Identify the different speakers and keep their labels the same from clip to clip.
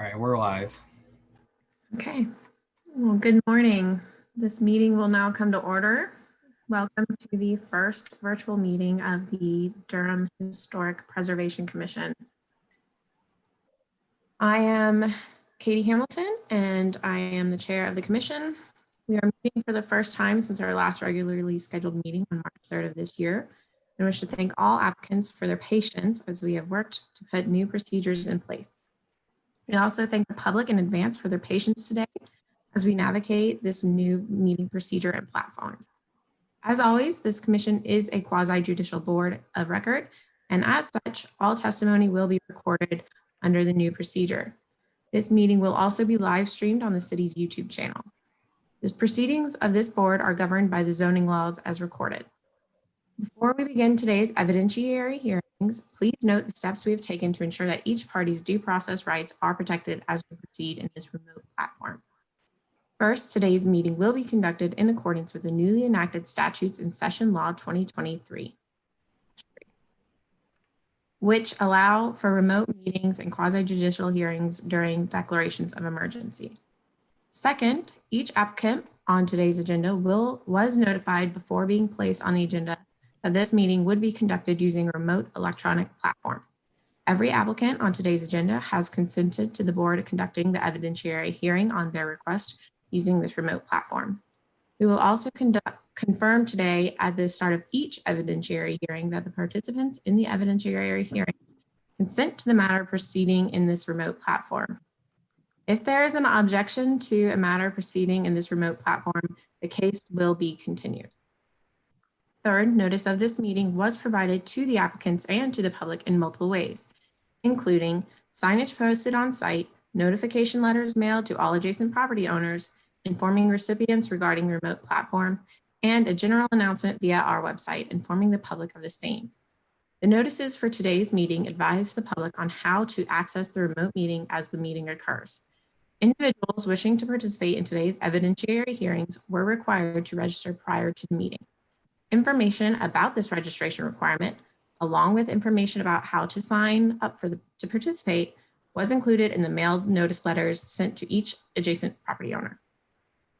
Speaker 1: All right, we're live.
Speaker 2: Okay, well, good morning. This meeting will now come to order. Welcome to the first virtual meeting of the Durham Historic Preservation Commission. I am Katie Hamilton and I am the chair of the commission. We are meeting for the first time since our last regularly scheduled meeting on March 3rd of this year. And wish to thank all applicants for their patience as we have worked to put new procedures in place. We also thank the public in advance for their patience today as we navigate this new meeting procedure and platform. As always, this commission is a quasi-judicial board of record, and as such, all testimony will be recorded under the new procedure. This meeting will also be live streamed on the city's YouTube channel. The proceedings of this board are governed by the zoning laws as recorded. Before we begin today's evidentiary hearings, please note the steps we have taken to ensure that each party's due process rights are protected as we proceed in this remote platform. First, today's meeting will be conducted in accordance with the newly enacted statutes in Session Law 2023, which allow for remote meetings and quasi-judicial hearings during declarations of emergency. Second, each applicant on today's agenda was notified before being placed on the agenda that this meeting would be conducted using a remote electronic platform. Every applicant on today's agenda has consented to the board conducting the evidentiary hearing on their request using this remote platform. We will also confirm today at the start of each evidentiary hearing that the participants in the evidentiary hearing consent to the matter proceeding in this remote platform. If there is an objection to a matter proceeding in this remote platform, the case will be continued. Third, notice of this meeting was provided to the applicants and to the public in multiple ways, including signage posted on site, notification letters mailed to all adjacent property owners, informing recipients regarding the remote platform, and a general announcement via our website informing the public of the same. The notices for today's meeting advise the public on how to access the remote meeting as the meeting occurs. Individuals wishing to participate in today's evidentiary hearings were required to register prior to the meeting. Information about this registration requirement, along with information about how to sign up to participate, was included in the mailed notice letters sent to each adjacent property owner.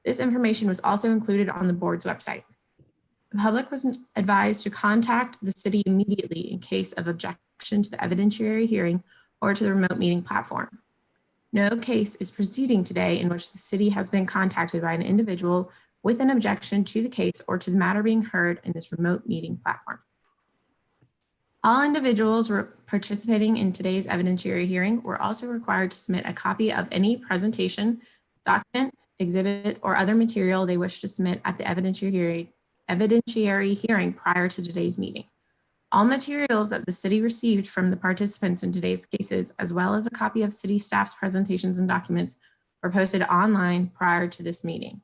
Speaker 2: This information was also included on the board's website. The public was advised to contact the city immediately in case of objection to the evidentiary hearing or to the remote meeting platform. No case is proceeding today in which the city has been contacted by an individual with an objection to the case or to the matter being heard in this remote meeting platform. All individuals participating in today's evidentiary hearing were also required to submit a copy of any presentation, document, exhibit, or other material they wish to submit at the evidentiary hearing prior to today's meeting. All materials that the city received from the participants in today's cases, as well as a copy of city staff's presentations and documents, were posted online prior to this meeting.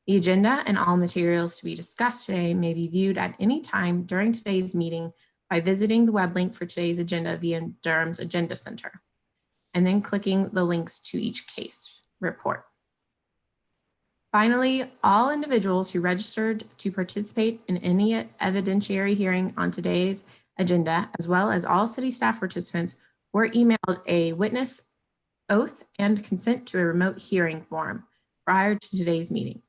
Speaker 2: The agenda and all materials to be discussed today may be viewed at any time during today's meeting by visiting the web link for today's agenda via Durham's Agenda Center, and then clicking the links to each case report. Finally, all individuals who registered to participate in any evidentiary hearing on today's agenda, as well as all city staff participants, were emailed a witness oath and consent to a remote hearing form prior to today's meeting.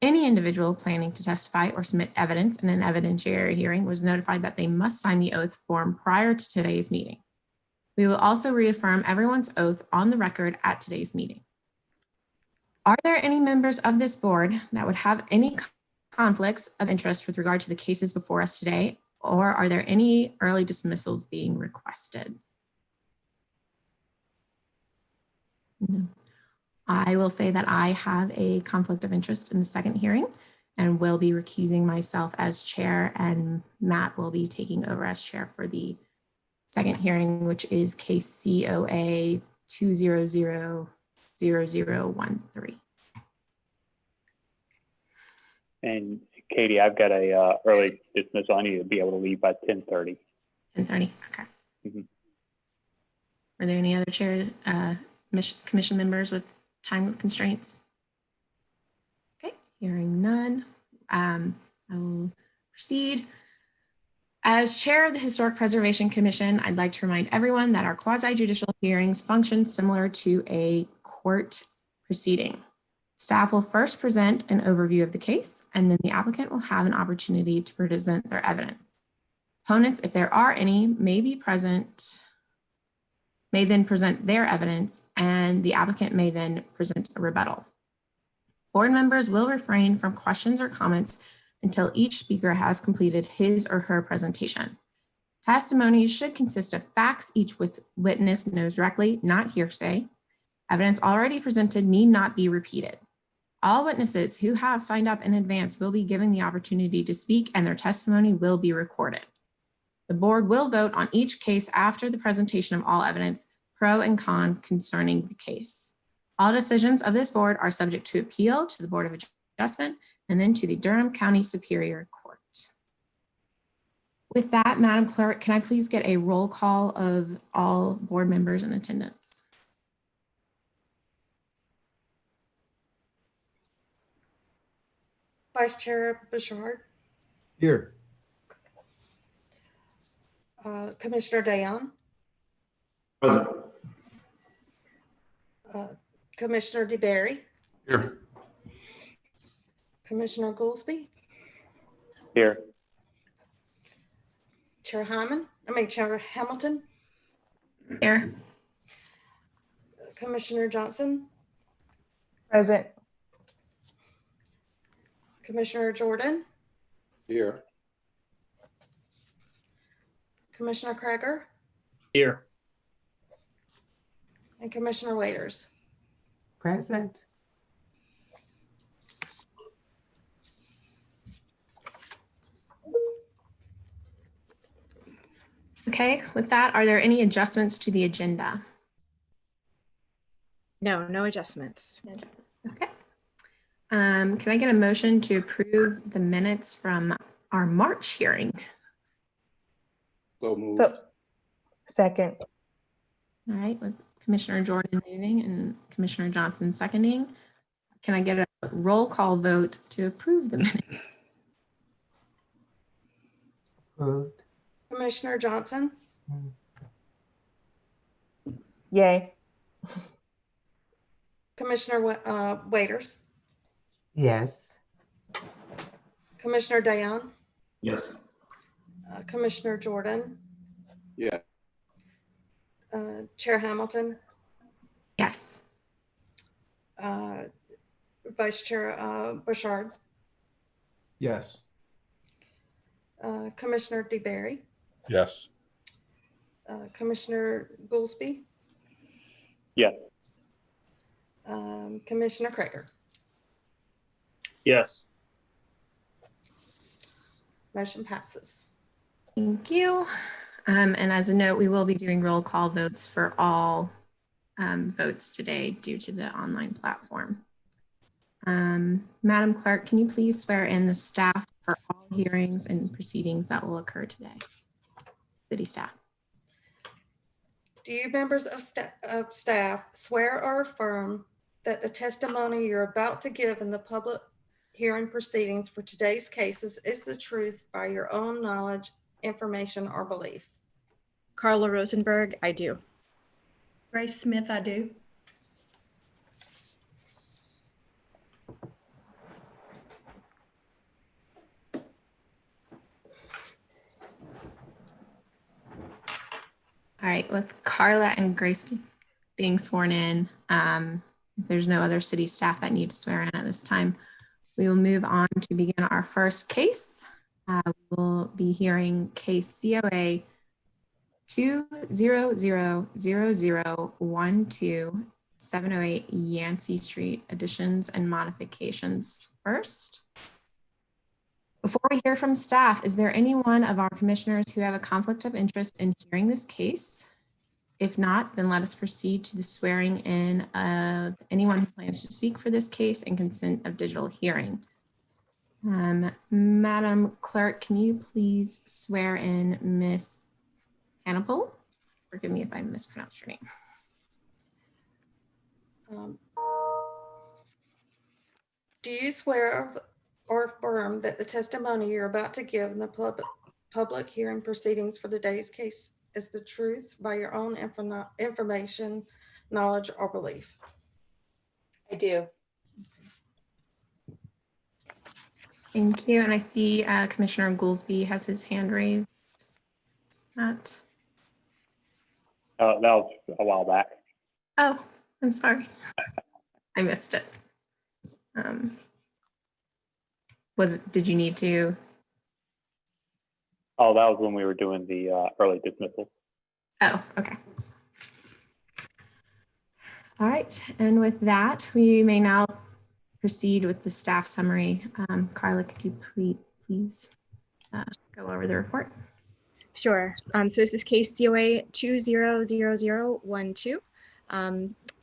Speaker 2: Any individual planning to testify or submit evidence in an evidentiary hearing was notified that they must sign the oath form prior to today's meeting. We will also reaffirm everyone's oath on the record at today's meeting. Are there any members of this board that would have any conflicts of interest with regard to the cases before us today, or are there any early dismissals being requested? No. I will say that I have a conflict of interest in the second hearing and will be recusing myself as chair, and Matt will be taking over as chair for the second hearing, which is case COA 2000013.
Speaker 3: And Katie, I've got a early dismissal. I need to be able to leave by 10:30.
Speaker 2: 10:30, okay. Are there any other chair commission members with time constraints? Okay, hearing none. I will proceed. As chair of the Historic Preservation Commission, I'd like to remind everyone that our quasi-judicial hearings function similar to a court proceeding. Staff will first present an overview of the case, and then the applicant will have an opportunity to present their evidence. Opponents, if there are any, may then present their evidence, and the applicant may then present a rebuttal. Board members will refrain from questions or comments until each speaker has completed his or her presentation. Testimony should consist of facts each witness knows directly, not hearsay. Evidence already presented need not be repeated. All witnesses who have signed up in advance will be given the opportunity to speak, and their testimony will be recorded. The board will vote on each case after the presentation of all evidence, pro and con, concerning the case. All decisions of this board are subject to appeal to the Board of Adjustment and then to the Durham County Superior Court. With that, Madam Clerk, can I please get a roll call of all board members in attendance?
Speaker 1: Vice Chair Bouchard,
Speaker 4: Here.
Speaker 1: Commissioner Dayon,
Speaker 4: Present.
Speaker 1: Commissioner DeBerry,
Speaker 4: Here.
Speaker 1: Commissioner Goolsby,
Speaker 3: Here.
Speaker 1: Chair Hamilton,
Speaker 2: Here.
Speaker 1: Commissioner Johnson,
Speaker 5: Present.
Speaker 1: Commissioner Jordan,
Speaker 4: Here.
Speaker 1: Commissioner Kreger,
Speaker 4: Here.
Speaker 1: and Commissioner Waiters.
Speaker 5: Present.
Speaker 2: Okay, with that, are there any adjustments to the agenda?
Speaker 6: No, no adjustments.
Speaker 2: Okay. Can I get a motion to approve the minutes from our March hearing?
Speaker 4: So moved.
Speaker 5: So, second.
Speaker 2: All right, with Commissioner Jordan moving and Commissioner Johnson seconding. Can I get a roll call vote to approve the minutes?
Speaker 5: Approved.
Speaker 1: Commissioner Johnson,
Speaker 5: Yay.
Speaker 1: Commissioner Waiters,
Speaker 5: Yes.
Speaker 1: Commissioner Dayon,
Speaker 4: Yes.
Speaker 1: Commissioner Jordan,
Speaker 4: Yeah.
Speaker 1: Chair Hamilton,
Speaker 2: Yes.
Speaker 1: Vice Chair Bouchard,
Speaker 4: Yes.
Speaker 1: Commissioner DeBerry,
Speaker 4: Yes.
Speaker 1: Commissioner Goolsby,
Speaker 3: Yes.
Speaker 1: Commissioner Kreger.
Speaker 4: Yes.
Speaker 1: Motion passes.
Speaker 2: Thank you. And as a note, we will be doing roll call votes for all votes today due to the online platform. Madam Clerk, can you please swear in the staff for all hearings and proceedings that will occur today? City staff.
Speaker 1: Do you members of staff swear or affirm that the testimony you're about to give in the public hearing proceedings for today's cases is the truth by your own knowledge, information, or belief?
Speaker 6: Carla Rosenberg, I do.
Speaker 7: Grace Smith, I do.
Speaker 2: All right, with Carla and Grace being sworn in, if there's no other city staff that need to swear in at this time, we will move on to begin our first case. We'll be hearing case COA 2000012 Yancey Street, additions and modifications first. Before we hear from staff, is there anyone of our commissioners who have a conflict of interest in hearing this case? If not, then let us proceed to the swearing in of anyone who plans to speak for this case and consent of digital hearing. Madam Clerk, can you please swear in Miss Hannibal? Forgive me if I mispronounced your name.
Speaker 1: Do you swear or affirm that the testimony you're about to give in the public hearing proceedings for today's case is the truth by your own information, knowledge, or belief?
Speaker 8: I do.
Speaker 2: Thank you. And I see Commissioner Goolsbee has his hand raised. Matt.
Speaker 3: That was a while back.
Speaker 2: Oh, I'm sorry. I missed it. Did you need to?
Speaker 3: Oh, that was when we were doing the early dismissal.
Speaker 2: Oh, okay. All right. And with that, we may now proceed with the staff summary. Carla, could you please go over the report?
Speaker 6: Sure. So this is case COA 200012.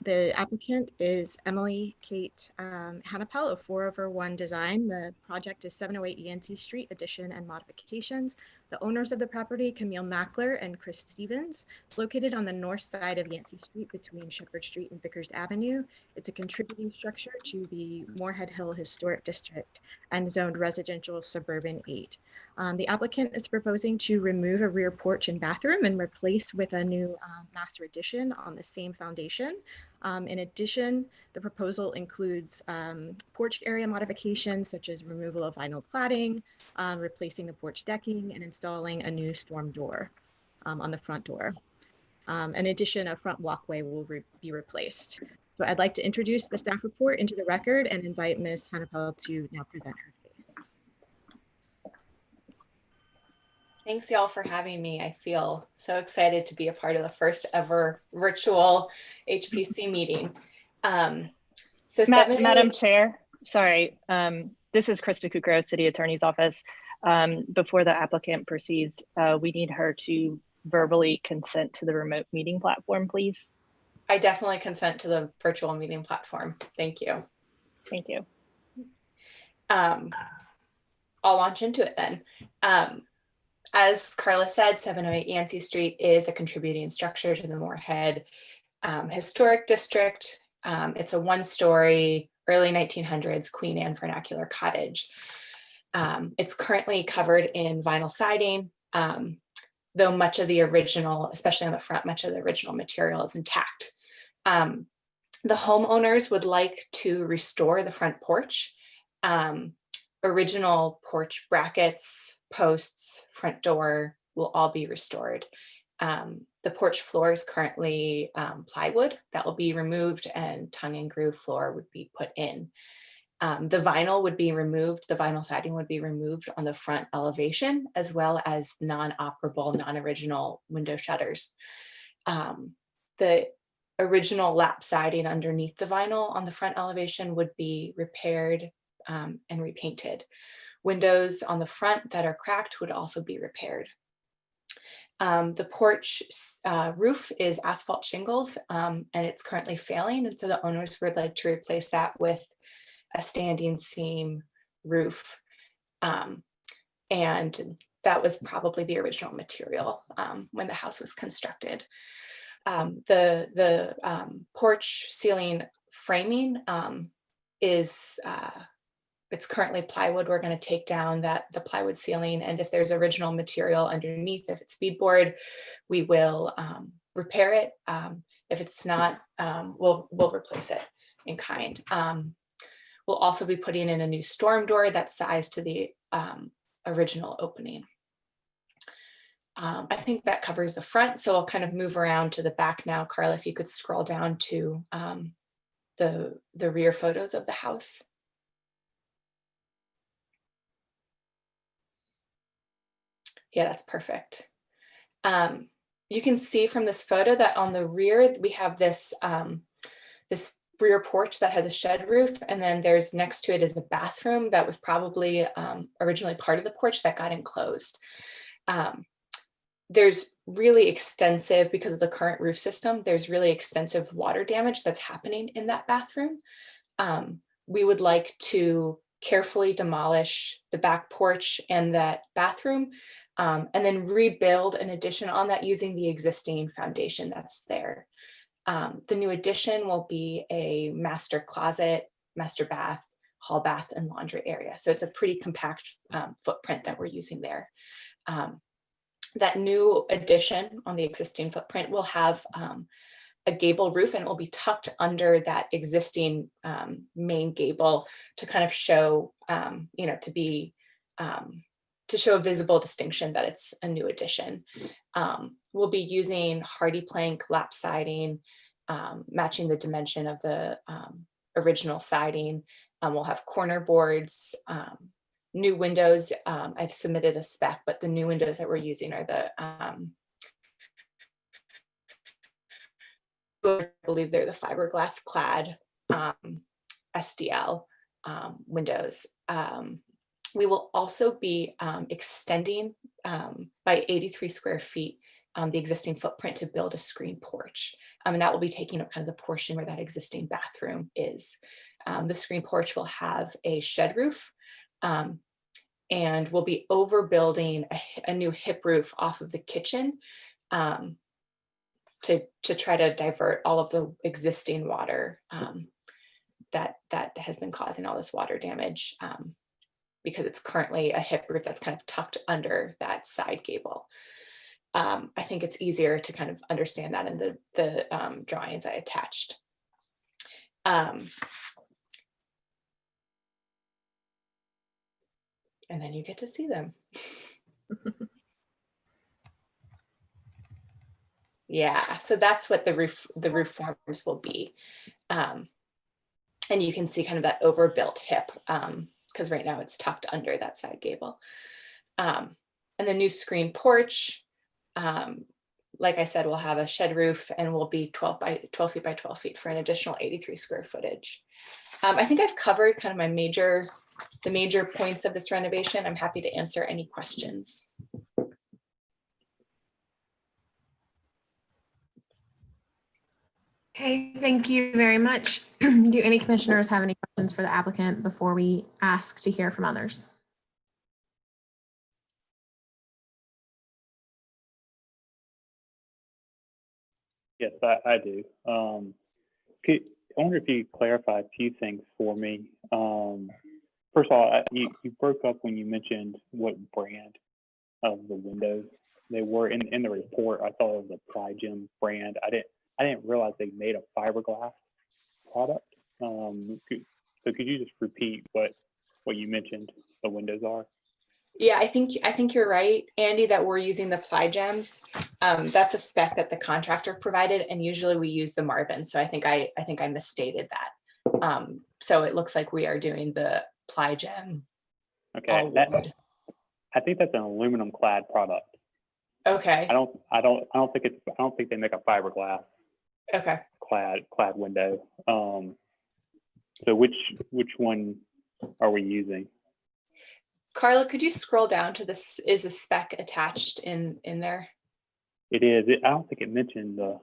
Speaker 6: The applicant is Emily Kate Hannapel of 4/1 Design. The project is 708 Yancey Street, addition and modifications. The owners of the property, Camille Mackler and Chris Stevens. It's located on the north side of Yancey Street between Shepherd Street and Vickers Avenue. It's a contributing structure to the Moorhead Hill Historic District and zoned residential suburban 8. The applicant is proposing to remove a rear porch and bathroom and replace with a new master addition on the same foundation. In addition, the proposal includes porch area modifications such as removal of vinyl cladding, replacing the porch decking, and installing a new storm door on the front door. In addition, a front walkway will be replaced. So I'd like to introduce the staff report into the record and invite Ms. Hannapel to now present her case.
Speaker 8: Thanks y'all for having me. I feel so excited to be a part of the first ever virtual HPC meeting.
Speaker 9: Madam Chair, sorry, this is Krista Kukro, City Attorney's Office. Before the applicant proceeds, we need her to verbally consent to the remote meeting platform, please.
Speaker 8: I definitely consent to the virtual meeting platform. Thank you.
Speaker 9: Thank you.
Speaker 8: I'll launch into it then. As Carla said, 708 Yancey Street is a contributing structure to the Moorhead Historic District. It's a one-story, early 1900s Queen Anne vernacular cottage. It's currently covered in vinyl siding, though much of the original, especially on the front, much of the original material is intact. The homeowners would like to restore the front porch. Original porch brackets, posts, front door will all be restored. The porch floor is currently plywood that will be removed and tongue and groove floor would be put in. The vinyl would be removed, the vinyl siding would be removed on the front elevation, as well as non-operable, non-original window shutters. The original lap siding underneath the vinyl on the front elevation would be repaired and repainted. Windows on the front that are cracked would also be repaired. The porch roof is asphalt shingles and it's currently failing. And so the owners would like to replace that with a standing seam roof. And that was probably the original material when the house was constructed. The porch ceiling framing it's currently plywood. We're going to take down the plywood ceiling, and if there's original material underneath, if it's beadboard, we will repair it. If it's not, we'll replace it in kind. We'll also be putting in a new storm door that's sized to the original opening. I think that covers the front, so I'll kind of move around to the back now. Carla, if you could scroll down to the rear photos of the house. Yeah, that's perfect. You can see from this photo that on the rear, we have this, this rear porch that has a shed roof, and then there's next to it is a bathroom that was probably originally part of the porch that got enclosed. There's really extensive, because of the current roof system, there's really extensive water damage that's happening in that bathroom. We would like to carefully demolish the back porch and that bathroom, and then rebuild an addition on that using the existing foundation that's there. The new addition will be a master closet, master bath hall, bath, and laundry area. So it's a pretty compact footprint that we're using there. That new addition on the existing footprint will have a gable roof, and it will be tucked under that existing main gable to kind of show, to show a visible distinction that it's a new addition. We'll be using hardy plank lap siding, matching the dimension of the original siding. We'll have corner boards, new windows. I've submitted a spec, but the new windows that we're using are the, I believe they're the fiberglass clad SDL windows. We will also be extending by 83 square feet the existing footprint to build a screen porch. And that will be taking up kind of the portion where that existing bathroom is. The screen porch will have a shed roof, and we'll be overbuilding a new hip roof off of the kitchen to try to divert all of the existing water that has been causing all this water damage, because it's currently a hip roof that's kind of tucked under that side gable. I think it's easier to kind of understand that in the drawings I attached. And then you get to see them. Yeah, so that's what the roof forms will be. And you can see kind of that overbuilt hip, because right now it's tucked under that side gable. And the new screen porch, like I said, we'll have a shed roof and will be 12 feet by 12 feet for an additional 83 square footage. I think I've covered kind of the major points of this renovation. I'm happy to answer any questions.
Speaker 2: Okay, thank you very much. Do any commissioners have any questions for the applicant before we ask to hear from others?
Speaker 3: Yes, I do. I wonder if you could clarify a few things for me. First of all, you broke up when you mentioned what brand of the windows they were in the report. I thought it was a Prigem brand. I didn't realize they made a fiberglass product. So could you just repeat what you mentioned the windows are?
Speaker 8: Yeah, I think you're right, Andy, that we're using the Plygems. That's a spec that the contractor provided, and usually we use the Marvin. So I think I misstated that. So it looks like we are doing the Plygem.
Speaker 3: Okay, I think that's an aluminum clad product.
Speaker 8: Okay.
Speaker 3: I don't think they make a fiberglass.
Speaker 8: Okay.
Speaker 3: Clad window. So which one are we using?
Speaker 8: Carla, could you scroll down to this? Is the spec attached in there?
Speaker 3: It is. I don't think it mentioned the.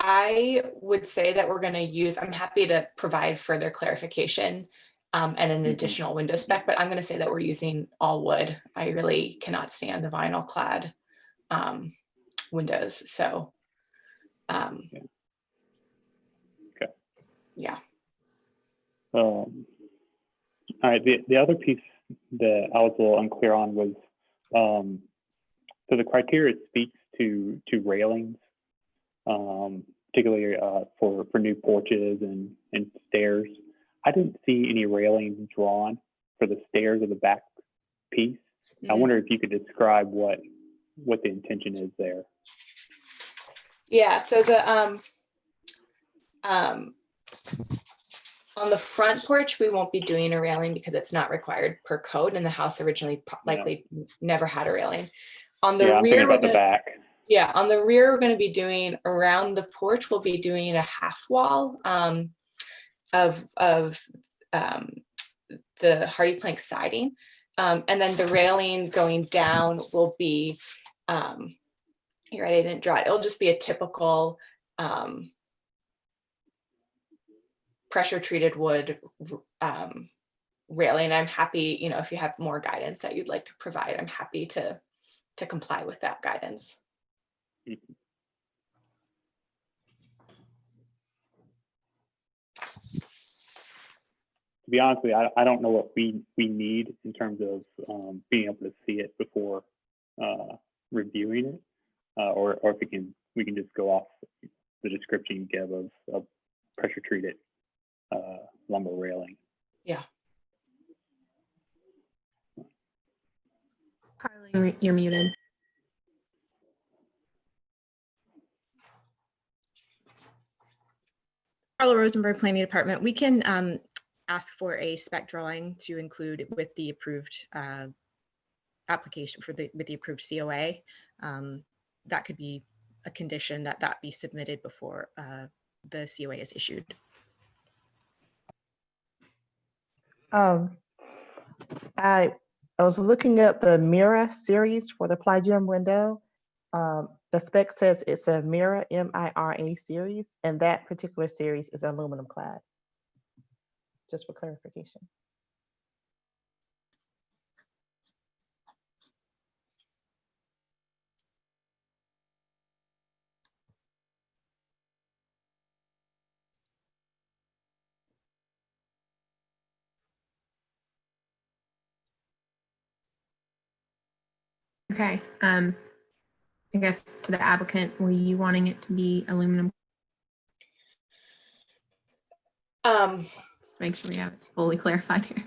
Speaker 8: I would say that we're going to use, I'm happy to provide further clarification and an additional window spec, but I'm going to say that we're using all wood. I really cannot stand the vinyl clad windows. So,
Speaker 3: Okay.
Speaker 8: Yeah.
Speaker 3: All right. The other piece that I was a little unclear on was, so the criteria speaks to railings, particularly for new porches and stairs. I didn't see any railings drawn for the stairs of the back piece. I wonder if you could describe what the intention is there.
Speaker 8: Yeah, so the on the front porch, we won't be doing a railing because it's not required per code, and the house originally likely never had a railing. On the rear,
Speaker 3: about the back.
Speaker 8: Yeah, on the rear, we're going to be doing around the porch. We'll be doing a half wall of the hardy plank siding, and then the railing going down will be. You're right, I didn't draw it. It'll just be a typical pressure treated wood railing. I'm happy, if you have more guidance that you'd like to provide, I'm happy to to comply with that guidance.
Speaker 3: Mhm. To be honest with you, I don't know what we need in terms of being able to see it before reviewing it, or if we can just go off the description you give of pressure treated lumber railing.
Speaker 8: Yeah.
Speaker 2: Carly, you're muted.
Speaker 6: Carla Rosenberg, Planning Department. We can ask for a spec drawing to include with the approved application with the approved COA. That could be a condition that be submitted before the COA is issued.
Speaker 5: I was looking at the Mira series for the Plygium window. The spec says it's a Mira, M-I-R-A series, and that particular series is aluminum clad. Just for clarification.
Speaker 2: Okay. I guess to the applicant, were you wanting it to be aluminum? Just make sure we have it fully clarified here.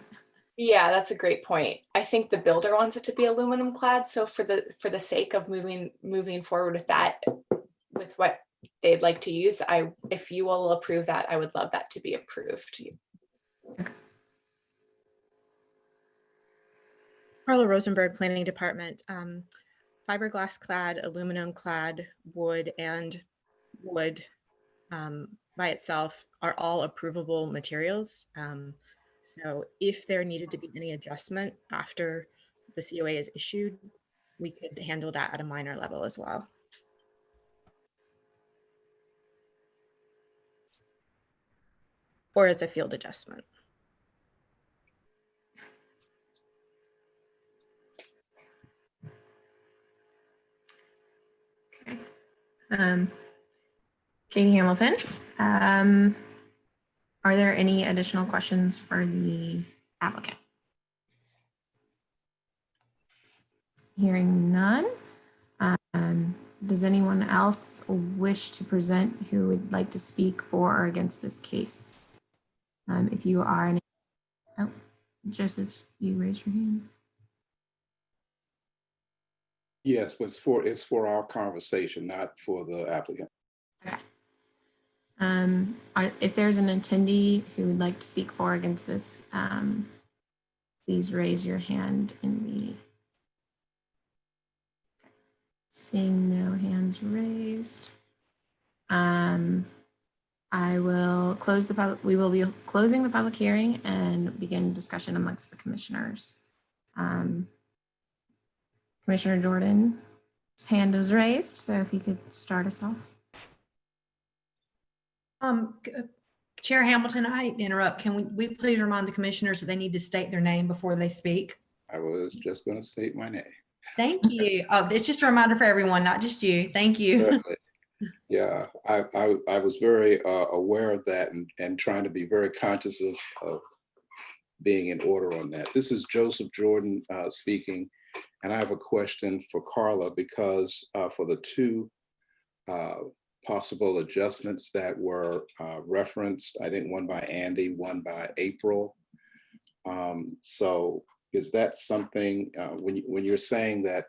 Speaker 8: Yeah, that's a great point. I think the builder wants it to be aluminum clad. So for the sake of moving forward with that, with what they'd like to use, if you will approve that, I would love that to be approved.
Speaker 6: Carla Rosenberg, Planning Department. Fiberglass clad, aluminum clad, wood, and wood by itself are all approvable materials. So if there needed to be any adjustment after the COA is issued, we could handle that at a minor level as well. Or as a field adjustment.
Speaker 2: Okay. Katie Hamilton, are there any additional questions for the applicant? Hearing none. Does anyone else wish to present who would like to speak for or against this case? If you are an, oh, Joseph, you raised your hand.
Speaker 4: Yes, but it's for our conversation, not for the applicant.
Speaker 2: Okay. If there's an attendee who would like to speak for or against this, please raise your hand in the. Seeing no hands raised. I will close we will be closing the public hearing and begin discussion amongst the commissioners. Commissioner Jordan's hand was raised, so if he could start us off.
Speaker 7: Chair Hamilton, I interrupt. Can we please remind the commissioners that they need to state their name before they speak?
Speaker 4: I was just going to state my name.
Speaker 7: Thank you. Oh, it's just a reminder for everyone, not just you. Thank you.
Speaker 4: Certainly. Yeah, I was very aware of that and trying to be very conscious of being in order on that. This is Joseph Jordan speaking, and I have a question for Carla because for the two possible adjustments that were referenced, I think one by Andy, one by April. So is that something when you're saying that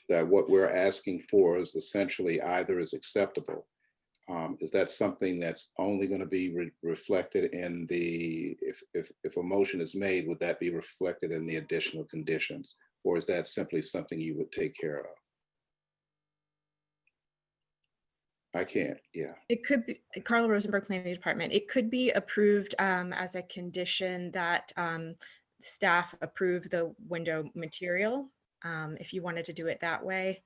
Speaker 4: what we're asking for is essentially either is acceptable? Is that something that's only going to be reflected in the, if a motion is made, would that be reflected in the additional conditions? Or is that simply something you would take care of? I can't, yeah.
Speaker 6: It could be, Carla Rosenberg, Planning Department. It could be approved as a condition that staff approve the window material. If you wanted to do it that way,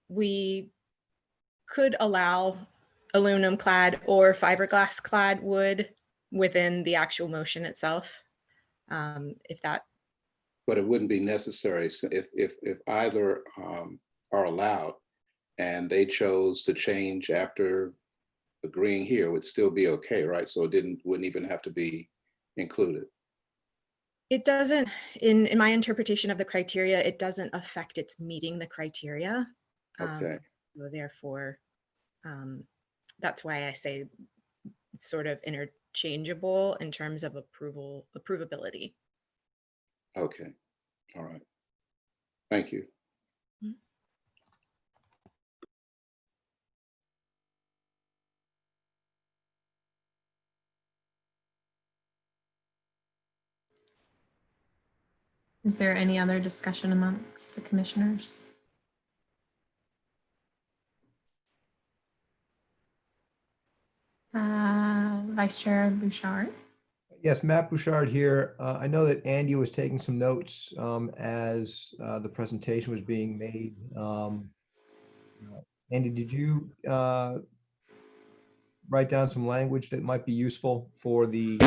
Speaker 6: we could allow aluminum clad or fiberglass clad wood within the actual motion itself. If that
Speaker 4: But it wouldn't be necessary if either are allowed and they chose to change after agreeing here, it would still be okay, right? So it wouldn't even have to be included.
Speaker 6: It doesn't, in my interpretation of the criteria, it doesn't affect its meeting the criteria.
Speaker 4: Okay.
Speaker 6: So therefore, that's why I say it's sort of interchangeable in terms of approvability.
Speaker 4: Okay. All right. Thank you.
Speaker 2: Is there any other discussion amongst the commissioners? Vice Chair Bouchard.
Speaker 10: Yes, Matt Bouchard here. I know that Andy was taking some notes as the presentation was being made. Andy, did you write down some language that might be useful for the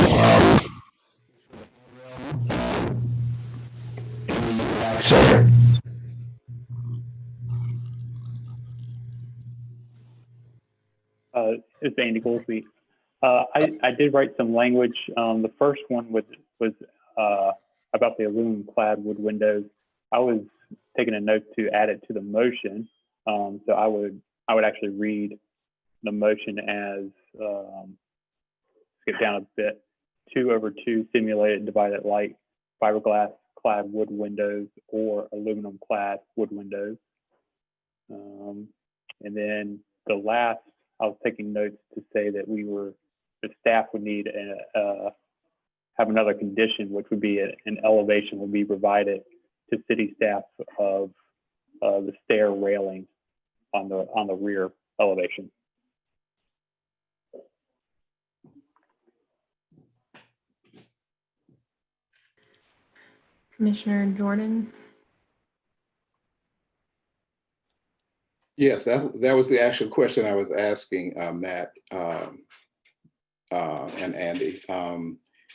Speaker 3: It's Andy Goolsby. I did write some language. The first one was about the aluminum clad wood windows. I was taking a note to add it to the motion. So I would actually read the motion as, skip down a bit, 2/2 simulated divided light fiberglass clad wood windows or aluminum clad wood windows. And then the last, I was taking notes to say that the staff would need have another condition, which would be an elevation will be provided to city staff of the stair railing on the rear elevation.
Speaker 2: Commissioner Jordan.
Speaker 4: Yes, that was the actual question I was asking Matt and Andy.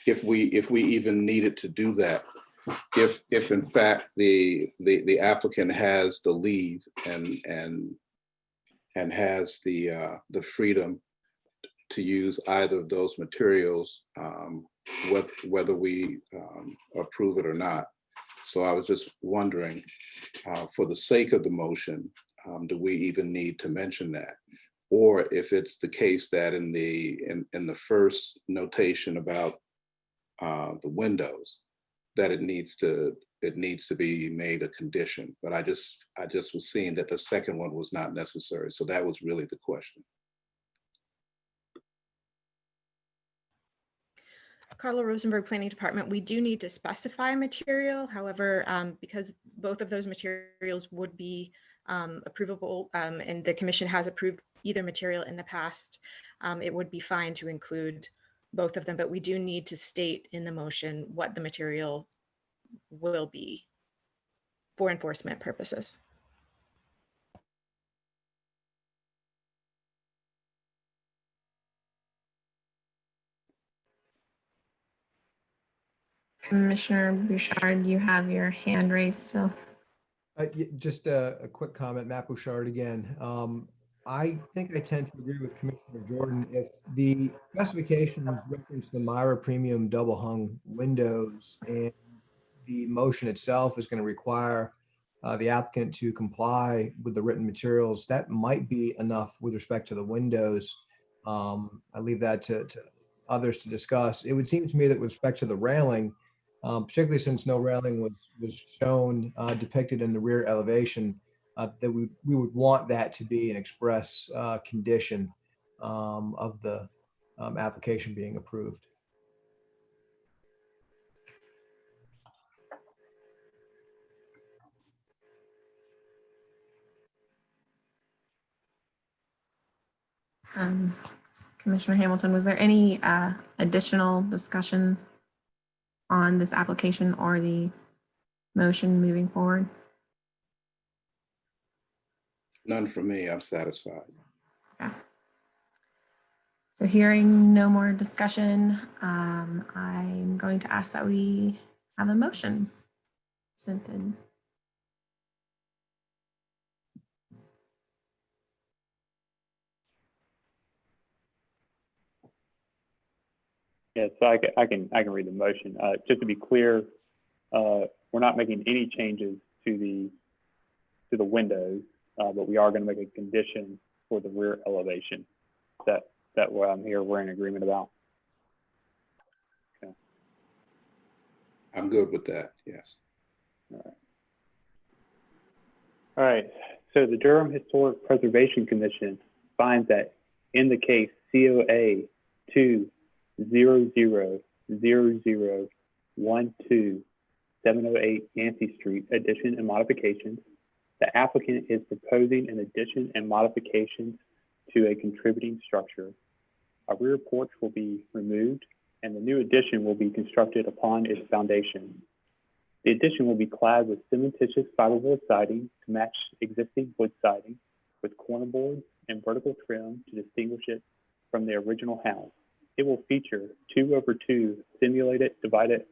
Speaker 4: If we even needed to do that, if in fact the applicant has the leave and has the freedom to use either of those materials, whether we approve it or not. So I was just wondering, for the sake of the motion, do we even need to mention that? Or if it's the case that in the first notation about the windows, that it needs to be made a condition. But I just was seeing that the second one was not necessary. So that was really the question.
Speaker 6: Carla Rosenberg, Planning Department, we do need to specify material. However, because both of those materials would be approvable and the commission has approved either material in the past, it would be fine to include both of them, but we do need to state in the motion what the material will be for enforcement purposes.
Speaker 2: Commissioner Bouchard, you have your hand raised still.
Speaker 10: just a quick comment, Matt Bouchard again. I think I tend to agree with Commissioner Jordan. If the specifications reference the Myra Premium double hung windows and the motion itself is going to require the applicant to comply with the written materials, that might be enough with respect to the windows. I leave that to others to discuss. It would seem to me that with respect to the railing, particularly since no railing was shown depicted in the rear elevation, that we would want that to be an express condition of the application being approved.
Speaker 2: Commissioner Hamilton, was there any additional discussion on this application or the motion moving forward?
Speaker 4: None for me. I'm satisfied.
Speaker 2: Okay. So hearing no more discussion, I'm going to ask that we have a motion. presented.
Speaker 3: Yeah, so I can read the motion. Just to be clear, we're not making any changes to the windows, but we are going to make a condition for the rear elevation. That what I'm here we're in agreement about. Okay.
Speaker 4: I'm good with that, yes.
Speaker 3: All right. So the Durham Historic Preservation Commission finds that in the case COA 2000012-708 Yancey Street, addition and modifications, the applicant is proposing an addition and modifications to a contributing structure. A rear porch will be removed and the new addition will be constructed upon its foundation. The addition will be clad with cementitious fiberboard siding to match existing wood siding with corner boards and vertical trim to distinguish it from the original house. It will feature 2/2 simulated divided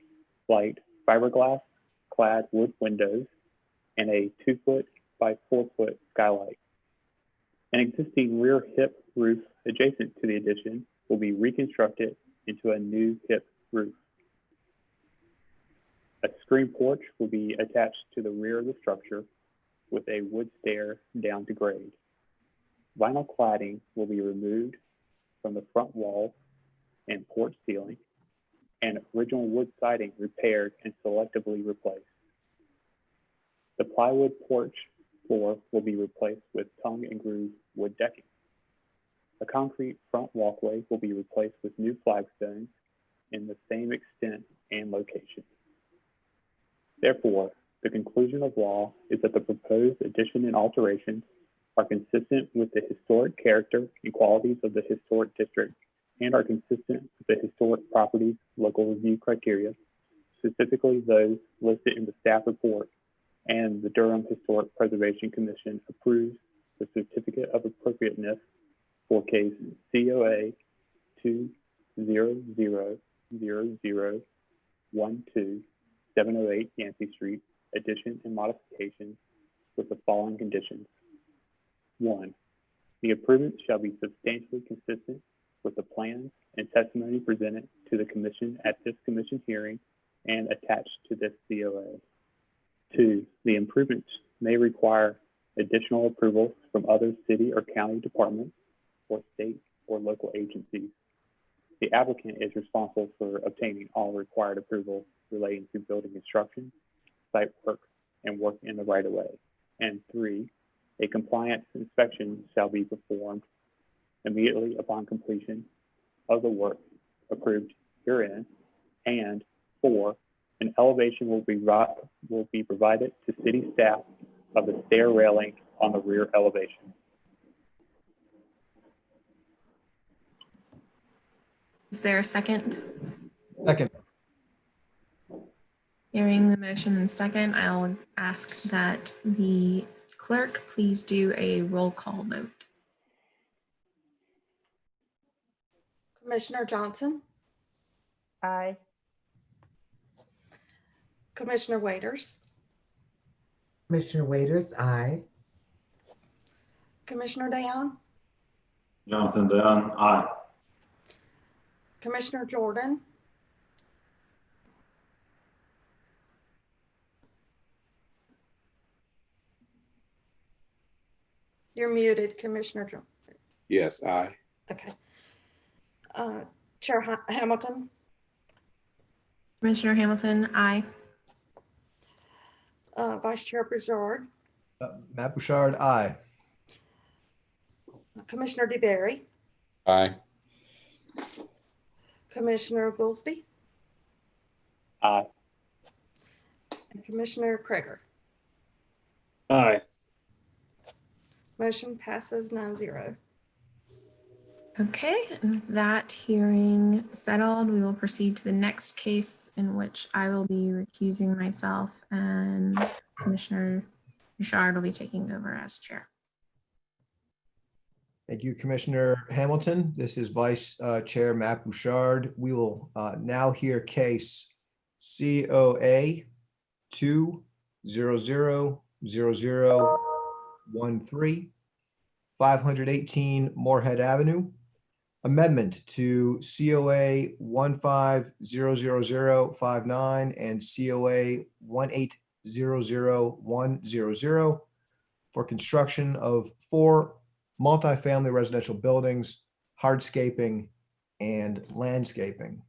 Speaker 3: light fiberglass clad wood windows and a 2-foot by 4-foot skylight. An existing rear hip roof adjacent to the addition will be reconstructed into a new hip roof. A screen porch will be attached to the rear of the structure with a wood stair down to grade. Vinyl cladding will be removed from the front wall and porch ceiling, and original wood siding repaired and selectively replaced. The plywood porch floor will be replaced with tongue and groove wood decking. The concrete front walkway will be replaced with new flagstones in the same extent and location. Therefore, the conclusion of law is that the proposed addition and alterations are consistent with the historic character and qualities of the historic district and are consistent with the historic properties local review criteria, specifically those listed in the staff report, and the Durham Historic Preservation Commission approves the certificate of appropriateness for case COA 2000012-708 Yancey Street, addition and modifications with the following conditions. 1, the improvements shall be substantially consistent with the plans and testimony presented to the commission at this commission hearing and attached to this COA. 2, the improvements may require additional approvals from other city or county departments or state or local agencies. The applicant is responsible for obtaining all required approvals relating to building construction, site work, and work in the right-of-way. And 3, a compliance inspection shall be performed immediately upon completion of the work approved herein. And 4, an elevation will be provided to city staff of the stair railing on the rear elevation.
Speaker 2: Is there a second?
Speaker 10: Second.
Speaker 2: Hearing the motion in second, I'll ask that the clerk please do a roll call vote.
Speaker 1: Commissioner Johnson,
Speaker 5: Aye.
Speaker 1: Commissioner Waiters,
Speaker 11: Commissioner Waiters, aye.
Speaker 1: Commissioner Dayan,
Speaker 12: Jonathan Dunn, aye.
Speaker 1: Commissioner Jordan, you're muted, Commissioner Jordan.
Speaker 4: Yes, aye.
Speaker 1: Okay. Chair Hamilton,
Speaker 2: Commissioner Hamilton, aye.
Speaker 1: Vice Chair Broussard,
Speaker 10: Matt Bouchard, aye.
Speaker 1: Commissioner DeBerry,
Speaker 4: Aye.
Speaker 1: Commissioner Goolsby,
Speaker 3: Aye.
Speaker 1: and Commissioner Kreger.
Speaker 12: Aye.
Speaker 1: Motion passes 9-0.
Speaker 2: Okay, and with that hearing settled, we will proceed to the next case in which I will be recusing myself and Commissioner Bouchard will be taking over as chair.
Speaker 10: Thank you, Commissioner Hamilton. This is Vice Chair Matt Bouchard. We will now hear case COA 000013, 518 Moorhead Avenue. Amendment to COA 1500059 and COA 1800100 for construction of 4 multifamily residential buildings, hardscaping, and landscaping.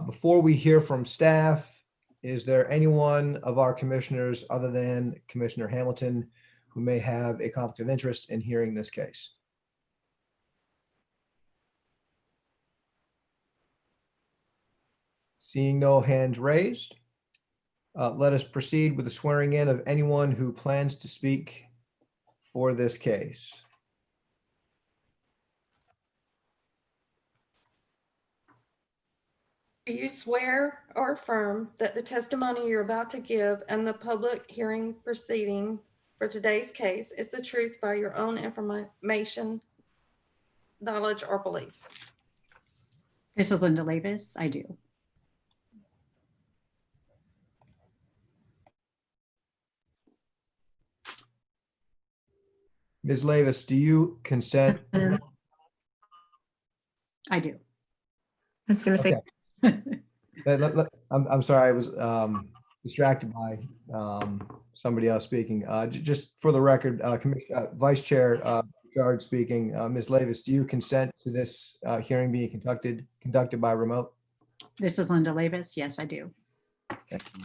Speaker 10: Before we hear from staff, is there anyone of our commissioners other than Commissioner Hamilton who may have a conflict of interest in hearing this case? Seeing no hands raised, let us proceed with the swearing in of anyone who plans to speak for this case.
Speaker 1: Do you swear or affirm that the testimony you're about to give and the public hearing proceeding for today's case is the truth by your own information, knowledge, or belief?
Speaker 13: This is Linda Lavis. I do.
Speaker 10: Ms. Lavis, do you consent?
Speaker 13: I do.
Speaker 2: I was going to say,
Speaker 10: I'm sorry, I was distracted by somebody else speaking. Just for the record, Vice Chair Bouchard speaking. Ms. Lavis, do you consent to this hearing being conducted by remote?
Speaker 13: This is Linda Lavis. Yes, I do.
Speaker 10: Thank you.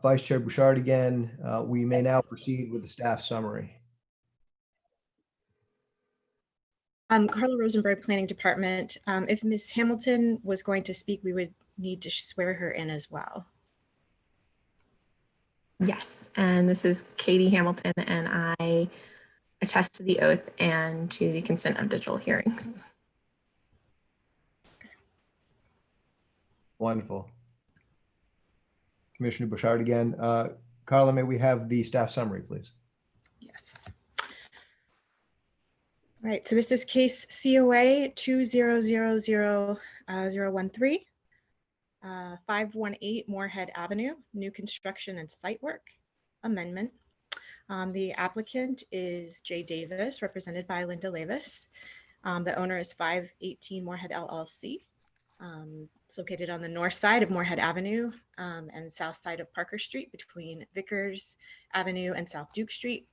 Speaker 10: Vice Chair Bouchard again, we may now proceed with the staff summary.
Speaker 6: Carla Rosenberg, Planning Department. If Ms. Hamilton was going to speak, we would need to swear her in as well.
Speaker 2: yes. And this is Katie Hamilton, and I attest to the oath and to the consent of digital hearings.
Speaker 10: Wonderful. Commissioner Bouchard again. Carla, may we have the staff summary, please?
Speaker 6: Yes. All right, so this is case COA 2000013, 518 Moorhead Avenue, new construction and site work amendment. The applicant is Jay Davis, represented by Linda Lavis. The owner is 518 Moorhead LLC. It's located on the north side of Moorhead Avenue and south side of Parker Street between Vickers Avenue and South Duke Street.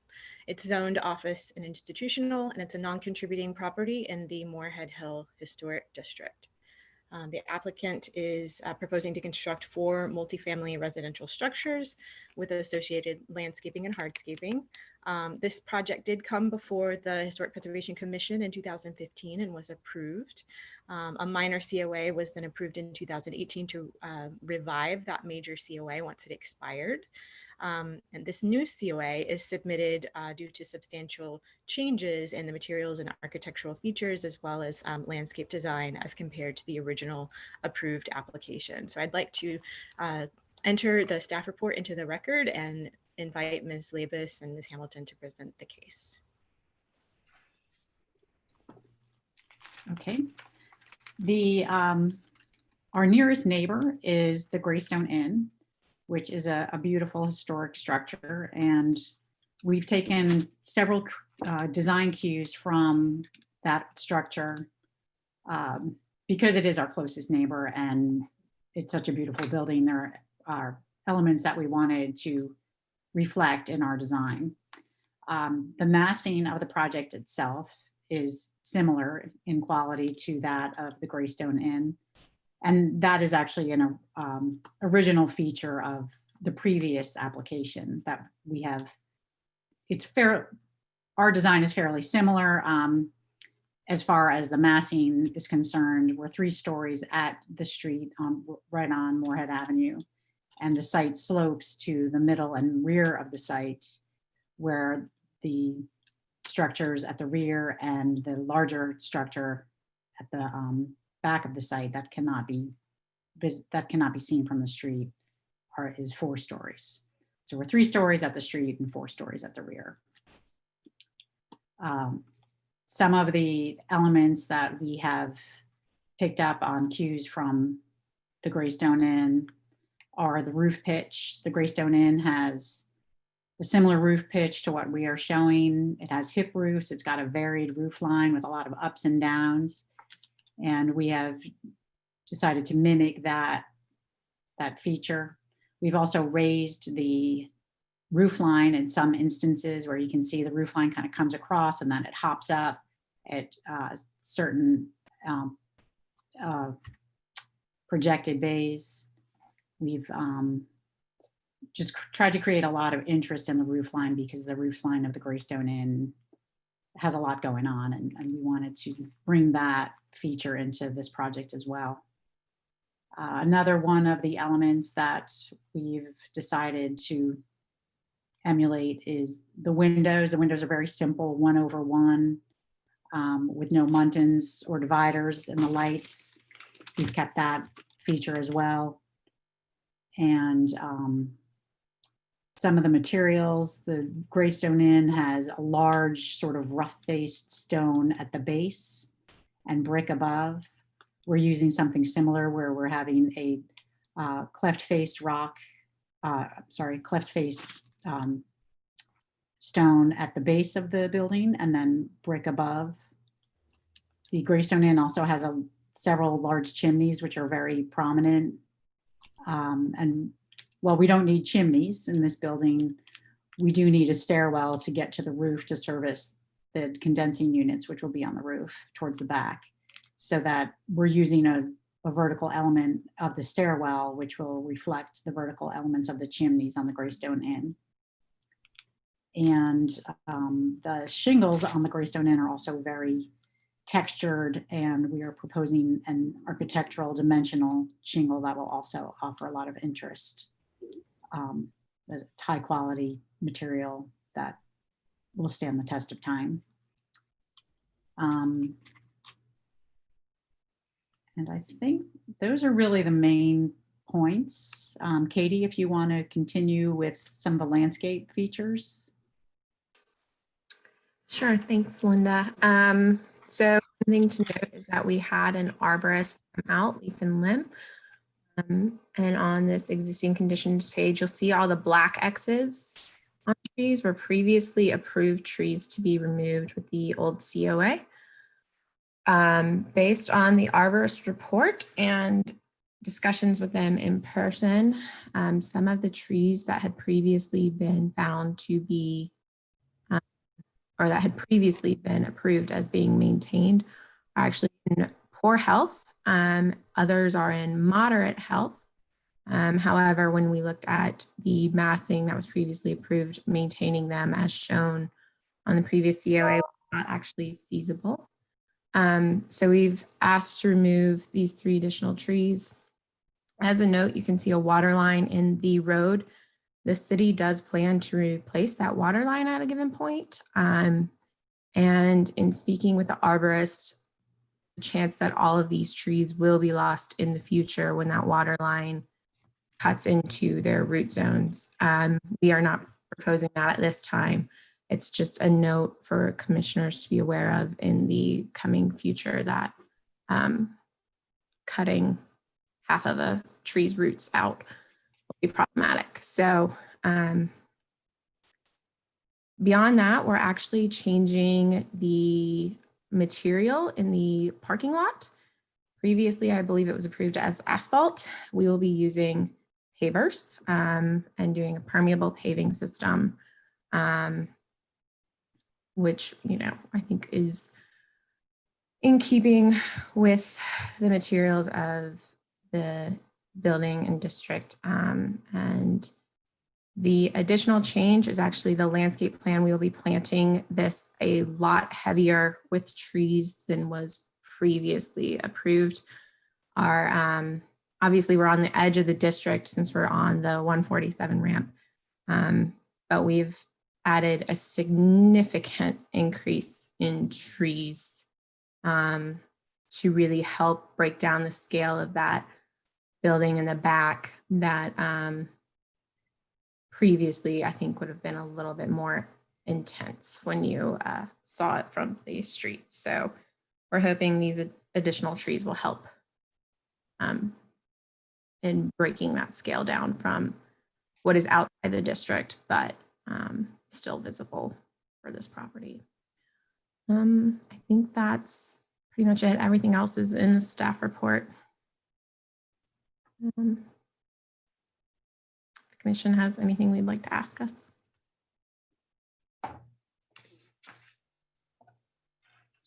Speaker 6: It's zoned office and institutional, and it's a non-contributing property in the Moorhead Hill Historic District. The applicant is proposing to construct 4 multifamily residential structures with associated landscaping and hardscaping. This project did come before the Historic Preservation Commission in 2015 and was approved. A minor COA was then approved in 2018 to revive that major COA once it expired. And this new COA is submitted due to substantial changes in the materials and architectural features, as well as landscape design as compared to the original approved application. So I'd like to enter the staff report into the record and invite Ms. Lavis and Ms. Hamilton to present the case.
Speaker 13: Okay. Our nearest neighbor is the Greystone Inn, which is a beautiful historic structure. And we've taken several design cues from that structure because it is our closest neighbor and it's such a beautiful building. There are elements that we wanted to reflect in our design. The massing of the project itself is similar in quality to that of the Greystone Inn. And that is actually an original feature of the previous application that we have. It's fair, our design is fairly similar as far as the massing is concerned. We're 3 stories at the street right on Moorhead Avenue. And the site slopes to the middle and rear of the site, where the structures at the rear and the larger structure at the back of the site that cannot be seen from the street is 4 stories. So we're 3 stories at the street and 4 stories at the rear. Some of the elements that we have picked up on cues from the Greystone Inn are the roof pitch. The Greystone Inn has a similar roof pitch to what we are showing. It has hip roofs. It's got a varied roof line with a lot of ups and downs. And we have decided to mimic that feature. We've also raised the roof line in some instances where you can see the roof line kind of comes across and then it hops up at certain projected bays. We've just tried to create a lot of interest in the roof line because the roof line of the Greystone Inn has a lot going on, and we wanted to bring that feature into this project as well. Another one of the elements that we've decided to emulate is the windows. The windows are very simple, 1/1, with no muntins or dividers, and the lights, we've kept that feature as well. And some of the materials, the Greystone Inn has a large sort of rough-faced stone at the base and brick above. We're using something similar where we're having a cleft-faced stone at the base of the building and then brick above. The Greystone Inn also has several large chimneys, which are very prominent. And while we don't need chimneys in this building, we do need a stairwell to get to the roof to service the condensing units, which will be on the roof towards the back, so that we're using a vertical element of the stairwell, which will reflect the vertical elements of the chimneys on the Greystone Inn. And the shingles on the Greystone Inn are also very textured, and we are proposing an architectural dimensional shingle that will also offer a lot of interest. The high quality material that will stand the test of time. And I think those are really the main points. Katie, if you want to continue with some of the landscape features.
Speaker 2: Sure, thanks, Linda. So one thing to note is that we had an arborist come out, leaf and limb. And on this existing conditions page, you'll see all the black X's on trees were previously approved trees to be removed with the old COA. Based on the arborist report and discussions with them in person, some of the trees that had previously been found to be or that had previously been approved as being maintained are actually in poor health. Others are in moderate health. However, when we looked at the massing that was previously approved, maintaining them as shown on the previous COA was not actually feasible. So we've asked to remove these 3 additional trees. As a note, you can see a water line in the road. The city does plan to replace that water line at a given point. And in speaking with the arborist, the chance that all of these trees will be lost in the future when that water line cuts into their root zones. We are not proposing that at this time. It's just a note for commissioners to be aware of in the coming future that cutting half of a tree's roots out will be problematic. So beyond that, we're actually changing the material in the parking lot. Previously, I believe it was approved as asphalt. We will be using pavers and doing a permeable paving system, which, I think is in keeping with the materials of the building and district. And the additional change is actually the landscape plan. We will be planting this a lot heavier with trees than was previously approved. Obviously we're on the edge of the district since we're on the 147 ramp, but we've added a significant increase in trees to really help break down the scale of that building in the back that previously I think would have been a little bit more intense when you saw it from the street. So we're hoping these additional trees will help in breaking that scale down from what is outside the district, but still visible for this property. I think that's pretty much it. Everything else is in the staff report. The commission has anything we'd like to ask us?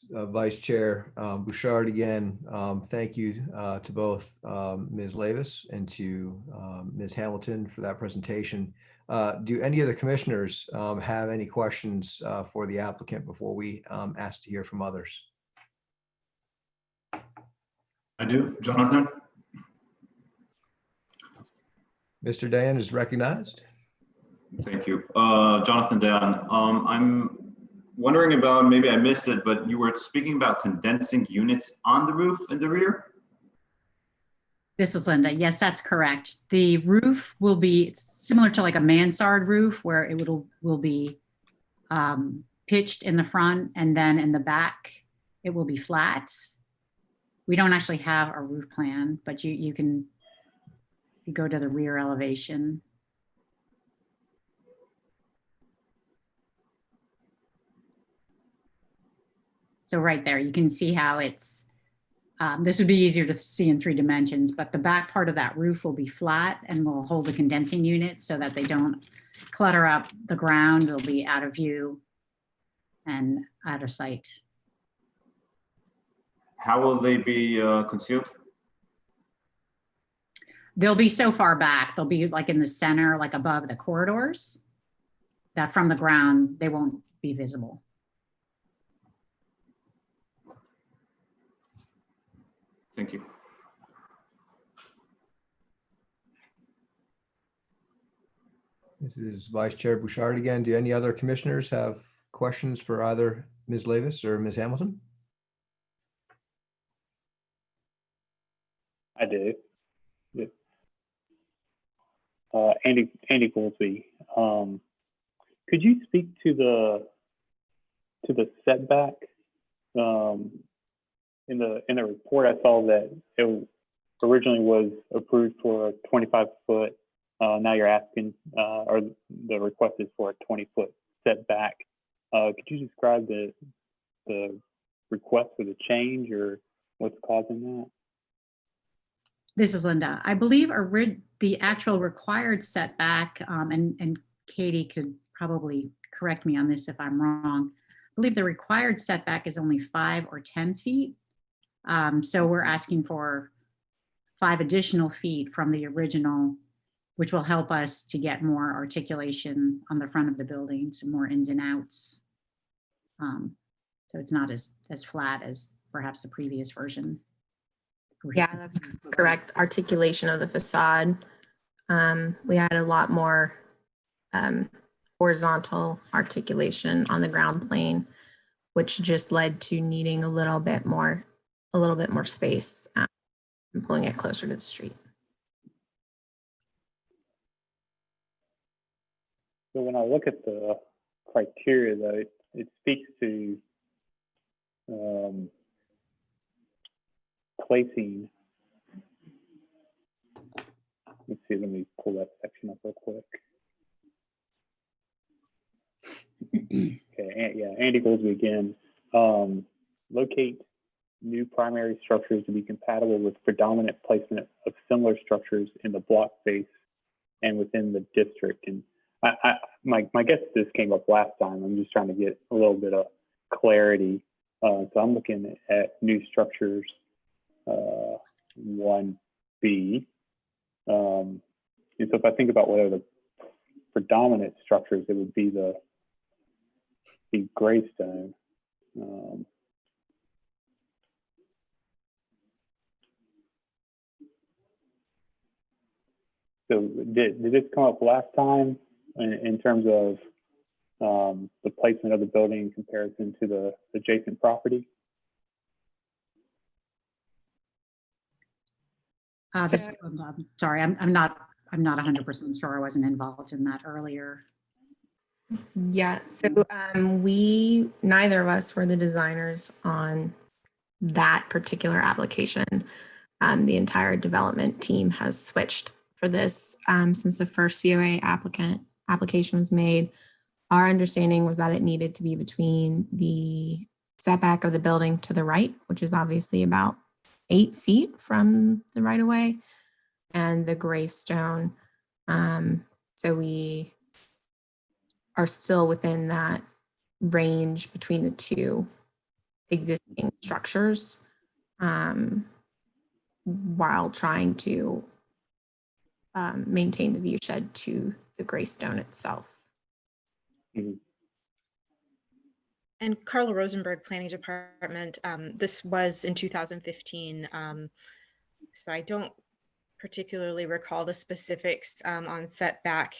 Speaker 10: Vice Chair Bouchard, again, thank you to both Ms. Lavis and to Ms. Hamilton for that presentation. Do any of the commissioners have any questions for the applicant before we ask to hear from others?
Speaker 12: I do. Jonathan?
Speaker 10: Mr. Dayan is recognized.
Speaker 12: Thank you. Jonathan Dan. I'm wondering about, maybe I missed it, but you were speaking about condensing units on the roof in the rear?
Speaker 13: This is Linda. Yes, that's correct. The roof will be similar to like a mansard roof where it will be pitched in the front, and then in the back, it will be flat. We don't actually have a roof plan, but you can go to the rear elevation. So right there, you can see how it's, this would be easier to see in 3 dimensions, but the back part of that roof will be flat and will hold the condensing unit so that they don't clutter up the ground. They'll be out of view and out of sight.
Speaker 12: How will they be concealed?
Speaker 13: They'll be so far back. They'll be like in the center, like above the corridors, that from the ground, they won't be visible.
Speaker 12: Thank you.
Speaker 10: This is Vice Chair Bouchard again. Do any other commissioners have questions for either Ms. Lavis or Ms. Hamilton?
Speaker 3: I do. Yeah. Andy Goolsby, could you speak to the setback? In the report, I saw that it originally was approved for a 25-foot. Now you're asking, or the request is for a 20-foot setback. Could you describe the request for the change or what's causing that?
Speaker 13: This is Linda. I believe the actual required setback, and Katie could probably correct me on this if I'm wrong. I believe the required setback is only 5 or 10 feet. So we're asking for 5 additional feet from the original, which will help us to get more articulation on the front of the building, some more ins and outs. So it's not as flat as perhaps the previous version.
Speaker 2: Yeah, that's correct. Articulation of the facade. We had a lot more horizontal articulation on the ground plane, which just led to needing a little bit more space and pulling it closer to the street.
Speaker 3: So when I look at the criteria, though, it speaks to placing. Let's see, let me pull that section up real quick. Okay, yeah, Andy Goolsby again. Locate new primary structures to be compatible with predominant placement of similar structures in the block space and within the district. And my guess this came up last time. I'm just trying to get a little bit of clarity. So I'm looking at new structures 1B. And so if I think about what are the predominant structures, it would be the graystone. So did this come up last time in terms of the placement of the building in comparison to the adjacent property?
Speaker 13: Sorry, I'm not 100% sure. I wasn't involved in that earlier.
Speaker 2: Yeah, so neither of us were the designers on that particular application, the entire development team has switched for this since the first COA application was made. Our understanding was that it needed to be between the setback of the building to the right, which is obviously about 8 feet from the right of way, and the gray stone. So we are still within that range between the two existing structures, while trying to maintain the view shed to the gray stone itself.
Speaker 6: And Carla Rosenberg, Planning Department, this was in 2015. So I don't particularly recall the specifics on setback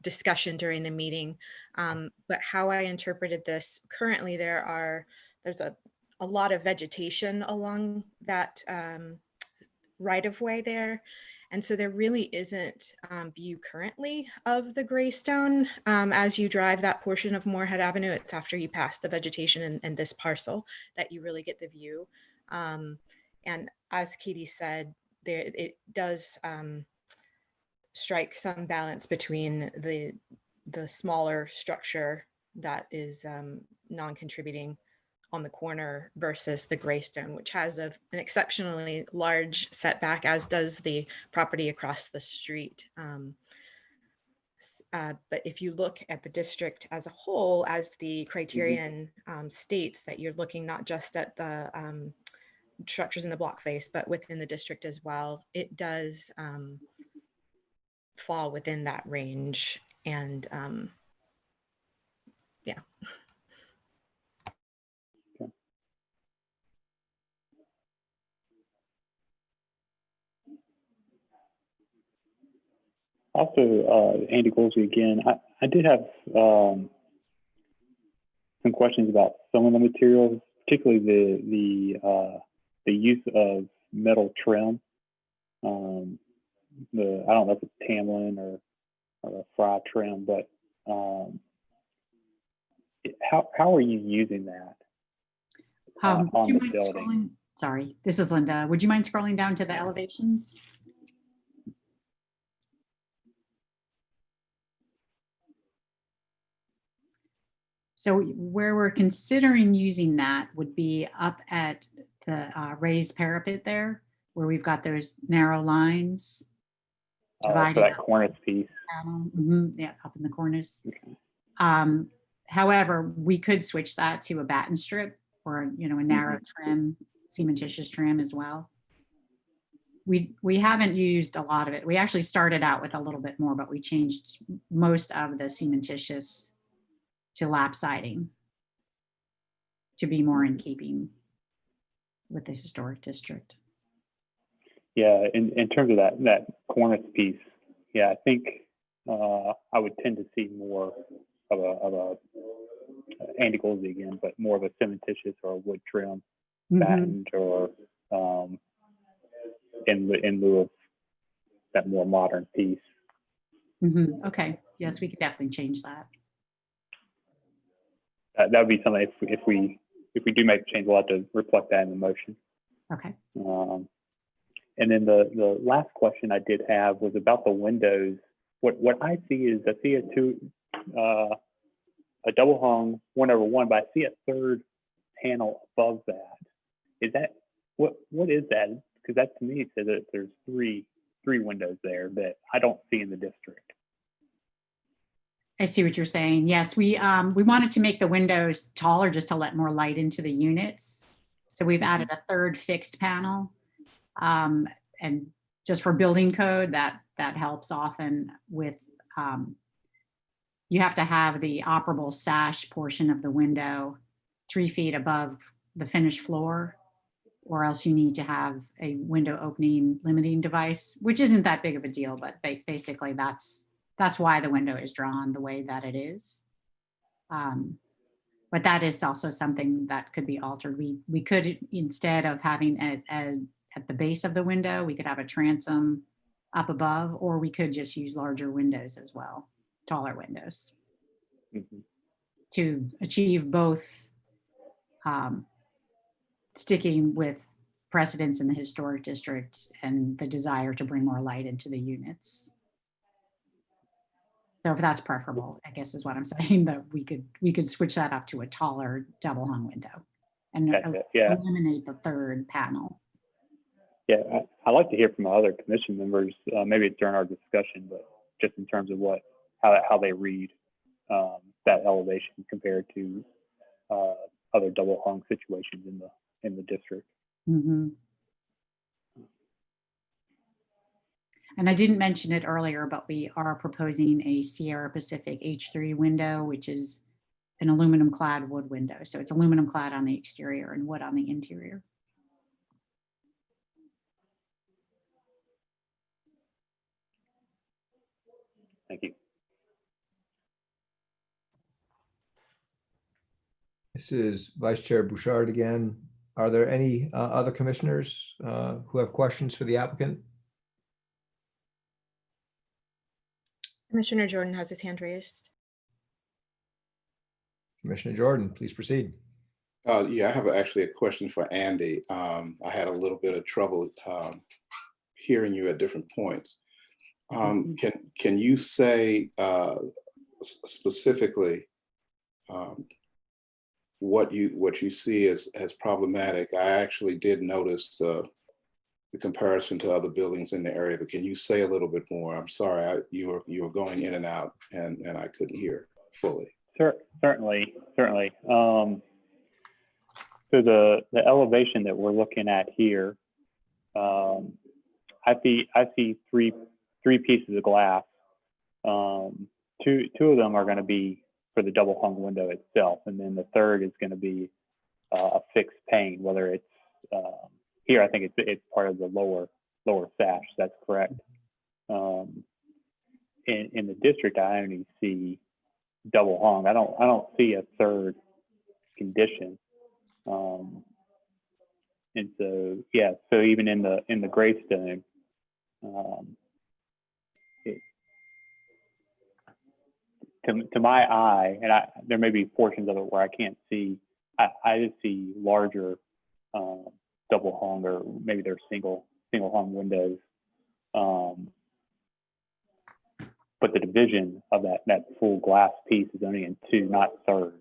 Speaker 6: discussion during the meeting. But how I interpreted this, currently there's a lot of vegetation along that right of way there. And so there really isn't view currently of the gray stone as you drive that portion of Moorhead Avenue. It's after you pass the vegetation and this parcel that you really get the view. And as Katie said, it does strike some balance between the smaller structure that is non-contributing on the corner versus the Greystone, which has an exceptionally large setback, as does the property across the street. But if you look at the district as a whole, as the criterion states, that you're looking not just at the structures in the block face, but within the district as well, it does fall within that range. And yeah.
Speaker 3: Also, Andy Goolsby again, I did have some questions about some of the materials, particularly the use of metal trim. I don't know if it's Tamlin or a fry trim, but how are you using that on the building?
Speaker 13: Sorry, this is Linda. Would you mind scrolling down to the elevations? So where we're considering using that would be up at the raised parapet there, where we've got those narrow lines.
Speaker 3: For that cornice piece.
Speaker 13: Yeah, up in the cornice. Okay. However, we could switch that to a batten strip or a narrow trim, cementitious trim as well. We haven't used a lot of it. We actually started out with a little bit more, but we changed most of the cementitious to lap siding to be more in keeping with the historic district.
Speaker 3: Yeah, in terms of that cornice piece, yeah, I think I would tend to see more of a Andy Goolsby again, but more of a cementitious or a wood trim, battened, or in lieu of that more modern piece.
Speaker 13: Okay, yes, we could definitely change that.
Speaker 3: That would be something if we do make a change, we'll have to reflect that in the motion.
Speaker 13: Okay.
Speaker 3: And then the last question I did have was about the windows. What I see is a double hung 1/1, but I see a third panel above that. Is that what is that? Because that to me says that there's three windows there that I don't see in the district.
Speaker 13: I see what you're saying. Yes, we wanted to make the windows taller just to let more light into the units. So we've added a third fixed panel. And just for building code, that helps often with, you have to have the operable sash portion of the window 3 feet above the finished floor, or else you need to have a window opening limiting device, which isn't that big of a deal, but basically that's why the window is drawn the way that it is. But that is also something that could be altered. We could, instead of having it at the base of the window, we could have a transom up above, or we could just use larger windows as well, taller windows, to achieve both sticking with precedents in the historic district and the desire to bring more light into the units. So if that's preferable, I guess is what I'm saying, that we could switch that up to a taller double hung window and eliminate the third panel.
Speaker 3: Yeah, I'd like to hear from other commission members, maybe during our discussion, but just in terms of how they read that elevation compared to other double hung situations in the district.
Speaker 13: Mm-hmm. And I didn't mention it earlier, but we are proposing a Sierra Pacific H3 window, which is an aluminum clad wood window. So it's aluminum clad on the exterior and wood on the interior.
Speaker 3: Thank you.
Speaker 10: This is Vice Chair Bouchard again. Are there any other commissioners who have questions for the applicant?
Speaker 6: Commissioner Jordan has his hand raised.
Speaker 10: Commissioner Jordan, please proceed.
Speaker 4: Yeah, I have actually a question for Andy. I had a little bit of trouble hearing you at different points. Can you say specifically what you see as problematic? I actually did notice the comparison to other buildings in the area, but can you say a little bit more? I'm sorry, you were going in and out, and I couldn't hear fully.
Speaker 3: Certainly. So the elevation that we're looking at here, I see three pieces of glass. Two of them are going to be for the double hung window itself, and then the third is going to be a fixed pane. Whether it's here, I think it's part of the lower sash. That's correct. In the district, I only see double hung. I don't see a third condition. And so yeah, so even in the Greystone, to my eye, and there may be portions of it where I can't see. I just see larger double hung, or maybe they're single hung windows. But the division of that full glass piece is only in two, not thirds.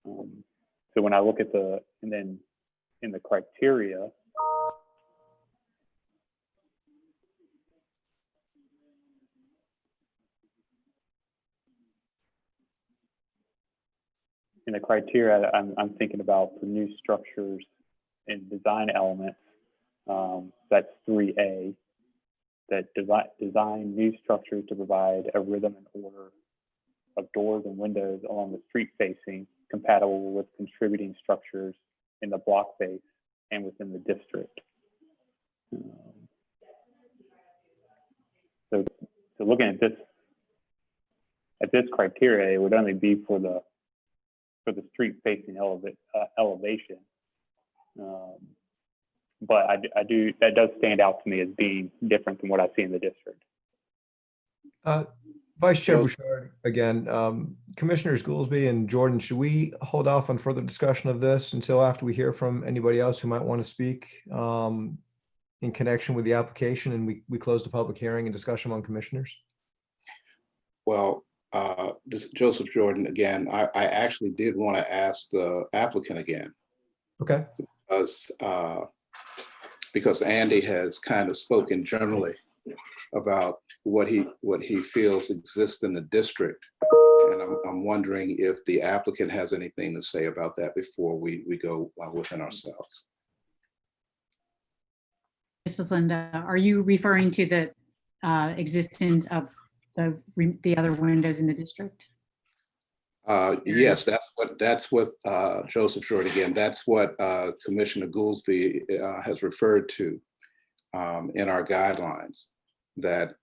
Speaker 3: So when I look at and then in the criteria, I'm thinking about for new structures and design elements. That's 3A. That design new structures to provide a rhythm and order of doors and windows along the street facing, compatible with contributing structures in the block face and within the district. So looking at this criteria, it would only be for the street facing elevation. But that does stand out to me as being different than what I see in the district.
Speaker 10: Vice Chair Bouchard, again, Commissioners Goolsby and Jordan, should we hold off on further discussion of this until after we hear from anybody else who might want to speak in connection with the application, and we close the public hearing and discussion among commissioners?
Speaker 4: Well, this is Joseph Jordan again. I actually did want to ask the applicant again.
Speaker 10: Okay.
Speaker 4: Because Andy has kind of spoken generally about what he feels exists in the district. And I'm wondering if the applicant has anything to say about that before we go within ourselves.
Speaker 13: This is Linda. Are you referring to the existence of the other windows in the district?
Speaker 4: Yes, that's what Joseph Jordan again. That's what Commissioner Goolsby has referred to in our guidelines. That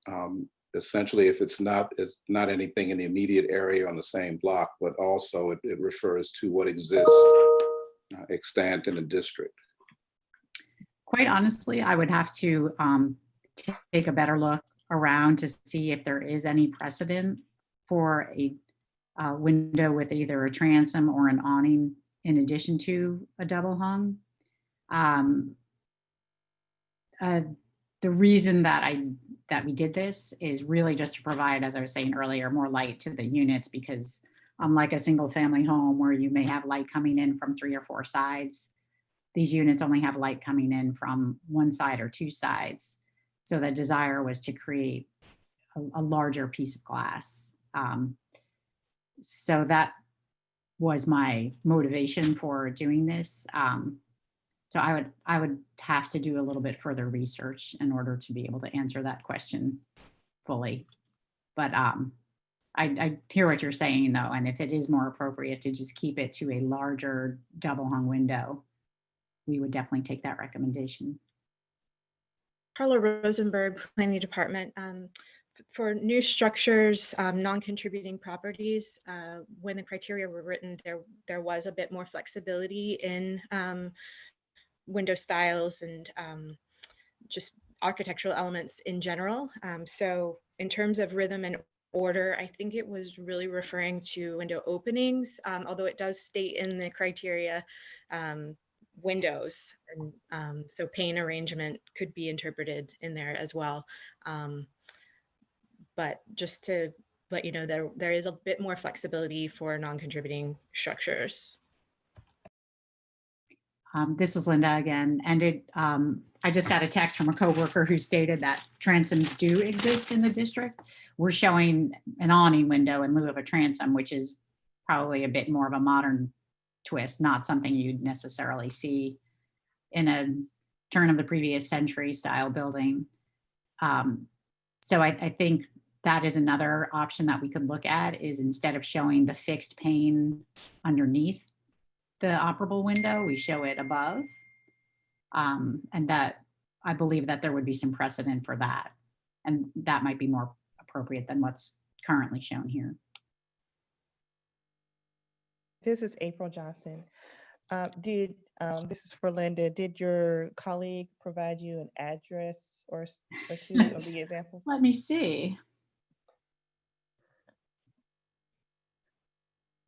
Speaker 4: essentially, if it's not anything in the immediate area on the same block, but also it refers to what exists extant in the district.
Speaker 13: Quite honestly, I would have to take a better look around to see if there is any precedent for a window with either a transom or an awning in addition to a double hung. Um, the reason that we did this is really just to provide, as I was saying earlier, more light to the units, because unlike a single family home where you may have light coming in from 3 or 4 sides, these units only have light coming in from 1 side or 2 sides. So the desire was to create a larger piece of glass. So that was my motivation for doing this. So I would have to do a little bit further research in order to be able to answer that question fully. But I hear what you're saying though, and if it is more appropriate to just keep it to a larger double hung window, we would definitely take that recommendation.
Speaker 6: Carla Rosenberg, Planning Department. For new structures, non-contributing properties, when the criteria were written, there was a bit more flexibility in window styles and just architectural elements in general. So in terms of rhythm and order, I think it was really referring to window openings, although it does state in the criteria windows. And so pane arrangement could be interpreted in there as well. But just to let you know, there is a bit more flexibility for non-contributing structures.
Speaker 13: This is Linda again, and I just got a text from a coworker who stated that transoms do exist in the district. We're showing an awning window in lieu of a transom, which is probably a bit more of a modern twist, not something you'd necessarily see in a turn of the previous century style building. So I think that is another option that we could look at, is instead of showing the fixed pane underneath the operable window, we show it above. And that I believe that there would be some precedent for that. And that might be more appropriate than what's currently shown here.
Speaker 5: This is April Johnson. This is for Linda. Did your colleague provide you an address or two of the examples?
Speaker 13: Let me see.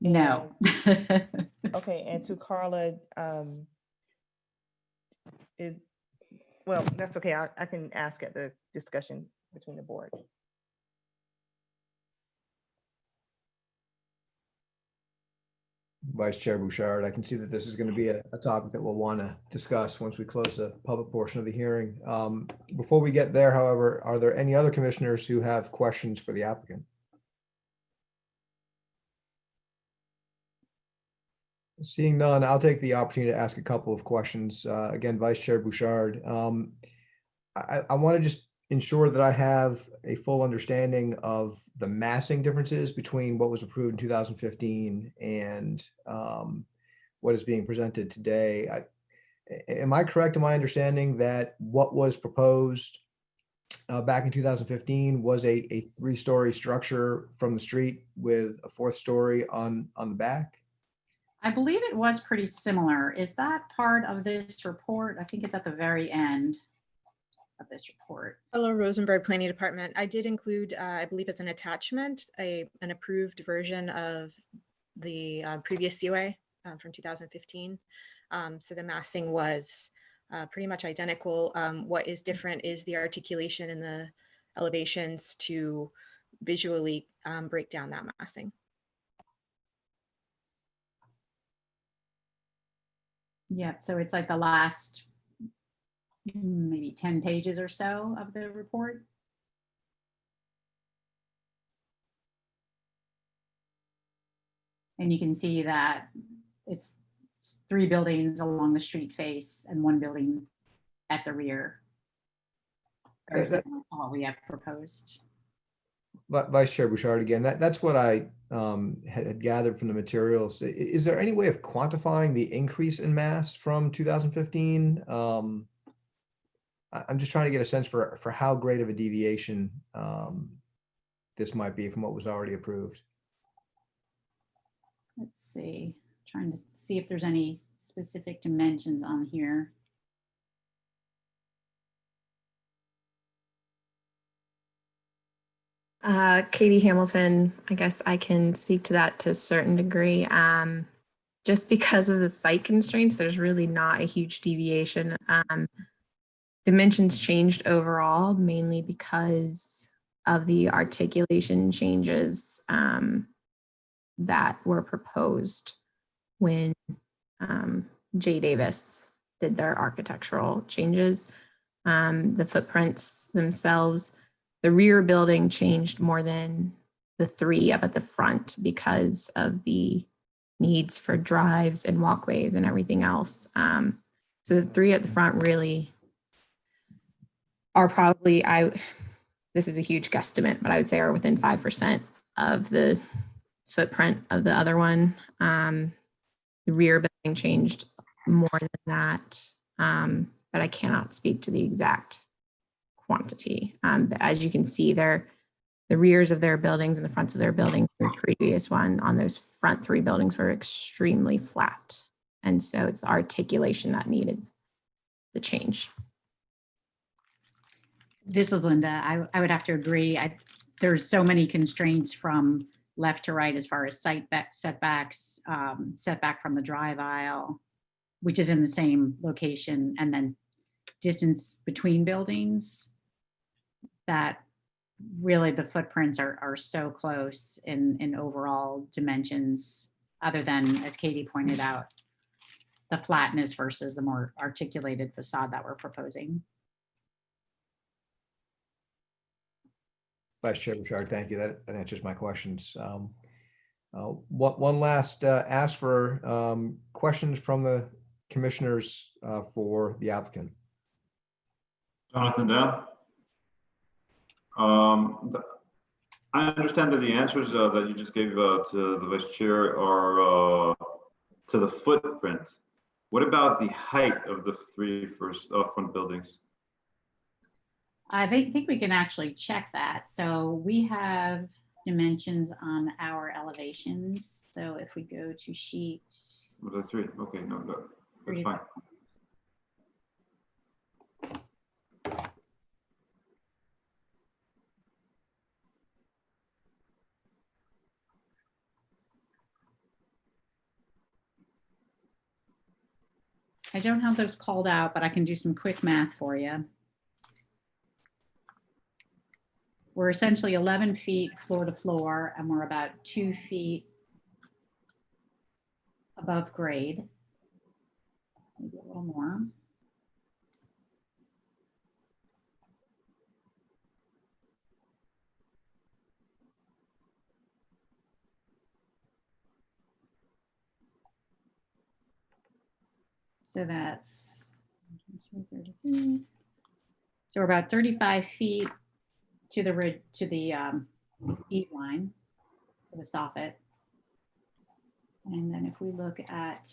Speaker 13: No.
Speaker 5: Okay, and to Carla, well, that's okay. I can ask at the discussion between the board.
Speaker 10: Vice Chair Bouchard, I can see that this is going to be a topic that we'll want to discuss once we close the public portion of the hearing. Before we get there, however, are there any other commissioners who have questions for the applicant? Seeing none, I'll take the opportunity to ask a couple of questions. Again, Vice Chair Bouchard, I want to just ensure that I have a full understanding of the massing differences between what was approved in 2015 and what is being presented today. Am I correct in my understanding that what was proposed back in 2015 was a 3-story structure from the street with a 4th story on the back?
Speaker 13: I believe it was pretty similar. Is that part of this report? I think it's at the very end of this report.
Speaker 6: Hello, Rosenberg Planning Department. I did include, I believe it's an attachment, an approved version of the previous COA from 2015. So the massing was pretty much identical. What is different is the articulation in the elevations to visually break down that massing.
Speaker 13: Yeah, so it's like the last maybe 10 pages or so of the report. And you can see that it's 3 buildings along the street face and 1 building at the rear. Very similar to what we have proposed.
Speaker 10: Vice Chair Bouchard, again, that's what I had gathered from the materials. Is there any way of quantifying the increase in mass from 2015? I'm just trying to get a sense for how great of a deviation this might be from what was already approved.
Speaker 13: Let's see, trying to see if there's any specific dimensions on here.
Speaker 2: Katie Hamilton, I guess I can speak to that to a certain degree. just because of the site constraints, there's really not a huge deviation. Dimensions changed overall, mainly because of the articulation changes that were proposed when J. Davis did their architectural changes. The footprints themselves, the rear building changed more than the three up at the front because of the needs for drives and walkways and everything else. So the three at the front really are probably, this is a huge guesstimate, but I would say are within 5% of the footprint of the other one. The rear building changed more than that, but I cannot speak to the exact quantity. But as you can see, the rears of their buildings and the fronts of their buildings, the previous one on those front three buildings were extremely flat. And so it's the articulation that needed the change.
Speaker 13: This is Linda. I would have to agree. There's so many constraints from left to right as far as setbacks, setback from the drive aisle, which is in the same location, and then distance between buildings, that really the footprints are so close in overall dimensions, other than, as Katie pointed out, the flatness versus the more articulated facade that we're proposing.
Speaker 10: Vice Chair Bouchard, thank you. That answers my questions. One last ask for questions from the commissioners for the applicant.
Speaker 12: Jonathan Down. I understand that the answers that you just gave to the Vice Chair are to the footprint. What about the height of the three first front buildings?
Speaker 13: I think we can actually check that. So we have dimensions on our elevations. So if we go to sheet.
Speaker 12: Was it three? Okay, no, that's fine.
Speaker 13: I don't have those called out, but I can do some quick math for you. We're essentially 11 feet floor to floor, and we're about 2 feet above grade. Maybe a little more. So that's, so we're about 35 feet to the eave line, to the soffit. And then if we look at,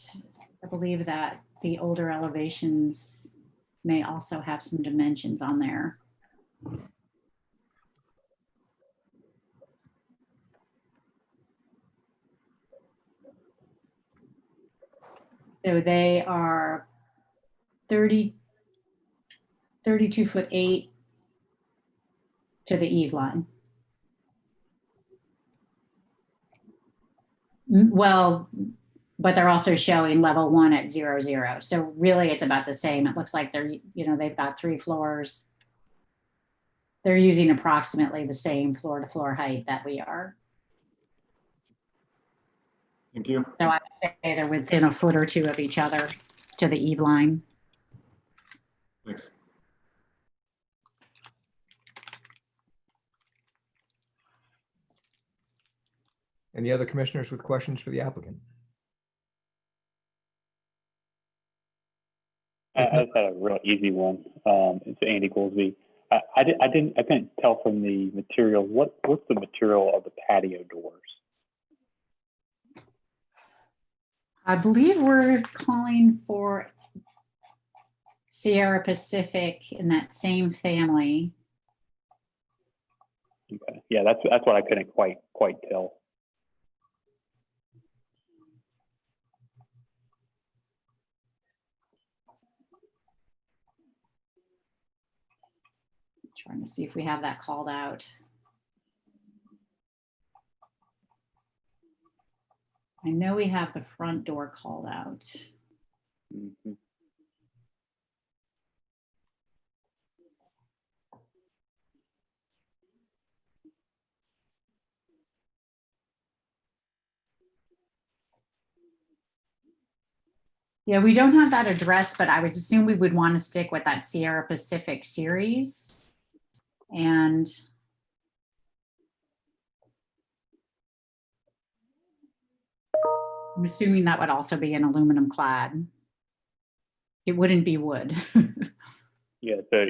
Speaker 13: I believe that the older elevations may also have some dimensions on there. So they are 32 foot 8 to the eave line. Well, but they're also showing level 1 at 0, 0. So really it's about the same. It looks like they're, they've got 3 floors. They're using approximately the same floor to floor height that we are.
Speaker 12: Thank you.
Speaker 13: So I would say they're within a foot or two of each other to the eave line.
Speaker 12: Thanks.
Speaker 10: Any other commissioners with questions for the applicant?
Speaker 3: I just had a real easy one. It's Andy Goolsby. I couldn't tell from the material. What's the material of the patio doors?
Speaker 13: I believe we're calling for Sierra Pacific in that same family.
Speaker 3: Okay. Yeah, that's what I couldn't quite tell.
Speaker 13: Trying to see if we have that called out. I know we have the front door called out.
Speaker 3: Mhm.
Speaker 13: Yeah, we don't have that address, but I would assume we would want to stick with that Sierra Pacific series. And I'm assuming that would also be an aluminum clad. It wouldn't be wood.
Speaker 3: Yeah, so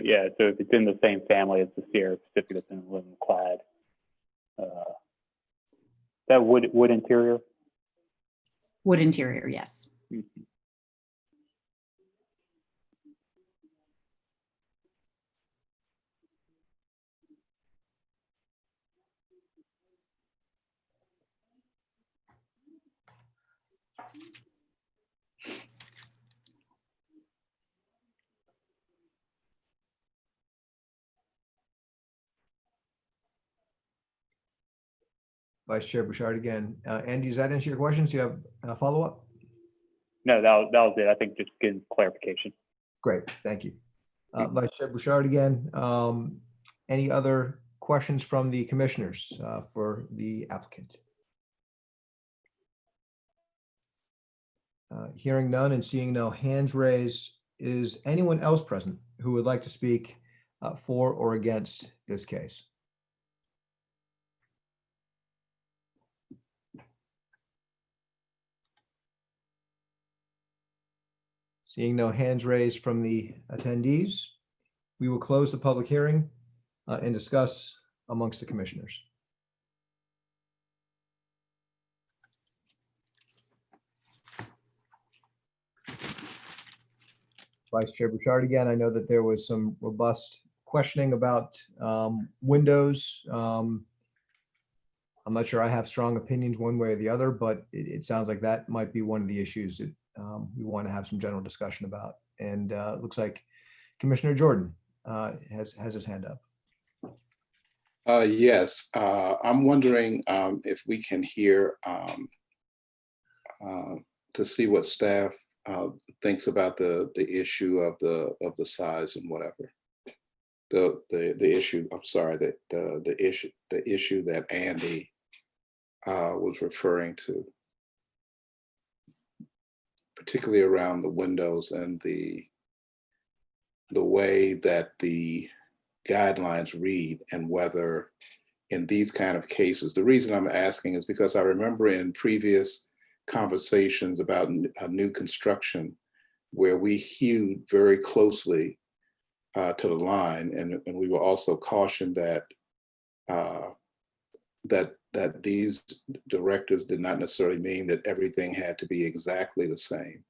Speaker 3: if it's in the same family as the Sierra Pacific, it's in aluminum clad. That wood interior.
Speaker 13: Wood interior, yes.
Speaker 3: Mhm.
Speaker 10: Vice Chair Bouchard again. Andy, does that answer your questions? Do you have a follow-up?
Speaker 3: No, that was it. I think just getting clarification.
Speaker 10: Great, thank you. Vice Chair Bouchard again. Any other questions from the commissioners for the applicant? Hearing none and seeing no hands raised, is anyone else present who would like to speak for or against this case? Seeing no hands raised from the attendees, we will close the public hearing and discuss amongst the commissioners. Vice Chair Bouchard again, I know that there was some robust questioning about windows. I'm not sure I have strong opinions one way or the other, but it sounds like that might be one of the issues that we want to have some general discussion about. And it looks like Commissioner Jordan has his hand up.
Speaker 4: Yes, I'm wondering if we can hear to see what staff thinks about the issue of the size and whatever. The issue, I'm sorry, that the issue that Andy was referring to, particularly around the windows and the way that the guidelines read, and whether in these kind of cases, the reason I'm asking is because I remember in previous conversations about new construction where we hewed very closely to the line, and we were also cautioned that that these directives did not necessarily mean that everything had to be exactly the same.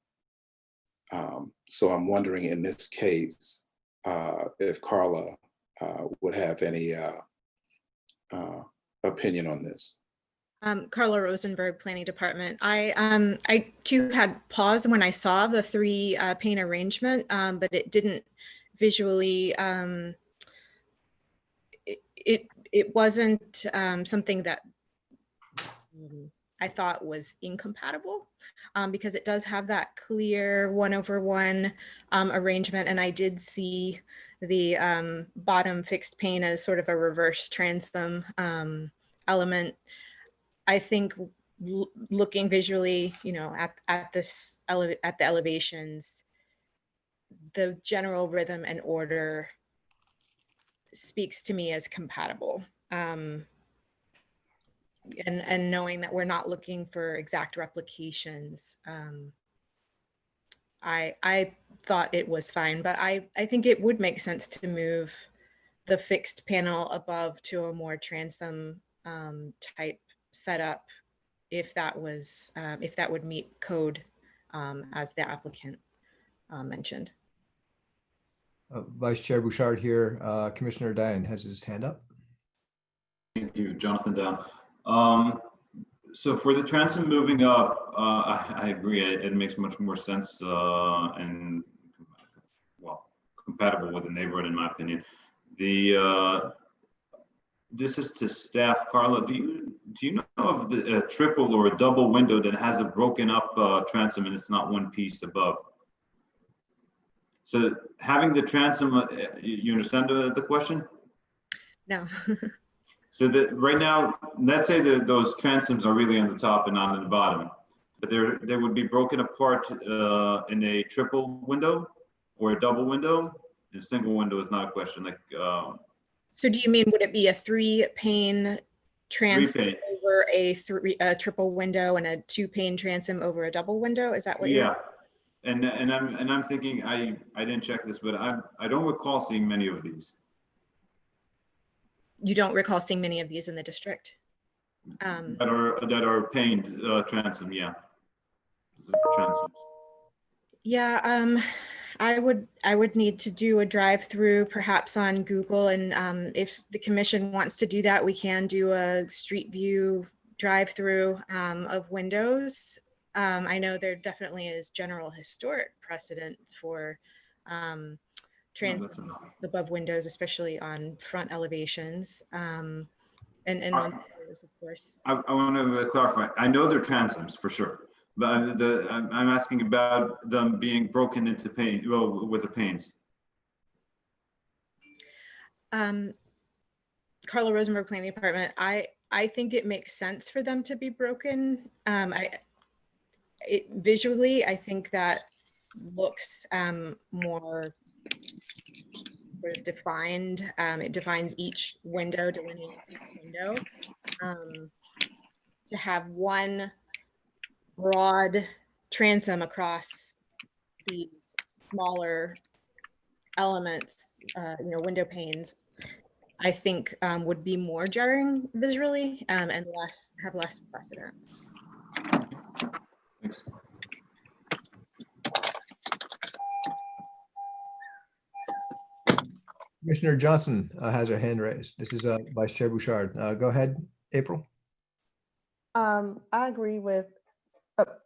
Speaker 4: So I'm wondering in this case if Carla would have any opinion on this.
Speaker 6: Carla Rosenberg, Planning Department. I too had pause when I saw the 3 pane arrangement, but it didn't visually. It wasn't something that I thought was incompatible, because it does have that clear 1/1 arrangement, and I did see the bottom fixed pane as sort of a reverse transom element. I think looking visually, at the elevations, the general rhythm and order speaks to me as compatible. And knowing that we're not looking for exact replications, I thought it was fine, but I think it would make sense to move the fixed panel above to a more transom type setup if that would meet code as the applicant mentioned.
Speaker 10: Vice Chair Bouchard here. Commissioner Diane has his hand up.
Speaker 12: Thank you, Jonathan Down. So for the transom moving up, I agree. It makes much more sense and well, compatible with the neighborhood, in my opinion. This is to staff. Carla, do do you know of a triple or a double window that has a broken up transom and it's not one piece above? So having the transom, you understand the question?
Speaker 6: No.
Speaker 12: So that right now, let's say that those transoms are really on the top and not on the bottom, but they would be broken apart in a triple window or a double window. A single window is not a question. Like,
Speaker 6: So do you mean, would it be a 3-pane transom
Speaker 12: 3-pane.
Speaker 6: over a triple window and a 2-pane transom over a double window? Is that what
Speaker 12: yeah.
Speaker 6: you're?
Speaker 12: And I'm thinking, I didn't check this, but I don't recall seeing many of these.
Speaker 6: You don't recall seeing many of these in the district?
Speaker 12: That are paned transom, yeah. Transoms.
Speaker 6: Yeah, I would need to do a drive-through perhaps on Google, and if the commission wants to do that, we can do a street view drive-through of windows. I know there definitely is general historic precedent for transoms above windows, especially on front elevations, and on windows, of course.
Speaker 12: I want to clarify. I know they're transoms for sure, but I'm asking about them being broken into pane, well, with the panes.
Speaker 6: Carla Rosenberg, Planning Department. I think it makes sense for them to be broken. Visually, I think that looks more sort of defined. It defines each window, delineates each window. To have one broad transom across these smaller elements, window panes, I think would be more jarring visually and have less precedent.
Speaker 12: Thanks.
Speaker 10: Commissioner Johnson has her hand raised. This is Vice Chair Bouchard. Go ahead, April.
Speaker 5: I agree with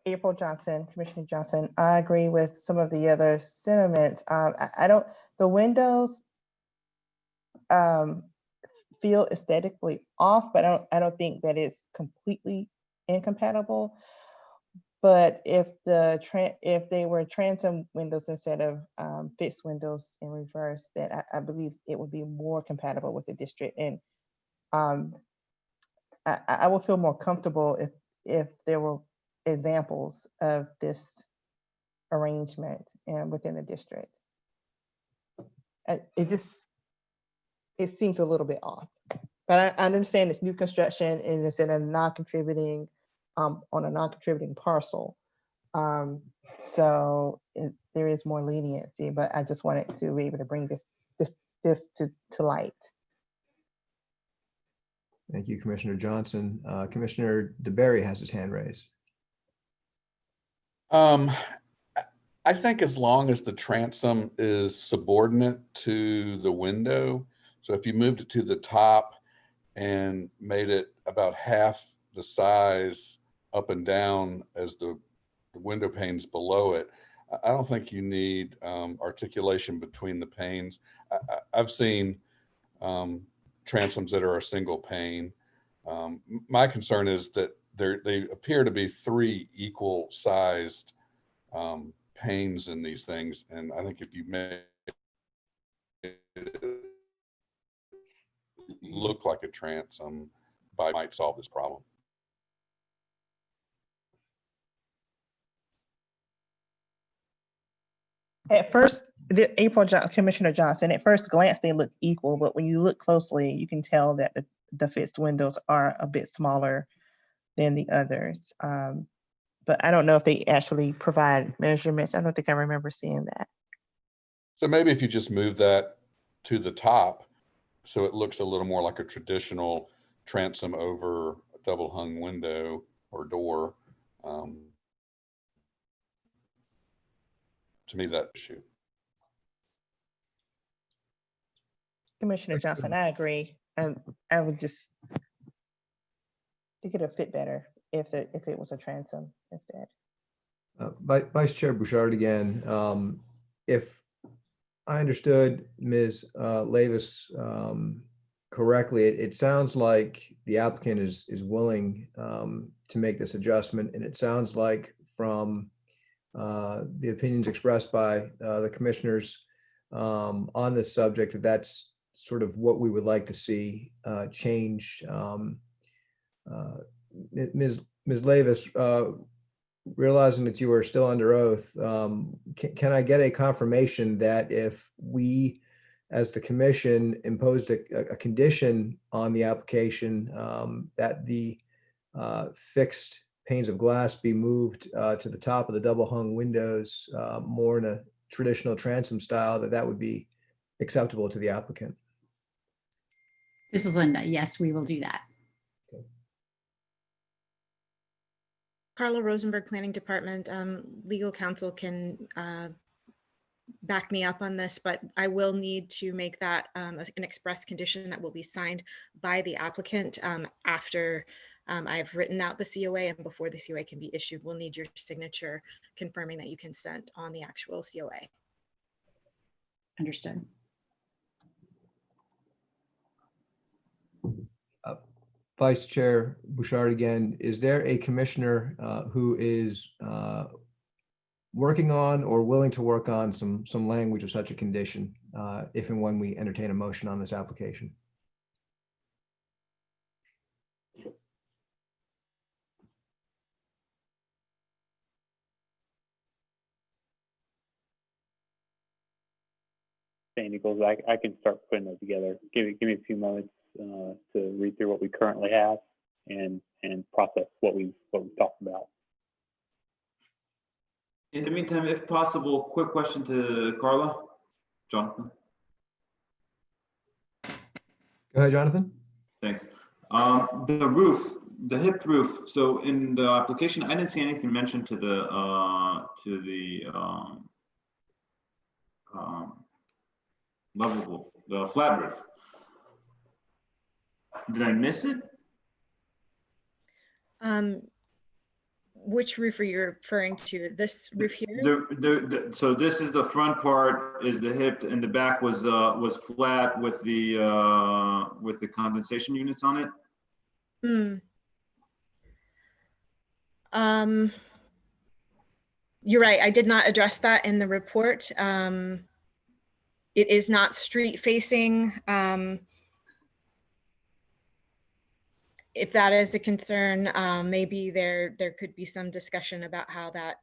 Speaker 5: April Johnson, Commissioner Johnson. I agree with some of the other sentiments. The windows feel aesthetically off, but I don't think that it's completely incompatible. But if they were transom windows instead of fixed windows in reverse, then I believe it would be more compatible with the district. And I would feel more comfortable if there were examples of this arrangement and within the district. It seems a little bit off, but I understand it's new construction and it's in a non-contributing on a non-contributing parcel. So there is more leniency, but I just wanted to be able to bring this to light.
Speaker 10: Thank you, Commissioner Johnson. Commissioner DeBerry has his hand raised.
Speaker 14: I think as long as the transom is subordinate to the window, so if you moved it to the top and made it about half the size up and down as the window panes below it, I don't think you need articulation between the panes. I've seen transoms that are a single pane. My concern is that they appear to be 3 equal sized panes in these things, and I think if you make it look like a transom, might solve this problem.
Speaker 5: At first, Commissioner Johnson, at first glance, they look equal, but when you look closely, you can tell that the fixed windows are a bit smaller than the others. But I don't know if they actually provide measurements. I don't think I remember seeing that.
Speaker 14: So maybe if you just move that to the top, so it looks a little more like a traditional transom over a double hung window or door. To me, that issue.
Speaker 5: Commissioner Johnson, I agree. And I would just think it'd fit better if it was a transom instead.
Speaker 10: Vice Chair Bouchard again. If I understood Ms. Lavis correctly, it sounds like the applicant is willing to make this adjustment, and it sounds like from the opinions expressed by the commissioners on this subject, that that's sort of what we would like to see changed. Ms. Lavis, realizing that you are still under oath, can I get a confirmation that if we, as the commission, imposed a condition on the application that the fixed panes of glass be moved to the top of the double hung windows more in a traditional transom style, that would be acceptable to the applicant?
Speaker 13: This is Linda. Yes, we will do that.
Speaker 6: Carla Rosenberg, Planning Department. Legal counsel can back me up on this, but I will need to make that an express condition that will be signed by the applicant after I've written out the COA, and before the COA can be issued. We'll need your signature confirming that you consent on the actual COA.
Speaker 13: Understood.
Speaker 10: Vice Chair Bouchard again, is there a commissioner who is working on or willing to work on some language of such a condition if and when we entertain a motion on this application?
Speaker 3: St. Nichols, I can start putting those together. Give me a few moments to read through what we currently have and process what we've talked about.
Speaker 12: In the meantime, if possible, quick question to Carla. Jonathan.
Speaker 10: Go ahead, Jonathan.
Speaker 12: Thanks. The roof, the hipped roof. So in the application, I didn't see anything mentioned to the lovable, the flat roof. Did I miss it?
Speaker 6: Which roof are you referring to? This roof here?
Speaker 12: So this is the front part is the hipped, and the back was flat with the condensation units on it.
Speaker 6: You're right. I did not address that in the report. It is not street facing. If that is a concern, maybe there could be some discussion about how that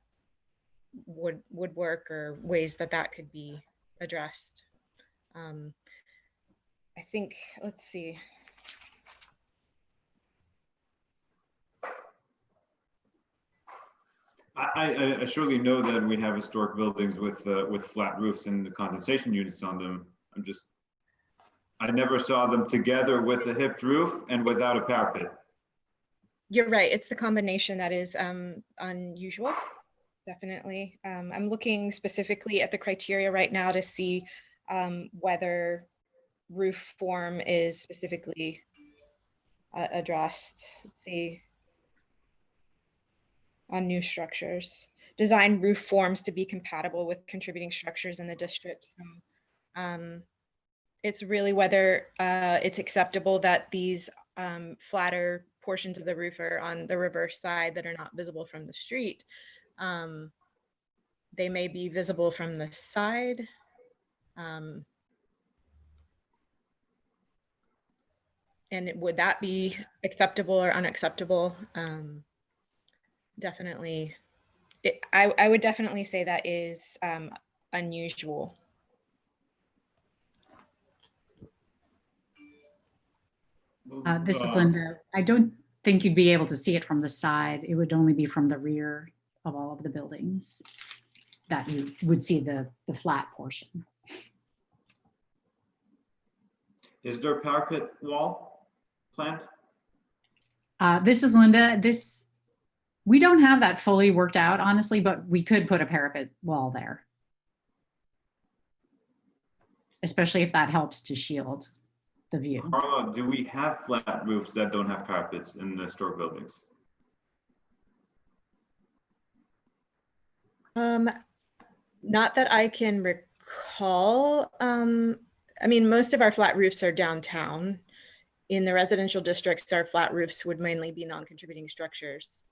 Speaker 6: would work, or ways that could be addressed. I think, let's see.
Speaker 12: I surely know that we have historic buildings with flat roofs and the condensation units on them. I never saw them together with a hipped roof and without a parapet.
Speaker 6: You're right. It's the combination that is unusual. Definitely. I'm looking specifically at the criteria right now to see whether roof form is specifically addressed. Let's see. On new structures. Design roof forms to be compatible with contributing structures in the district. So, it's really whether it's acceptable that these flatter portions of the roof are on the reverse side that are not visible from the street. They may be visible from the side. And would that be acceptable or unacceptable? Definitely. I would definitely say that is unusual.
Speaker 13: This is Linda. I don't think you'd be able to see it from the side. It would only be from the rear of all of the buildings that you would see the flat portion.
Speaker 12: Is there a parapet wall planned?
Speaker 13: This is Linda. We don't have that fully worked out, honestly, but we could put a parapet wall there, especially if that helps to shield the view.
Speaker 12: Carla, do we have flat roofs that don't have parapets in the historic buildings?
Speaker 6: Not that I can recall. I mean, most of our flat roofs are downtown. in the residential districts, our flat roofs would mainly be non-contributing structures.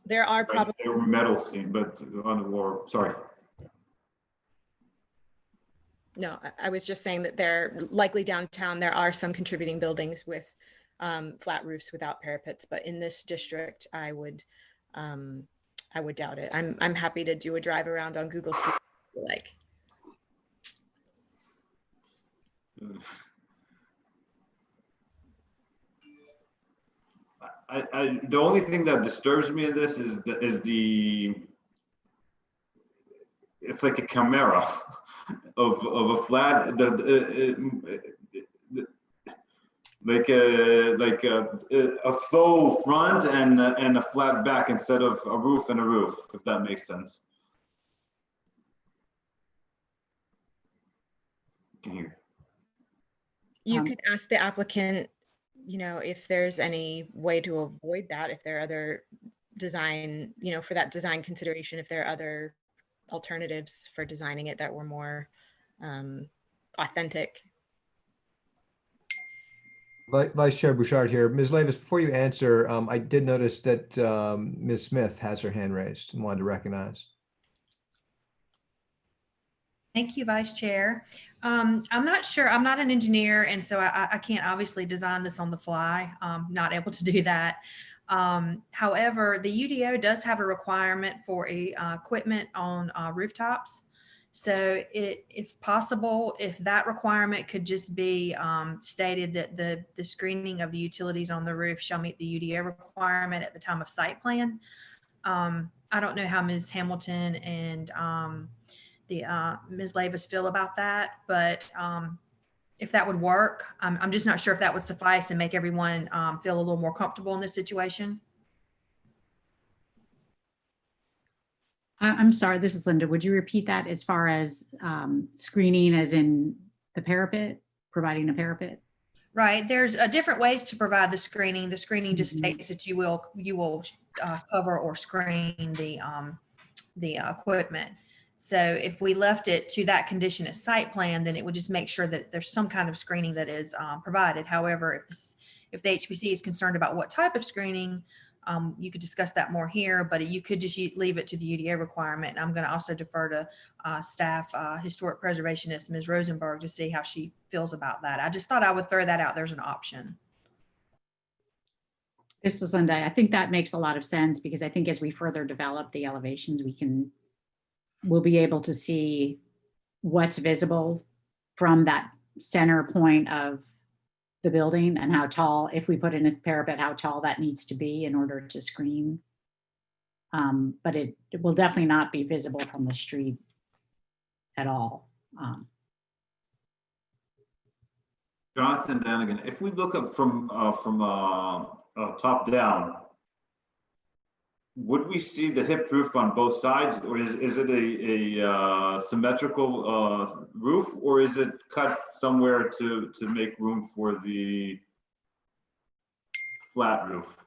Speaker 6: There are probably
Speaker 12: They were metal seam, but on the wall, sorry.
Speaker 6: no, I was just saying that there likely downtown, there are some contributing buildings with flat roofs without parapets, but in this district, I would doubt it. I'm happy to do a drive around on Google Street if you like.
Speaker 12: The only thing that disturbs me in this is it's like a chimera of a flat, like a faux front and a flat back instead of a roof and a roof, if that makes sense.
Speaker 6: You could ask the applicant, if there's any way to avoid that, if there are other design, for that design consideration, if there are other alternatives for designing it that were more authentic.
Speaker 10: Vice Chair Bouchard here. Ms. Lavis, before you answer, I did notice that Ms. Smith has her hand raised and wanted to recognize.
Speaker 7: Thank you, Vice Chair. I'm not sure, I'm not an engineer, and so I can't obviously design this on the fly. Not able to do that. However, the UDO does have a requirement for equipment on rooftops. So if possible, if that requirement could just be stated that the screening of the utilities on the roof shall meet the UDO requirement at the time of site plan. I don't know how Ms. Hamilton and Ms. Lavis feel about that, but if that would work, I'm just not sure if that would suffice and make everyone feel a little more comfortable in this situation.
Speaker 13: I'm sorry, this is Linda. Would you repeat that as far as screening as in the parapet, providing a parapet?
Speaker 7: Right. There's different ways to provide the screening. The screening just states that you will cover or screen the equipment. So if we left it to that condition at site plan, then it would just make sure that there's some kind of screening that is provided. However, if the HPC is concerned about what type of screening, you could discuss that more here, but you could just leave it to the UDO requirement. And I'm going to also defer to staff historic preservationist, Ms. Rosenberg, to see how she feels about that. I just thought I would throw that out. There's an option.
Speaker 13: This is Linda. I think that makes a lot of sense because I think as we further develop the elevations, we'll be able to see what's visible from that center point of the building and how tall, if we put in a parapet, how tall that needs to be in order to screen. But it will definitely not be visible from the street at all.
Speaker 12: Jonathan Danigan, if we look up from top down, would we see the hip roof on both sides, or is it a symmetrical roof, or is it cut somewhere to make room for the flat roof?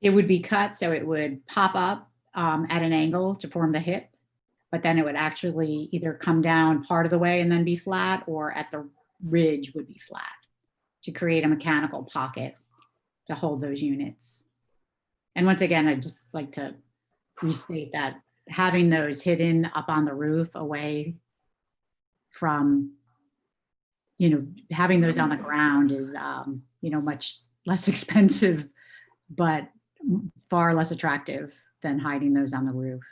Speaker 13: It would be cut so it would pop up at an angle to form the hip, but then it would actually either come down part of the way and then be flat, or at the ridge would be flat to create a mechanical pocket to hold those units. And once again, I'd just like to restate that having those hidden up on the roof away from, having those on the ground is, much less expensive, but far less attractive than hiding those on the roof.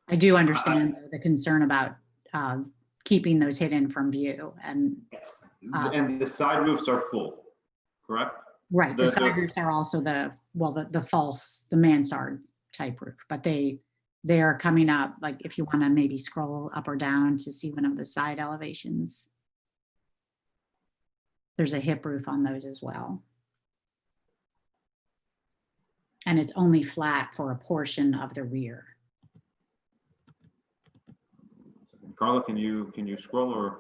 Speaker 13: I do understand the concern about keeping those hidden from view, and
Speaker 12: the side roofs are full, correct?
Speaker 13: Right. The side roofs are also the false, the mansard type roof, but they are coming up. Like if you want to maybe scroll up or down to see one of the side elevations, there's a hip roof on those as well. And it's only flat for a portion of the rear.
Speaker 12: Carla, can you scroll or?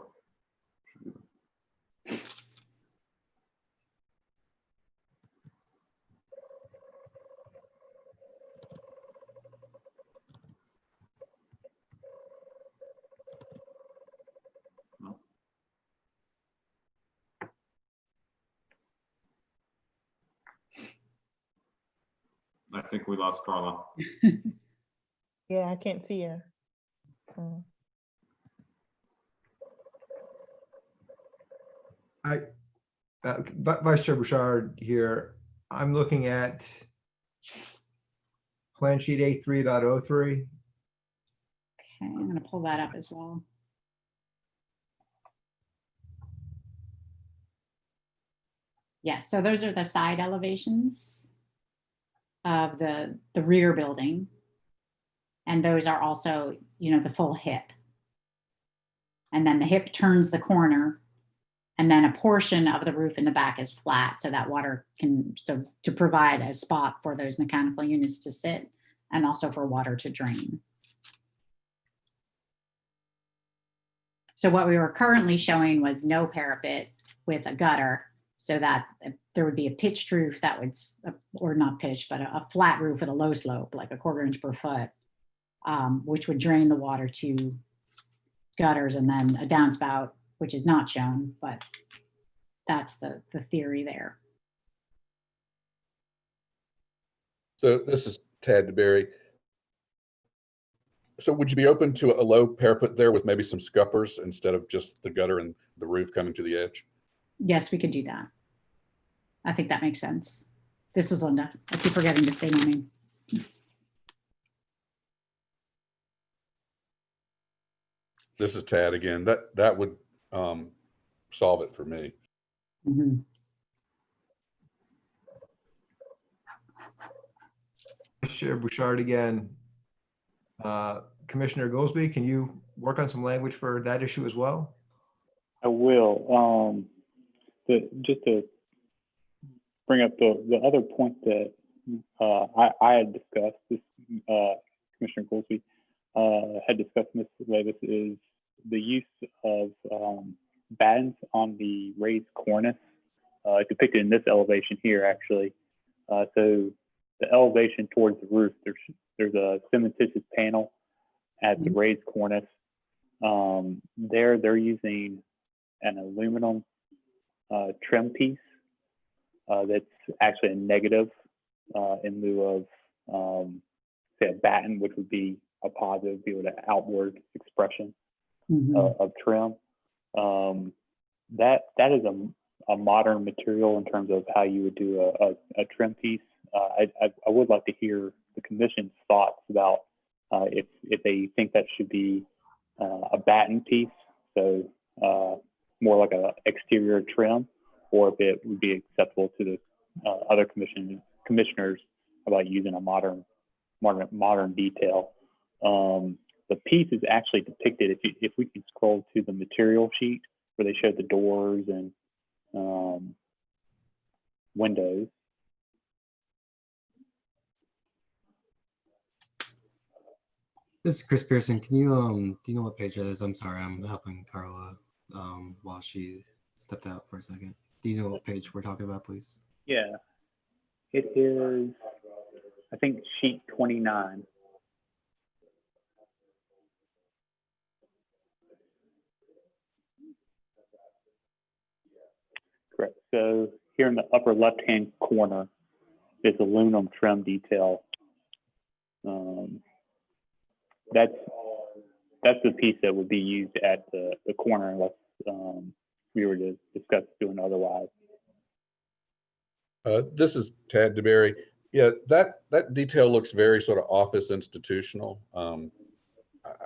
Speaker 12: I think we lost Carla.
Speaker 5: Yeah, I can't see her. Mm.
Speaker 10: Vice Chair Bouchard here. I'm looking at plan sheet A3.03.
Speaker 13: Okay, I'm going to pull that up as well. Yes, so those are the side elevations of the rear building. And those are also, you know, the full hip. And then the hip turns the corner, and then a portion of the roof in the back is flat, so that water can, so to provide a spot for those mechanical units to sit and also for water to drain. So what we were currently showing was no parapet with a gutter, so that there would be a pitched roof that would, or not pitched, but a flat roof with a low slope, like a 1/4 inch per foot, which would drain the water to gutters, and then a downspout, which is not shown, but that's the theory there.
Speaker 14: So this is Tad DeBerry. So would you be open to a low parapet there with maybe some scuppers instead of just the gutter and the roof coming to the edge?
Speaker 13: Yes, we could do that. I think that makes sense. This is Linda. I keep forgetting to say my name.
Speaker 14: This is Tad again. That would solve it for me.
Speaker 13: Mm-hmm.
Speaker 10: Chair Bouchard again. Commissioner Goldsby, can you work on some language for that issue as well?
Speaker 3: I will. Just to bring up the other point that I had discussed, this Commissioner Goldsby had discussed, Ms. Levis, is the use of battens on the raised cornice, depicted in this elevation here, actually. So the elevation towards the roof, there's a cementitious panel at the raised cornice. They're using an aluminum trim piece that's actually a negative in lieu of, say, a batten, which would be a positive, be with an outward expression of trim. That is a modern material in terms of how you would do a trim piece. I would like to hear the commission's thoughts about if they think that should be a batten piece, so more like a exterior trim, or if it would be acceptable to the other commissioners about using a modern detail. The piece is actually depicted, if we can scroll to the material sheet where they showed the doors and windows.
Speaker 15: This is Chris Pearson. Can you do you know what page that is? I'm sorry, I'm helping Carla while she stepped out for a second. Do you know what page we're talking about, please?
Speaker 3: Yeah, it is, I think, sheet 29. Correct. So here in the upper left-hand corner is aluminum trim detail. That's the piece that would be used at the corner, unless we were to discuss doing otherwise.
Speaker 14: This is Tad DeBerry. Yeah, that detail looks very sort of office institutional.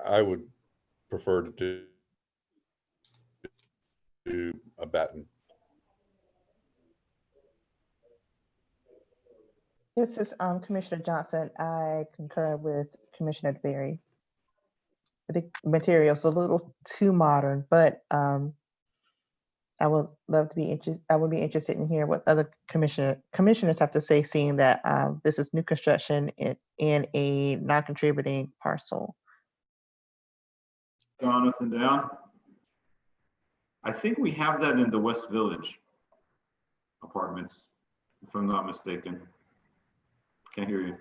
Speaker 14: I would prefer to do a batten.
Speaker 5: This is Commissioner Johnson. I concur with Commissioner Berry. I think material's a little too modern, but I would love to be interested. I would be interested in hearing what other commissioners have to say, seeing that this is new construction in a non-contributing parcel.
Speaker 12: Jonathan down. I think we have that in the West Village apartments, if I'm not mistaken. Can't hear you.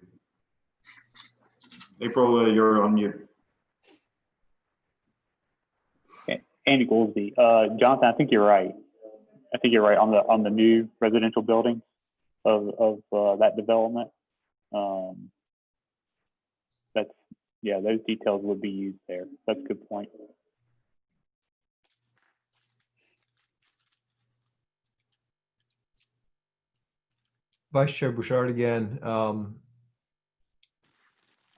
Speaker 12: April, you're on mute.
Speaker 3: Andy Goldsby. Jonathan, I think you're right. I think you're right on the new residential buildings of that development. That's, yeah, those details would be used there. That's a good point.
Speaker 10: Vice Chair Bouchard again.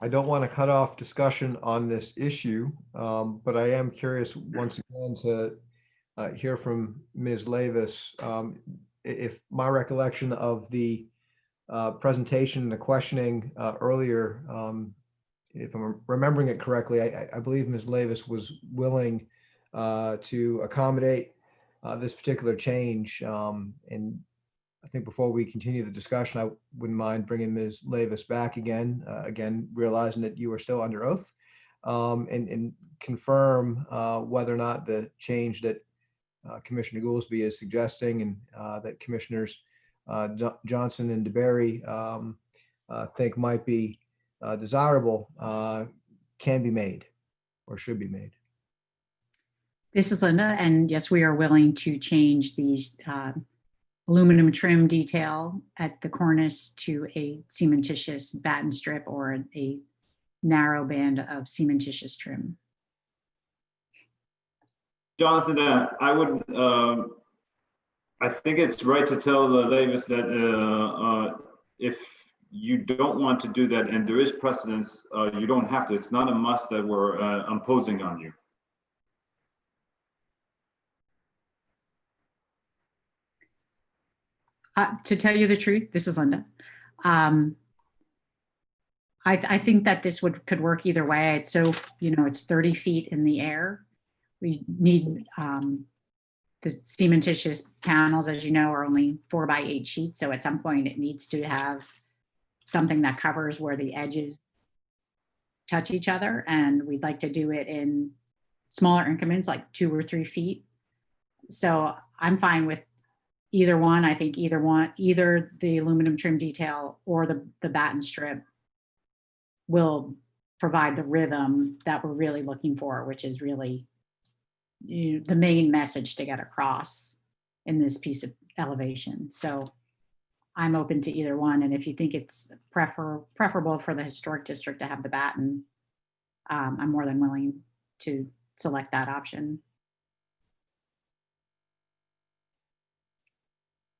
Speaker 10: I don't want to cut off discussion on this issue, but I am curious once again to hear from Ms. Lavis. If my recollection of the presentation, the questioning earlier, if I'm remembering it correctly, I believe Ms. Lavis was willing to accommodate this particular change. And I think before we continue the discussion, I wouldn't mind bringing Ms. Lavis back again, realizing that you are still under oath, and confirm whether or not the change that Commissioner Goolsbee is suggesting and that Commissioners Johnson and DeBerry think might be desirable can be made or should be made.
Speaker 13: This is Linda, and yes, we are willing to change these aluminum trim detail at the cornice to a cementitious batten strip or a narrow band of cementitious trim.
Speaker 12: Jonathan, I would, I think it's right to tell Lavis that if you don't want to do that and there is precedence, you don't have to. It's not a must that we're imposing on you.
Speaker 13: To tell you the truth, this is Linda. I think that this could work either way. It's so, it's 30 feet in the air. We need the cementitious panels, as you know, are only 4x8 sheets. So at some point it needs to have something that covers where the edges touch each other. And we'd like to do it in smaller increments, like 2 or 3 feet. So I'm fine with either one. I think either the aluminum trim detail or the batten strip will provide the rhythm that we're really looking for, which is really the main message to get across in this piece of elevation. So I'm open to either one. And if you think it's preferable for the historic district to have the batten, I'm more than willing to select that option.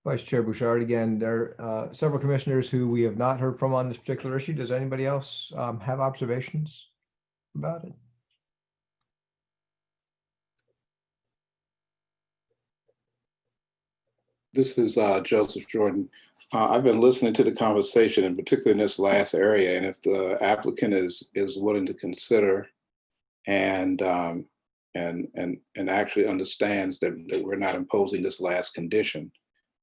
Speaker 10: Vice Chair Bouchard again, there are several commissioners who we have not heard from on this particular issue. Does anybody else have observations about it?
Speaker 4: This is Joseph Jordan. I've been listening to the conversation, and particularly in this last area, and if the applicant is willing to consider and actually understands that we're not imposing this last condition,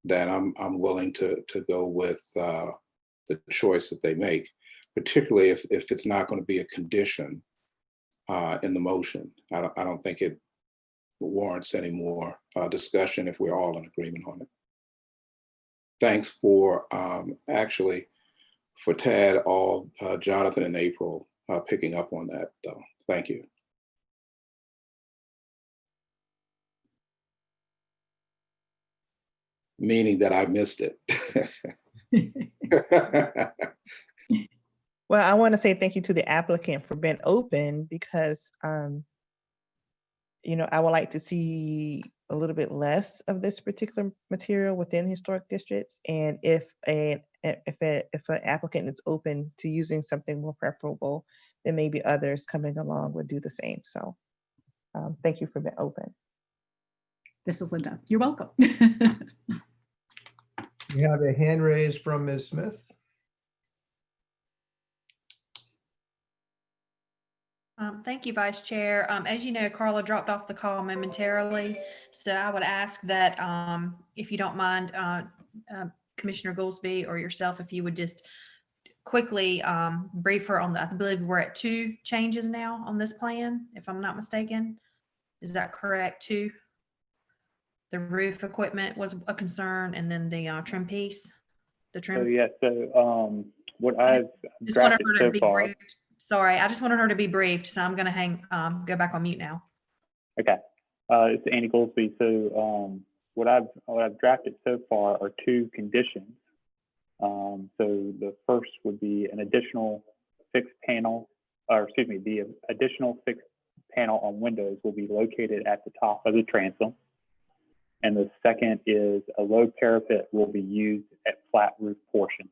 Speaker 4: then I'm willing to go with the choice that they make, particularly if it's not going to be a condition in the motion. I don't think it warrants any more discussion if we're all in agreement on it. Thanks for actually for Tad, Jonathan and April picking up on that though. Thank you. Meaning that I missed it.
Speaker 5: Well, I want to say thank you to the applicant for being open because, I would like to see a little bit less of this particular material within historic districts. And if an applicant is open to using something more preferable, then maybe others coming along would do the same. So thank you for being open.
Speaker 13: This is Linda. You're welcome.
Speaker 10: We have a hand raised from Ms. Smith.
Speaker 7: Thank you, Vice Chair. As you know, Carla dropped off the call momentarily, so I would ask that if you don't mind, Commissioner Goolsbee or yourself, if you would just quickly brief her on I believe we're at 2 changes now on this plan, if I'm not mistaken. Is that correct? 2? The roof equipment was a concern, and then the trim piece, the trim.
Speaker 3: So yeah, so what I've
Speaker 7: just wanted
Speaker 3: drafted
Speaker 7: her to
Speaker 3: so
Speaker 7: be
Speaker 3: far.
Speaker 7: briefed. Sorry, I just wanted her to be briefed, so I'm going to go back on mute now.
Speaker 3: Okay, it's Andy Goolsbee. So what I've drafted so far are 2 conditions So the first would be an additional fixed panel, or excuse me, the additional fixed panel on windows will be located at the top of the transom. And the second is a low parapet will be used at flat roof portions.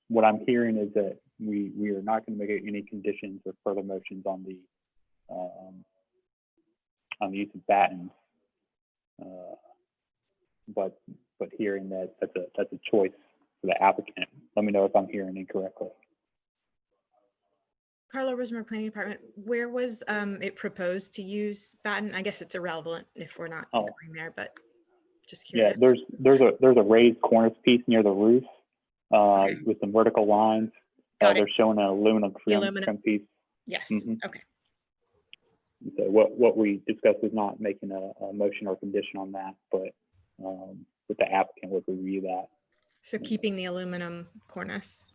Speaker 3: What I'm hearing is that we are not going to make any conditions or further motions on the use of battens, but hearing that that's a choice for the applicant. Let me know if I'm hearing incorrectly.
Speaker 6: Carla Rosenberg, Planning Department, where was it proposed to use batten? I guess it's irrelevant if we're not going there, but just
Speaker 3: Yeah,
Speaker 6: curious.
Speaker 3: there's a raised cornice piece near the roof with some vertical lines. They're showing an aluminum trim piece.
Speaker 6: Yes. Okay.
Speaker 3: So what we discussed is not making a motion or condition on that, but the applicant would review that.
Speaker 6: So keeping the aluminum cornice.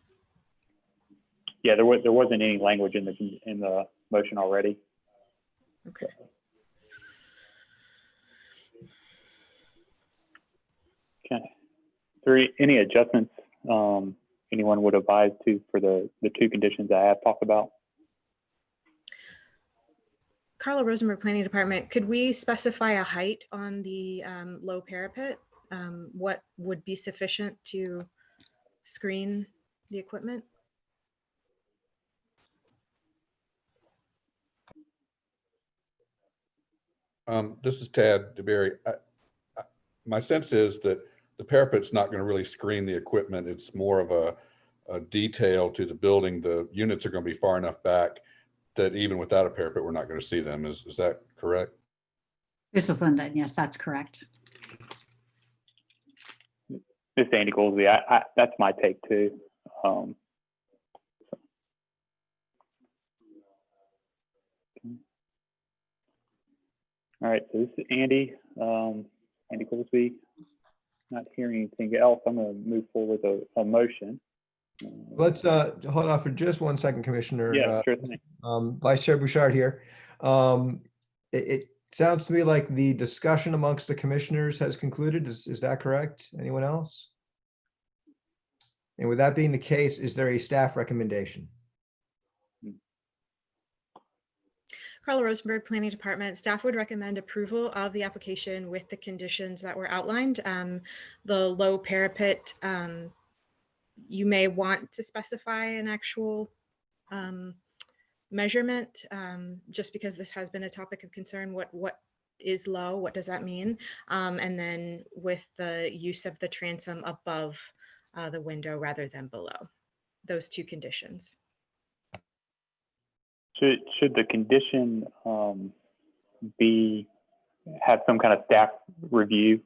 Speaker 3: Yeah, there wasn't any language in the motion already.
Speaker 6: Okay.
Speaker 3: Okay. There any adjustments anyone would advise to for the two conditions I have talked about?
Speaker 6: Carla Rosenberg, Planning Department, could we specify a height on the low parapet? What would be sufficient to screen the equipment?
Speaker 14: This is Tad DeBerry. My sense is that the parapet's not going to really screen the equipment. It's more of a detail to the building. The units are going to be far enough back that even without a parapet, we're not going to see them. Is that correct?
Speaker 13: This is Linda. Yes, that's correct.
Speaker 3: Miss Andy Goolsby, that's my take too. All right, so this is Andy, Andy Goolsby. Not hearing anything else, I'm going to move forward with a motion.
Speaker 10: Let's hold on for just 1 second, Commissioner.
Speaker 3: Yeah, sure thing.
Speaker 10: Vice Chair Bouchard here. It sounds to me like the discussion amongst the commissioners has concluded. Is that correct? Anyone else? And with that being the case, is there a staff recommendation?
Speaker 6: Carla Rosenberg, Planning Department. Staff would recommend approval of the application with the conditions that were outlined. The low parapet, you may want to specify an actual measurement, just because this has been a topic of concern. What is low? What does that mean? And then with the use of the transom above the window rather than below. Those two conditions.
Speaker 3: Should the condition have some kind of staff review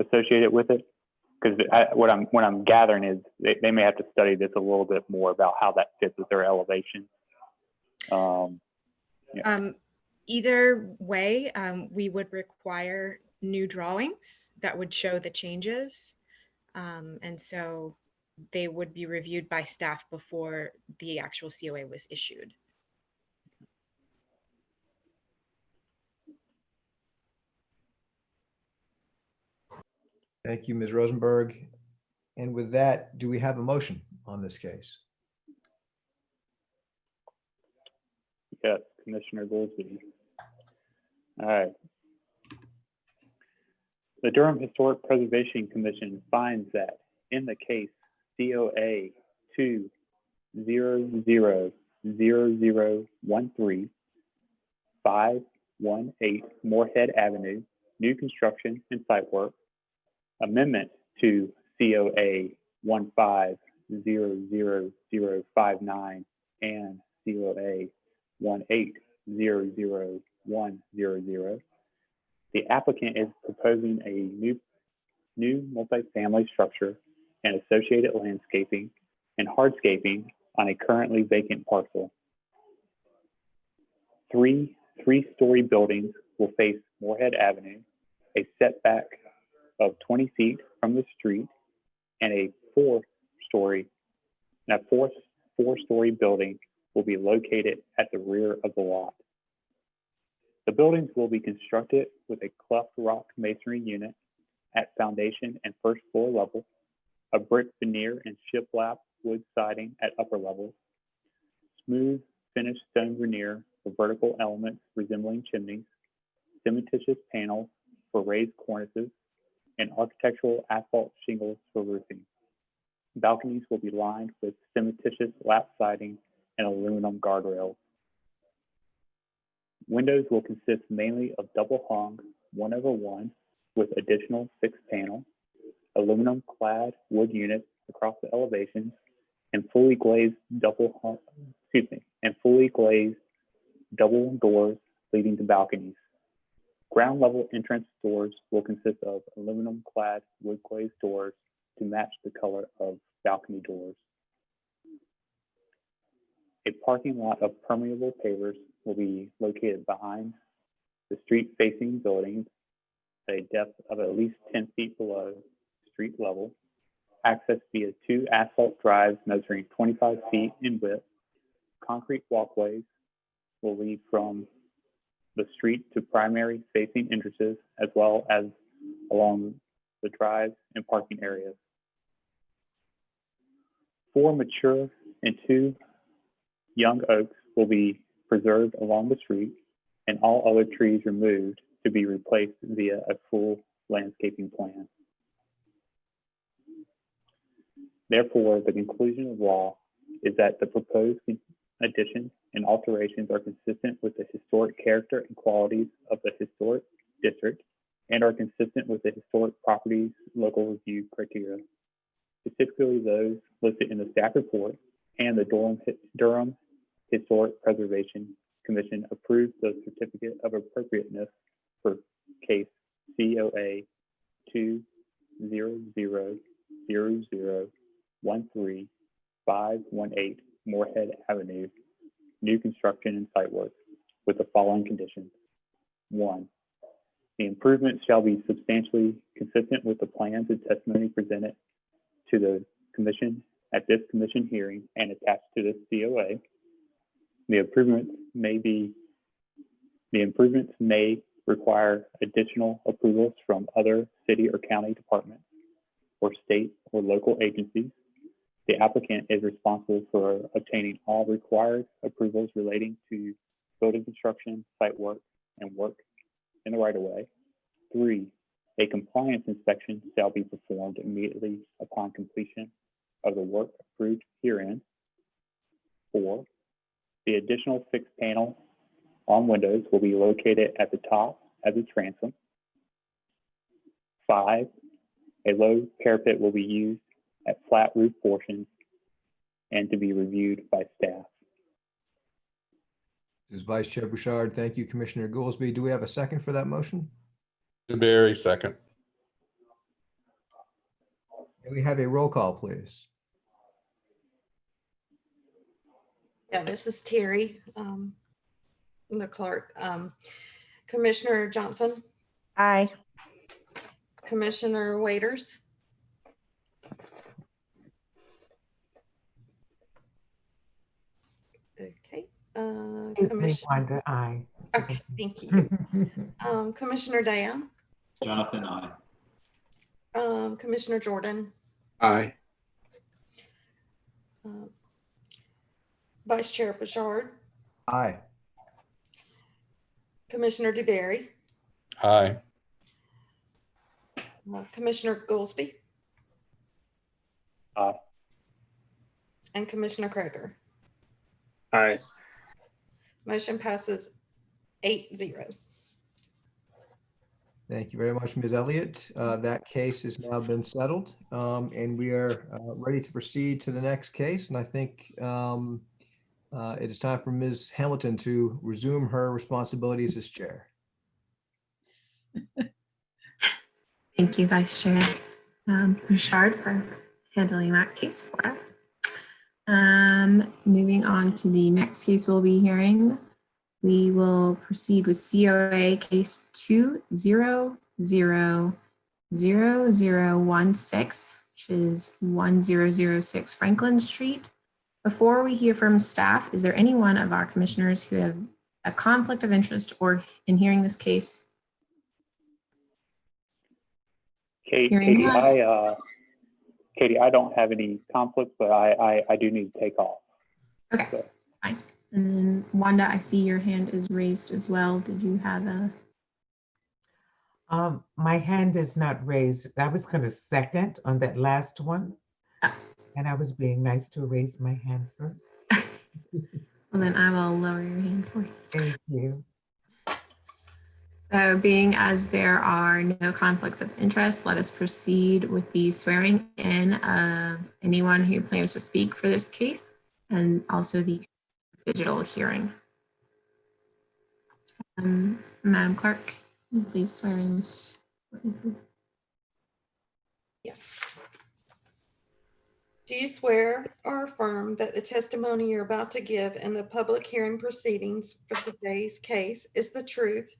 Speaker 3: associated with it? Because what I'm gathering is they may have to study this a little bit more about how that fits with their elevation. Yeah.
Speaker 6: Either way, we would require new drawings that would show the changes, and so they would be reviewed by staff before the actual COA was issued.
Speaker 10: Thank you, Ms. Rosenberg. And with that, do we have a motion on this case?
Speaker 3: Yes, Commissioner Goolsby. All right. The Durham Historic Preservation Commission finds that in the case COA 2000013 518 Moorhead Avenue, new construction and site work, amendment to COA 1500059 and COA 1800100. The applicant is proposing a new multifamily structure and associated landscaping and hardscaping on a currently vacant parcel. Three-story buildings will face Moorhead Avenue, a setback of 20 feet from the street, and a four-story building will be located at the rear of the lot. The buildings will be constructed with a cleft rock masonry unit at foundation and first floor level, a brick veneer and shiplap wood siding at upper levels, smooth finished stone veneer for vertical elements resembling chimneys, cementitious panels for raised cornices, and architectural asphalt shingles for roofing. Balconies will be lined with cementitious lap siding and aluminum guardrails. Windows will consist mainly of double hung 1/1 with additional fixed panel, aluminum clad wood units across the elevations, and fully glazed double doors leading to balconies. Ground level entrance doors will consist of aluminum clad wood glazed doors to match the color of balcony doors. A parking lot of permeable pavers will be located behind the street facing buildings at a depth of at least 10 feet below street level. Access via 2 asphalt drives measuring 25 feet in width. Concrete walkways will lead from the street to primary facing entrances as well as along the drives and parking areas. 4 mature and 2 young oaks will be preserved along the street and all other trees removed to be replaced via a full landscaping plan. Therefore, the conclusion of law is that the proposed additions and alterations are consistent with the historic character and qualities of the historic district and are consistent with the historic properties local review criteria, specifically those listed in the staff report, and the Durham Historic Preservation Commission approved the certificate of appropriateness for case COA 2000013-518 Moorhead Avenue, new construction and site work, with the following conditions. 1, the improvements shall be substantially consistent with the plans and testimony presented to the commission at this commission hearing and attached to this COA. The improvements may require additional approvals from other city or county departments or state or local agencies. The applicant is responsible for obtaining all required approvals relating to building construction, site work, and work in the right-of-way. 3, a compliance inspection shall be performed immediately upon completion of the work approved herein. 4, the additional fixed panel on windows will be located at the top as a transom. 5, a low parapet will be used at flat roof portions and to be reviewed by staff.
Speaker 10: This is Vice Chair Bouchard. Thank you, Commissioner Goolsby. Do we have a second for that motion?
Speaker 14: DeBerry, second.
Speaker 10: May we have a roll call, please?
Speaker 1: Yeah, this is Terry, the clerk. Commissioner Johnson,
Speaker 5: Aye.
Speaker 1: Commissioner Waiters, okay.
Speaker 11: Excuse me, Wanda, aye.
Speaker 1: Okay, thank you. Commissioner Dan,
Speaker 12: Jonathan, aye.
Speaker 1: Commissioner Jordan,
Speaker 4: Aye.
Speaker 1: Vice Chair Bouchard,
Speaker 10: Aye.
Speaker 1: Commissioner DeBerry,
Speaker 14: Aye.
Speaker 1: Commissioner Goolsby,
Speaker 3: Aye.
Speaker 1: and Commissioner Kroger.
Speaker 16: Aye.
Speaker 1: Motion passes 8-0.
Speaker 10: Thank you very much, Ms. Elliott. That case has now been settled, and we are ready to proceed to the next case. And I think it is time for Ms. Hamilton to resume her responsibilities as chair.
Speaker 2: Thank you, Vice Chair Bouchard, for handling that case for us. Moving on to the next case we'll be hearing, we will proceed with COA case 2000016, which is 1006 Franklin Street. Before we hear from staff, is there anyone of our commissioners who have a conflict of interest or in hearing this case?
Speaker 3: Katie, Katie, I don't have any conflicts, but I do need to take off.
Speaker 2: Okay,
Speaker 3: So.
Speaker 2: fine. And then Wanda, I see your hand is raised as well. Did you have a?
Speaker 11: My hand is not raised. I was going to second on that last one.
Speaker 2: Oh.
Speaker 11: And I was being nice to raise my hand first.
Speaker 2: Well, then I will lower your hand for you.
Speaker 11: Thank you.
Speaker 2: So being as there are no conflicts of interest, let us proceed with the swearing in of anyone who plans to speak for this case and also the digital hearing. Madam Clerk, can you please swear in?
Speaker 1: Yes. Do you swear or affirm that the testimony you're about to give in the public hearing proceedings for today's case is the truth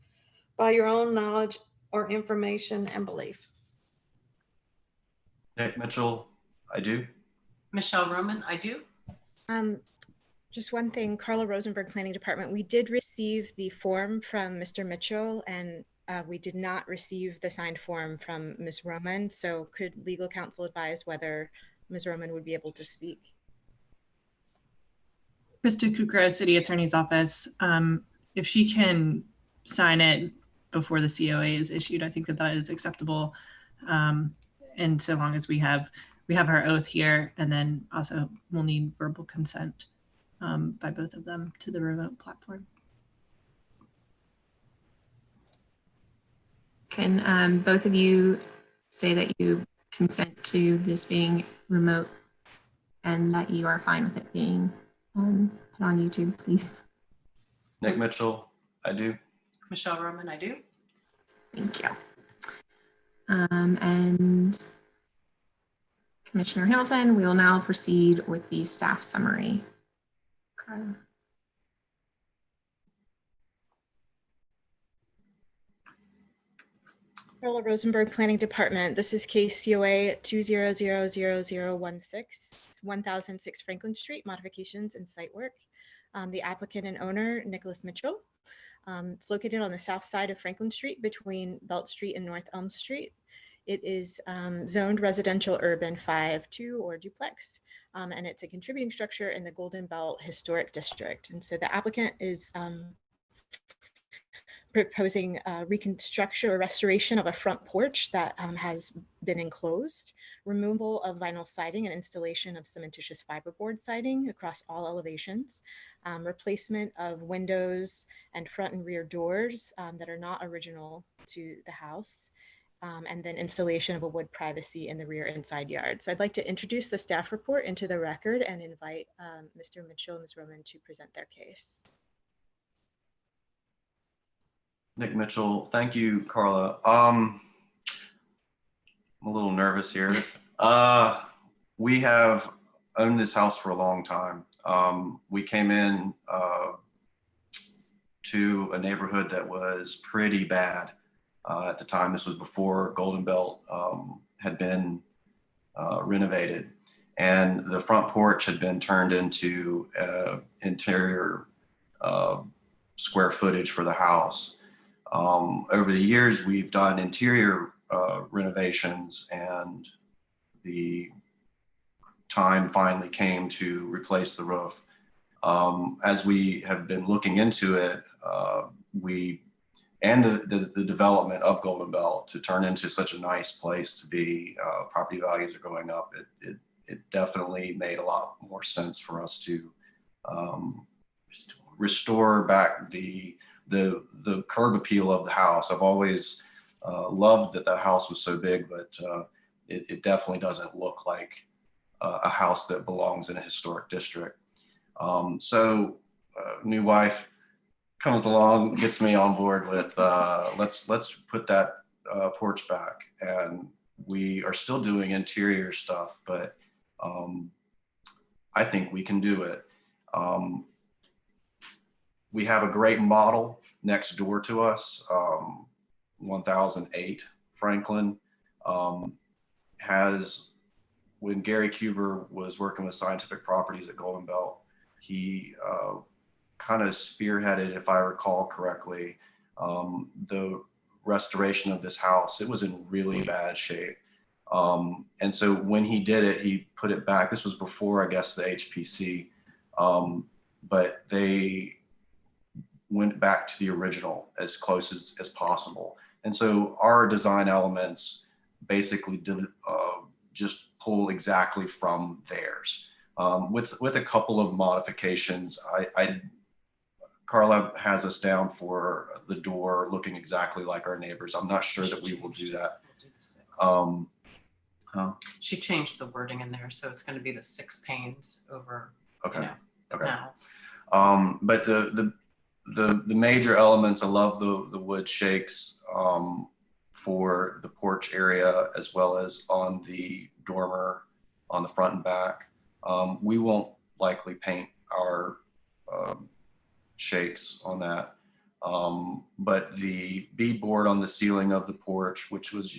Speaker 1: by your own knowledge or information and belief?
Speaker 17: Nick Mitchell, I do.
Speaker 18: Michelle Roman, I do.
Speaker 6: Just one thing, Carla Rosenberg, Planning Department. We did receive the form from Mr. Mitchell, and we did not receive the signed form from Ms. Roman. So could legal counsel advise whether Ms. Roman would be able to speak?
Speaker 18: Krista Kukra, City Attorney's Office. If she can sign it before the COA is issued, I think that is acceptable. And so long as we have her oath here, and then also we'll need verbal consent by both of them to the remote platform.
Speaker 2: Can both of you say that you consent to this being remote and that you are fine with it being put on YouTube, please?
Speaker 17: Nick Mitchell, I do.
Speaker 18: Michelle Roman, I do.
Speaker 2: Thank you. And Commissioner Hamilton, we will now proceed with the staff summary. Carla.
Speaker 6: Carla Rosenberg, Planning Department. This is case COA 2000016, 1006 Franklin Street, modifications and site work. The applicant and owner, Nicholas Mitchell. It's located on the south side of Franklin Street between Belt Street and North Elm Street. It is zoned residential urban 5-2 or duplex, and it's a contributing structure in the Golden Belt Historic District. And so the applicant is proposing reconstruction or restoration of a front porch that has been enclosed, removal of vinyl siding and installation of cementitious fiberboard siding across all elevations, replacement of windows and front and rear doors that are not original to the house, and then installation of a wood privacy in the rear and side yard. So I'd like to introduce the staff report into the record and invite Mr. Mitchell and Ms. Roman to present their case.
Speaker 17: Nick Mitchell, thank you, Carla. I'm a little nervous here. We have owned this house for a long time. We came in to a neighborhood that was pretty bad at the time. This was before Golden Belt had been renovated, and the front porch had been turned into interior square footage for the house. Over the years, we've done interior renovations, and the time finally came to replace the roof. As we have been looking into it, the development of Golden Belt to turn into such a nice place to be, property values are going up. It definitely made a lot more sense for us to restore back the curb appeal of the house. I've always loved that the house was so big, but it definitely doesn't look like a house that belongs in a historic district. So new wife comes along, gets me on board with let's put that porch back. And we are still doing interior stuff, but I think we can do it. We have a great model next door to us, 1008 Franklin. When Gary Kuber was working with Scientific Properties at Golden Belt, he kind of spearheaded, if I recall correctly, the restoration of this house. It was in really bad shape. And so when he did it, he put it back. This was before, I guess, the HPC, but they went back to the original as close as possible. And so our design elements basically just pull exactly from theirs. With a couple of modifications, Carla has us down for the door looking exactly like our neighbors. I'm not sure that we will do that.
Speaker 19: She changed the wording in there, so it's going to be the 6 panes over.
Speaker 17: Okay.
Speaker 19: You know,
Speaker 17: Okay.
Speaker 19: panels.
Speaker 17: But the major elements, I love the wood shakes for the porch area, as well as on the dormer on the front and back. We won't likely paint our shakes on that. But the beadboard on the ceiling of the porch, which was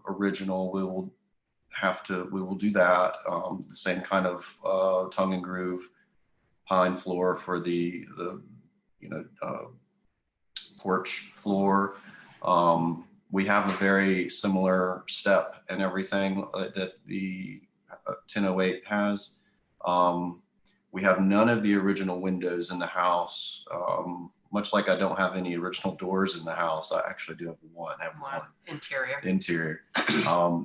Speaker 17: original, we will do that. The same kind of tongue and groove pine floor for the porch floor. We have a very similar step and everything that the 1008 has. We have none of the original windows in the house. Much like I don't have any original doors in the house, I actually do have one. I have one. Interior.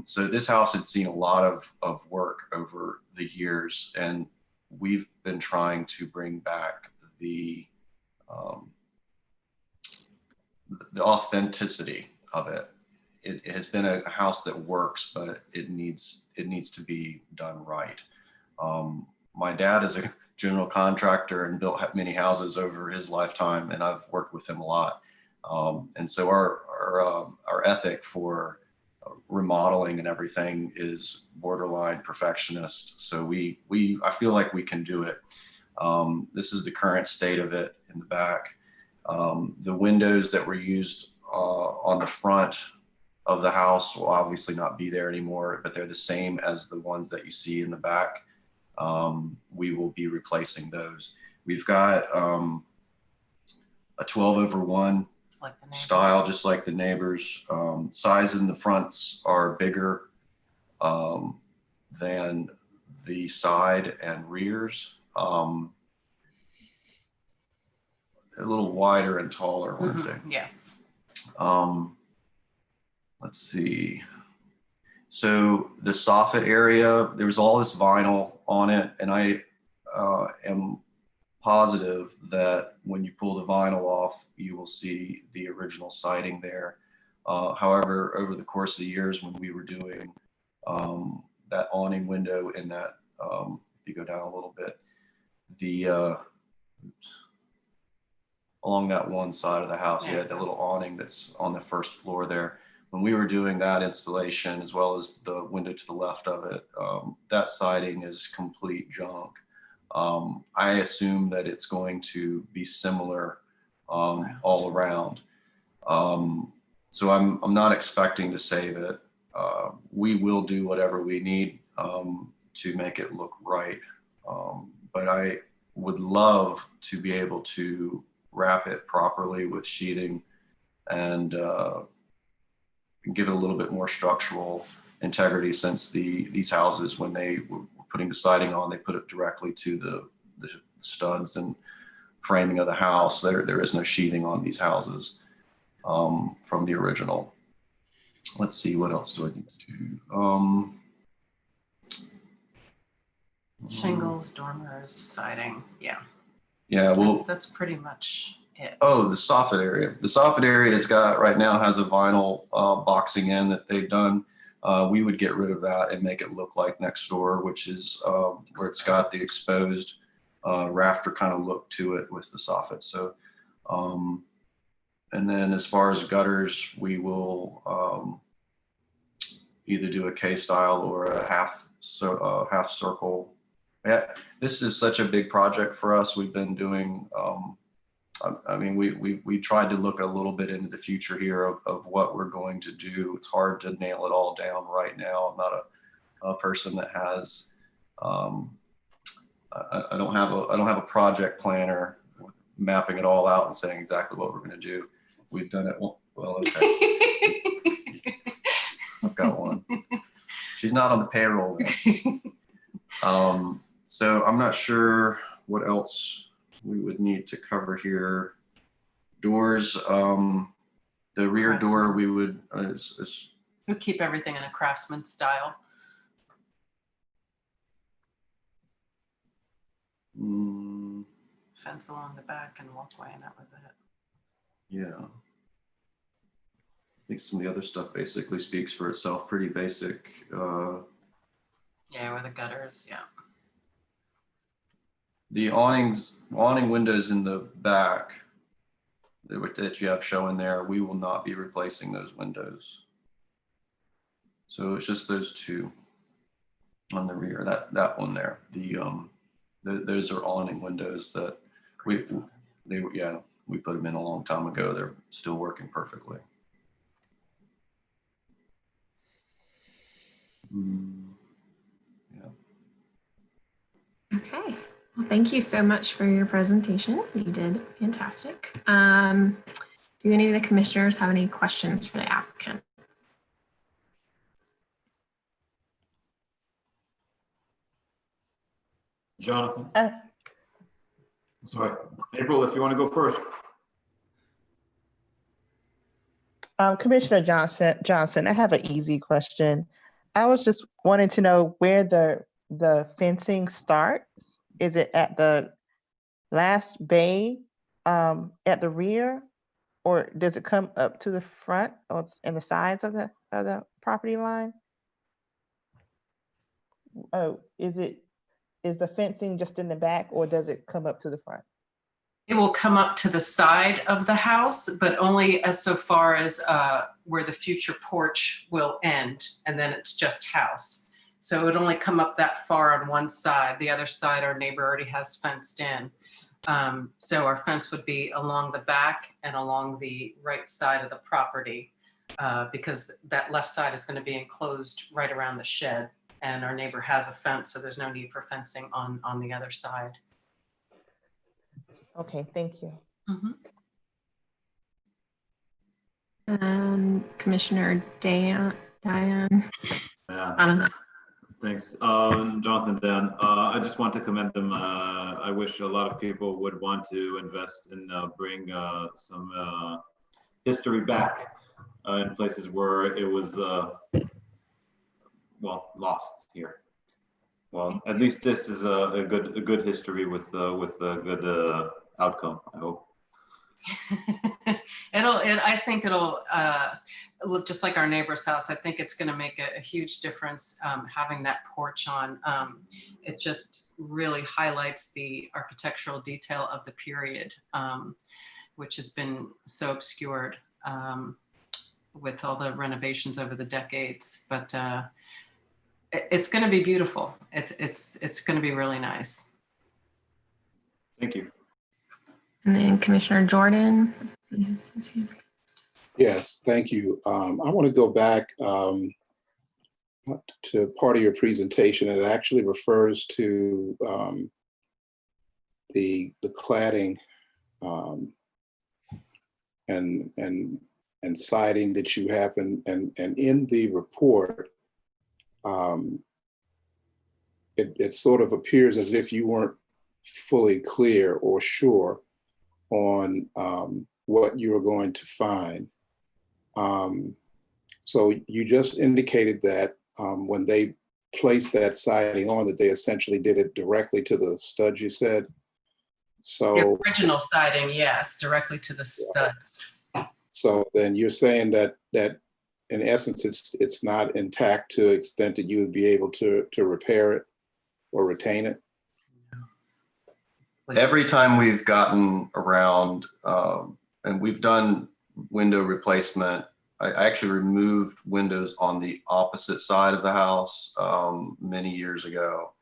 Speaker 17: So this house had seen a lot of work over the years, and we've been trying to bring back the authenticity of it. It has been a house that works, but it needs to be done right. My dad is a general contractor and built many houses over his lifetime, and I've worked with him a lot. And so our ethic for remodeling and everything is borderline perfectionist. So I feel like we can do it. This is the current state of it in the back. The windows that were used on the front of the house will obviously not be there anymore, but they're the same as the ones that you see in the back. We will be replacing those. We've got a 12/1 like style, just like the neighbors. Size in the fronts are bigger than the side and rears. A little wider and taller, weren't they?
Speaker 19: Yeah.
Speaker 17: Let's see. So the soffit area, there was all this vinyl on it, and I am positive that when you pull the vinyl off, you will see the original siding there. However, over the course of the years when we were doing that awning window in that, if you go down a little bit, along that one side of the house, you had that little awning that's on the first floor there. When we were doing that installation, as well as the window to the left of it, that siding is complete junk. I assume that it's going to be similar all around. So I'm not expecting to save it. We will do whatever we need to make it look right. But I would love to be able to wrap it properly with sheathing and give it a little bit more structural integrity, since these houses, when they were putting the siding on, they put it directly to the studs and framing of the house. There is no sheathing on these houses from the original. Let's see, what else do I need to do?
Speaker 19: Shingles, dormers, siding. Yeah.
Speaker 17: Yeah, well,
Speaker 19: that's pretty much it.
Speaker 17: Oh, the soffit area. The soffit area right now has a vinyl boxing in that they've done. We would get rid of that and make it look like next door, which is where it's got the exposed rafter kind of look to it with the soffit. So, and then as far as gutters, we will either do a K-style or a half circle. Yeah, this is such a big project for us. We've been doing, I mean, we tried to look a little bit into the future here of what we're going to do. It's hard to nail it all down right now. I'm not a person that has, I don't have a project planner mapping it all out and saying exactly what we're going to do. We've done it well. Okay. I've got one. She's not on the payroll. So I'm not sure what else we would need to cover here. Doors, the rear door we would
Speaker 19: We'll keep everything in a craftsman style. Fence along the back and walkway, and that was it.
Speaker 17: yeah. I think some of the other stuff basically speaks for itself. Pretty basic.
Speaker 19: Yeah, where the gutters, yeah.
Speaker 17: The awning windows in the back that you have showing there, we will not be replacing those windows. So it's just those two on the rear. That one there. Those are awning windows that we put them in a long time ago. They're still working perfectly.
Speaker 2: Okay. Well, thank you so much for your presentation. You did fantastic. Do any of the commissioners have any questions for the applicant?
Speaker 12: Jonathan? Sorry, April, if you want to go first.
Speaker 5: Commissioner Johnson, I have an easy question. I was just wanting to know where the fencing starts. Is it at the last bay at the rear, or does it come up to the front or in the sides of the property line? Oh, is the fencing just in the back, or does it come up to the front?
Speaker 19: It will come up to the side of the house, but only as so far as where the future porch will end, and then it's just house. So it would only come up that far on one side. The other side, our neighbor already has fenced in. So our fence would be along the back and along the right side of the property, because that left side is going to be enclosed right around the shed, and our neighbor has a fence, so there's no need for fencing on the other side.
Speaker 5: Okay, thank you.
Speaker 2: Commissioner Diane.
Speaker 12: Yeah. Thanks, Jonathan. Dan, I just want to commend them. I wish a lot of people would want to invest and bring some history back in places where it was lost here. Well, at least this is a good history with a good outcome, I hope.
Speaker 19: I think it'll look just like our neighbor's house. I think it's going to make a huge difference having that porch on. It just really highlights the architectural detail of the period, which has been so obscured with all the renovations over the decades. But it's going to be beautiful. It's going to be really nice.
Speaker 12: Thank you.
Speaker 2: And then Commissioner Jordan.
Speaker 4: Yes, thank you. I want to go back to part of your presentation. It actually refers to the cladding and siding that you have, and in the report, it sort of appears as if you weren't fully clear or sure on what you were going to find. So you just indicated that when they placed that siding on, that they essentially did it directly to the studs, you said? So
Speaker 19: The original siding, yes, directly to the studs.
Speaker 4: So then you're saying that in essence, it's not intact to the extent that you would be able to repair it or retain it?
Speaker 17: Every time we've gotten around and we've done window replacement, I actually removed windows on the opposite side of the house many years ago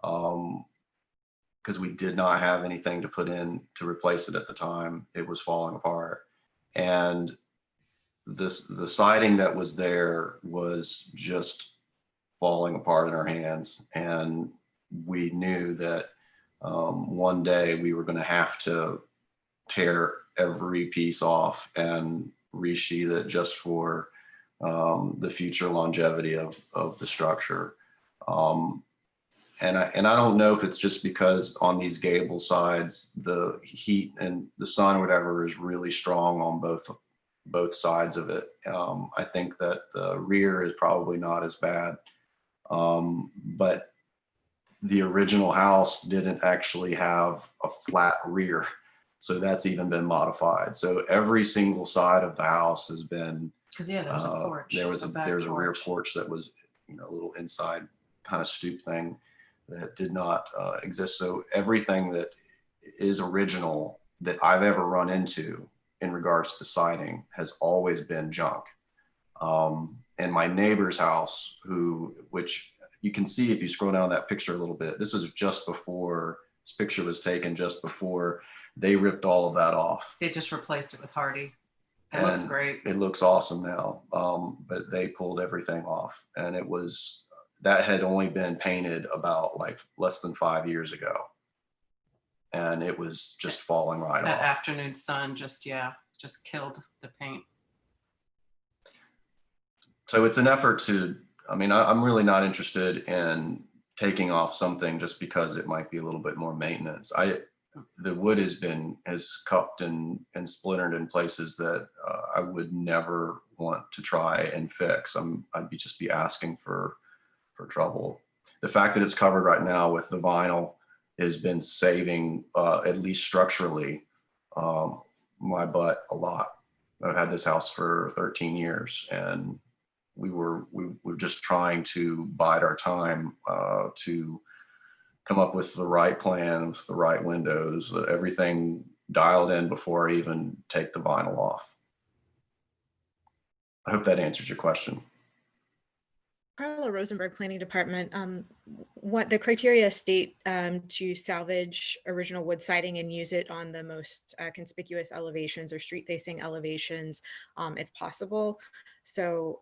Speaker 17: because we did not have anything to put in to replace it at the time. It was falling apart. And the siding that was there was just falling apart in our hands. And we knew that one day we were going to have to tear every piece off and resheath it just for the future longevity of the structure. And I don't know if it's just because on these gable sides, the heat and the sun or whatever is really strong on both sides of it. I think that the rear is probably not as bad. But the original house didn't actually have a flat rear. So that's even been modified. So every single side of the house has been,
Speaker 19: Because yeah, there was a porch.
Speaker 17: there's a rear
Speaker 19: porch.
Speaker 17: porch that was, a little inside kind of stoop thing that did not exist. So everything that is original that I've ever run into in regards to the siding has always been junk. And my neighbor's house, which you can see if you scroll down that picture a little bit, this picture was taken just before they ripped all of that off.
Speaker 19: They just replaced it with Hardy. It looks great.
Speaker 17: It looks awesome now, but they pulled everything off, and that had only been painted about like less than 5 years ago, and it was just falling right
Speaker 19: That
Speaker 17: off.
Speaker 19: afternoon sun just killed the paint.
Speaker 17: So it's an effort I'm really not interested in taking off something just because it might be a little bit more maintenance. The wood has cupped and splintered in places that I would never want to try and fix. I'd just be asking for trouble. The fact that it's covered right now with the vinyl has been saving, at least structurally, my butt a lot. I've had this house for 13 years, and we were just trying to bide our time to come up with the right plans, the right windows, everything dialed in before I even take the vinyl off. I hope that answers your question.
Speaker 6: Carla Rosenberg, Planning Department. What the criteria state to salvage original wood siding and use it on the most conspicuous elevations or street-facing elevations, if possible. So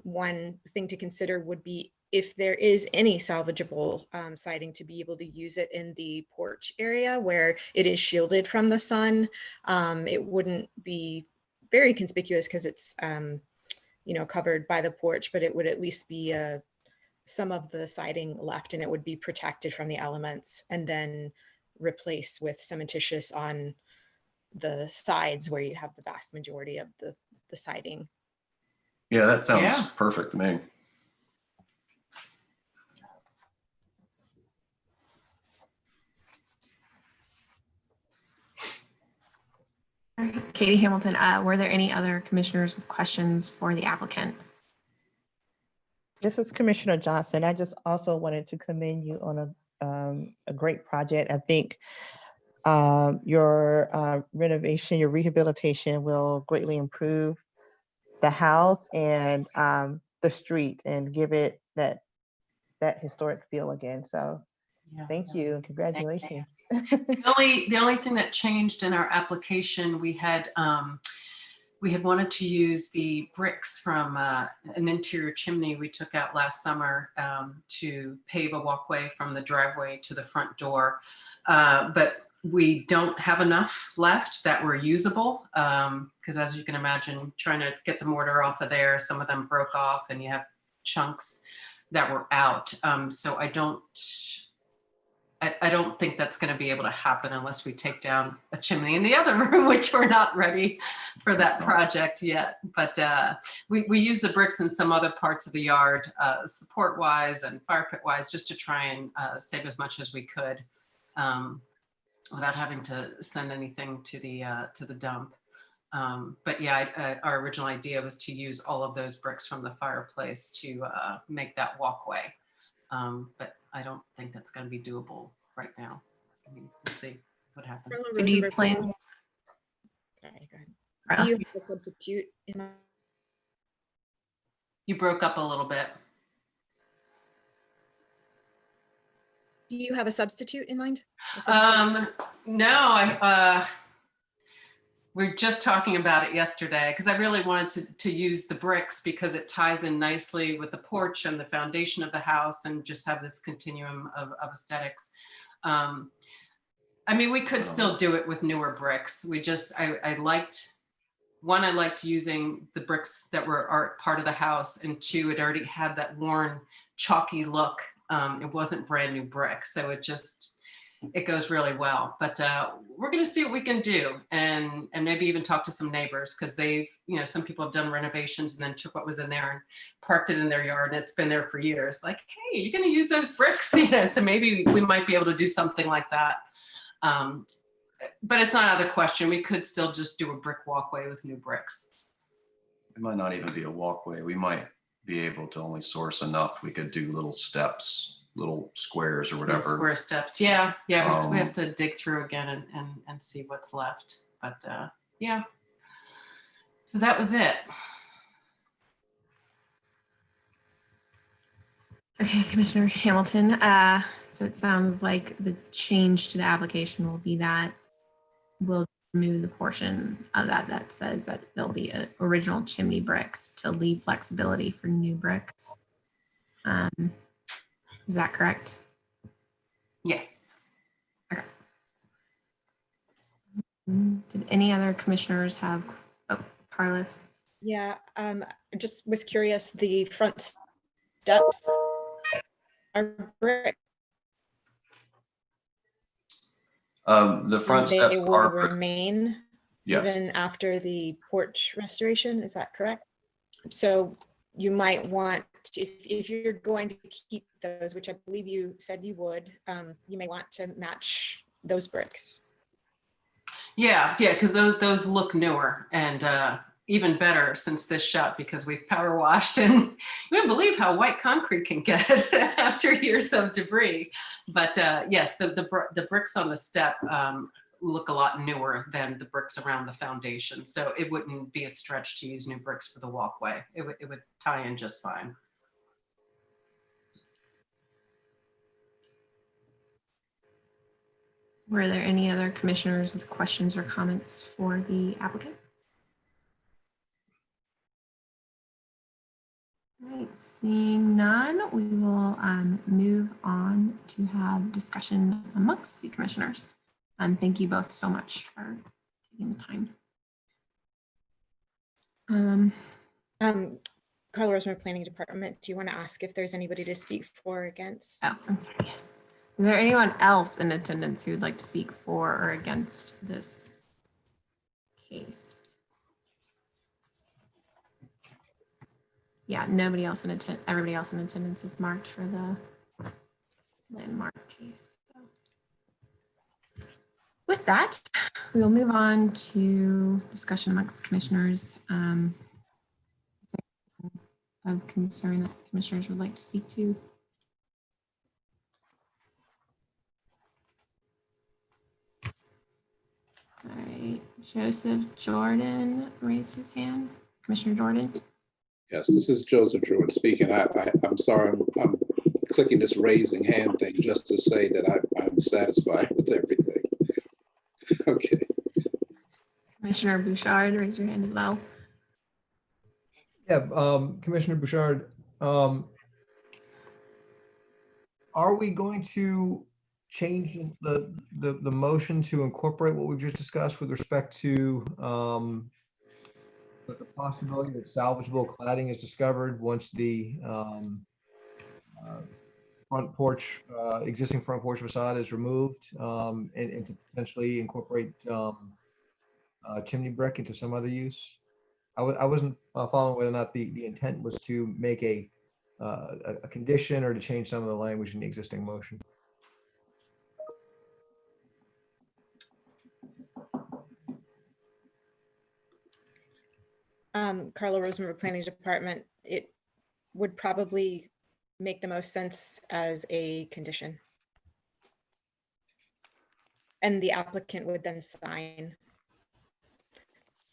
Speaker 6: one thing to consider would be if there is any salvageable siding, to be able to use it in the porch area where it is shielded from the sun. It wouldn't be very conspicuous because it's covered by the porch, but it would at least be some of the siding left, and it would be protected from the elements, and then replace with cementitious on the sides where you have the vast majority of the siding.
Speaker 17: Yeah, that sounds perfect to me.
Speaker 2: Katie Hamilton, were there any other commissioners with questions for the applicants?
Speaker 5: This is Commissioner Johnson. I just also wanted to commend you on a great project. I think your renovation, your rehabilitation will greatly improve the house and the street and give it that historic feel again. So thank you and congratulations.
Speaker 19: The only thing that changed in our application, we had wanted to use the bricks from an interior chimney we took out last summer to pave a walkway from the driveway to the front door. But we don't have enough left that were usable because, as you can imagine, trying to get the mortar off of there, some of them broke off and you have chunks that were out. So I don't think that's going to be able to happen unless we take down a chimney in the other room, which we're not ready for that project yet. But we use the bricks in some other parts of the yard, support-wise and fire pit-wise, just to try and save as much as we could without having to send anything to the dump. But yeah, our original idea was to use all of those bricks from the fireplace to make that walkway. But I don't think that's going to be doable right now. I mean, we'll see what happens.
Speaker 2: So do you plan?
Speaker 6: Sorry, go ahead. Do you have a substitute in mind?
Speaker 19: You broke up a little bit.
Speaker 6: Do you have a substitute in mind?
Speaker 19: No, we're just talking about it yesterday because I really wanted to use the bricks because it ties in nicely with the porch and the foundation of the house and just have this continuum of aesthetics. I mean, we could still do it with newer bricks. I liked one, I liked using the bricks that were part of the house, and two, it already had that worn, chalky look. It wasn't brand new brick, so it goes really well. But we're going to see what we can do, and maybe even talk to some neighbors, because they've, some people have done renovations and then took what was in there and parked it in their yard, and it's been there for years. Like, hey, you're going to use those bricks, so maybe we might be able to do something like that. But it's not out of the question. We could still just do a brick walkway with new bricks.
Speaker 17: It might not even be a walkway. We might be able to only source enough. We could do little steps, little squares or whatever.
Speaker 19: Little square steps. Yeah. We have to dig through again and see what's left. But yeah. So that was it.
Speaker 2: Okay, Commissioner Hamilton. So it sounds like the change to the application will be that we'll remove the portion of that says that there'll be original chimney bricks to leave flexibility for new bricks. Is that correct?
Speaker 19: Yes.
Speaker 2: Okay. Did any other commissioners have, Carlos?
Speaker 6: Yeah, just was curious, the front steps are brick.
Speaker 17: The front
Speaker 6: They
Speaker 17: steps
Speaker 6: will
Speaker 17: are
Speaker 6: remain
Speaker 17: yes.
Speaker 6: even after the porch restoration, is that correct? So you might want, if you're going to keep those, which I believe you said you would, you may want to match those bricks.
Speaker 19: Yeah, because those look newer and even better since this shut, because we've power washed, and you wouldn't believe how white concrete can get after years of debris. But yes, the bricks on the step look a lot newer than the bricks around the foundation. So it wouldn't be a stretch to use new bricks for the walkway. It would tie in just fine.
Speaker 2: Were there any other commissioners with questions or comments for the applicant? All right, seeing none, we will move on to have discussion amongst the commissioners. Thank you both so much for taking the time.
Speaker 6: Carla Rosemary, Planning Department, do you want to ask if there's anybody to speak for or against?
Speaker 2: Oh, I'm sorry, yes. Is there anyone else in attendance who would like to speak for or against this case? Yeah, nobody else in attendance. Everybody else in attendance is marked for the landmark case. So with that, we will move on to discussion amongst commissioners of concern that the commissioners would like to speak to. All right, Joseph Jordan raised his hand. Commissioner Jordan.
Speaker 4: Yes, this is Joseph Jordan speaking. I'm sorry, I'm clicking this raising hand thing just to say that I'm satisfied with everything. Okay.
Speaker 2: Commissioner Bouchard, raise your hand as well.
Speaker 10: Yeah, Commissioner Bouchard, are we going to change the motion to incorporate what we've just discussed with respect to the possibility that salvageable cladding is discovered once the existing front porch facade is removed, and to potentially incorporate chimney brick into some other use? I wasn't following whether or not the intent was to make a condition or to change some of the language in the existing motion.
Speaker 6: Carla Rosenberg, Planning Department, it would probably make the most sense as a condition. And the applicant would then sign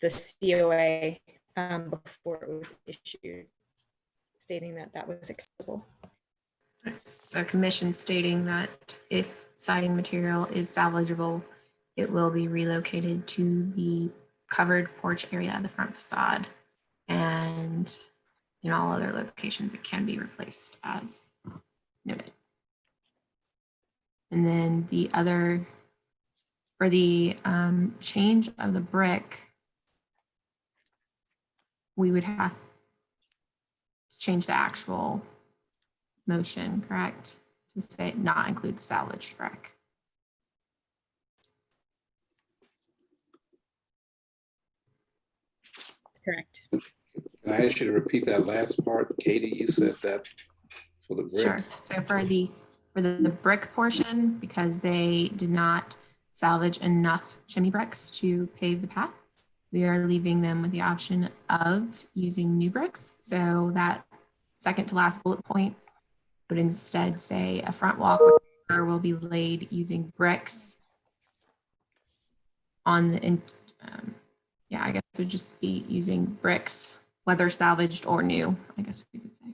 Speaker 6: the COA before it was issued, stating that that was acceptable.
Speaker 2: So commission stating that if siding material is salvageable, it will be relocated to the covered porch area of the front facade, and in all other locations it can be replaced as noted. And then the other, for the change of the brick, we would have to change the actual motion, correct? To say not include salvaged brick.
Speaker 6: That's correct.
Speaker 4: Can I ask you to repeat that last part? Katie, you said that for the brick?
Speaker 2: Sure. So for the brick portion, because they did not salvage enough chimney bricks to pave the path, we are leaving them with the option of using new bricks. So that second to last bullet point would instead say a front walkway will be laid using bricks on the, yeah, I guess it would just be using bricks, whether salvaged or new, I guess we could say.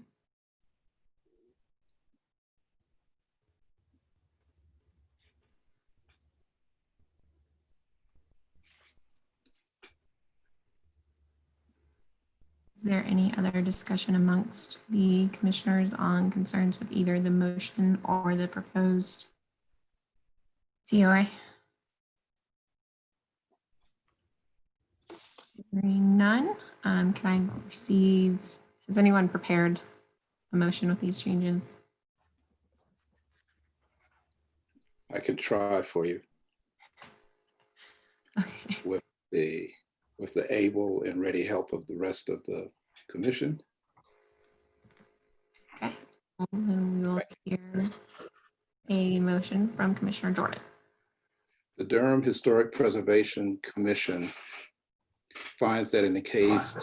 Speaker 2: Is there any other discussion amongst the commissioners on concerns with either the motion or the proposed COA? Hearing none, can I receive, has anyone prepared a motion with these changes?
Speaker 4: I can try for you.
Speaker 2: Okay.
Speaker 4: With the able and ready help of the rest of the commission.
Speaker 2: Okay, well, then we will hear a motion from Commissioner Jordan.
Speaker 4: The Durham Historic Preservation Commission finds that in the case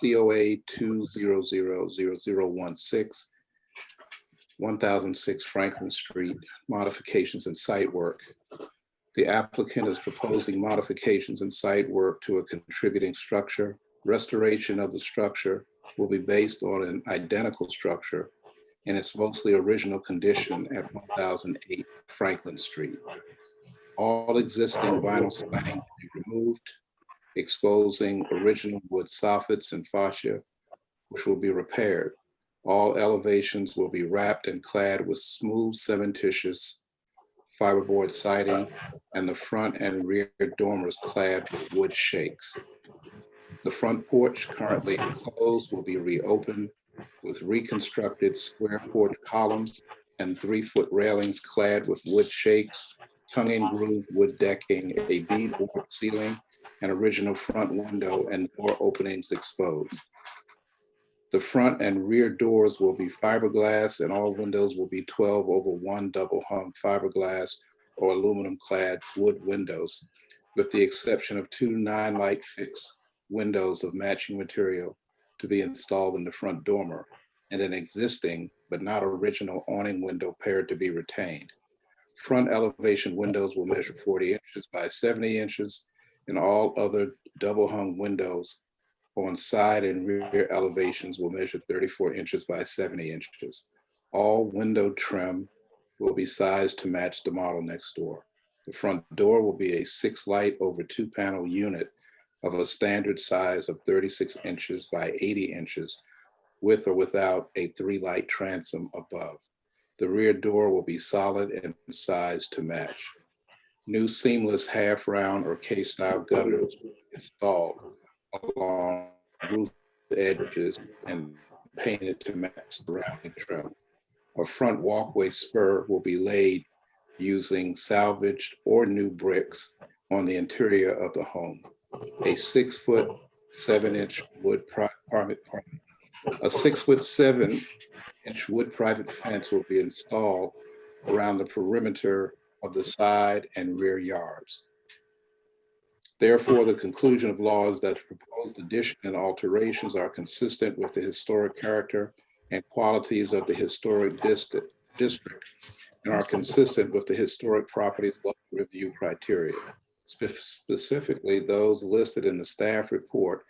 Speaker 4: COA 2000016, 1006 Franklin Street, modifications and site work, the applicant is proposing modifications and site work to a contributing structure. Restoration of the structure will be based on an identical structure in its mostly original condition at 1008 Franklin Street. All existing vinyl siding will be removed, exposing original wood soffits and fascia, which will be repaired. All elevations will be wrapped and clad with smooth cementitious fiberboard siding, and the front and rear dormers clad with wood shakes. The front porch, currently enclosed, will be reopened with reconstructed square porch columns and 3-foot railings clad with wood shakes, tongue and groove wood decking, a beadboard ceiling, and original front window and door openings exposed. The front and rear doors will be fiberglass and all windows will be 12/1 double hung fiberglass or aluminum clad wood windows, with the exception of 2 9-light fixed windows of matching material to be installed in the front dormer and an existing but not original awning window pair to be retained. Front elevation windows will measure 40 inches by 70 inches and all other double hung windows on side and rear elevations will measure 34 inches by 70 inches. All window trim will be sized to match the model next door. The front door will be a 6-light over 2-panel unit of a standard size of 36 inches by 80 inches, with or without a 3-light transom above. The rear door will be solid and sized to match. New seamless half-round or K-style gutters will be installed along roof edges and painted to match surrounding trim. A front walkway spur will be laid using salvaged or new bricks on the interior of the home. A 6-foot 7-inch wood a 6-foot 7-inch wood private fence will be installed around the perimeter of the side and rear yards. Therefore, the conclusion of law is that the proposed addition and alterations are consistent with the historic character and qualities of the historic district and are consistent with the historic properties review criteria, specifically those listed in the staff report,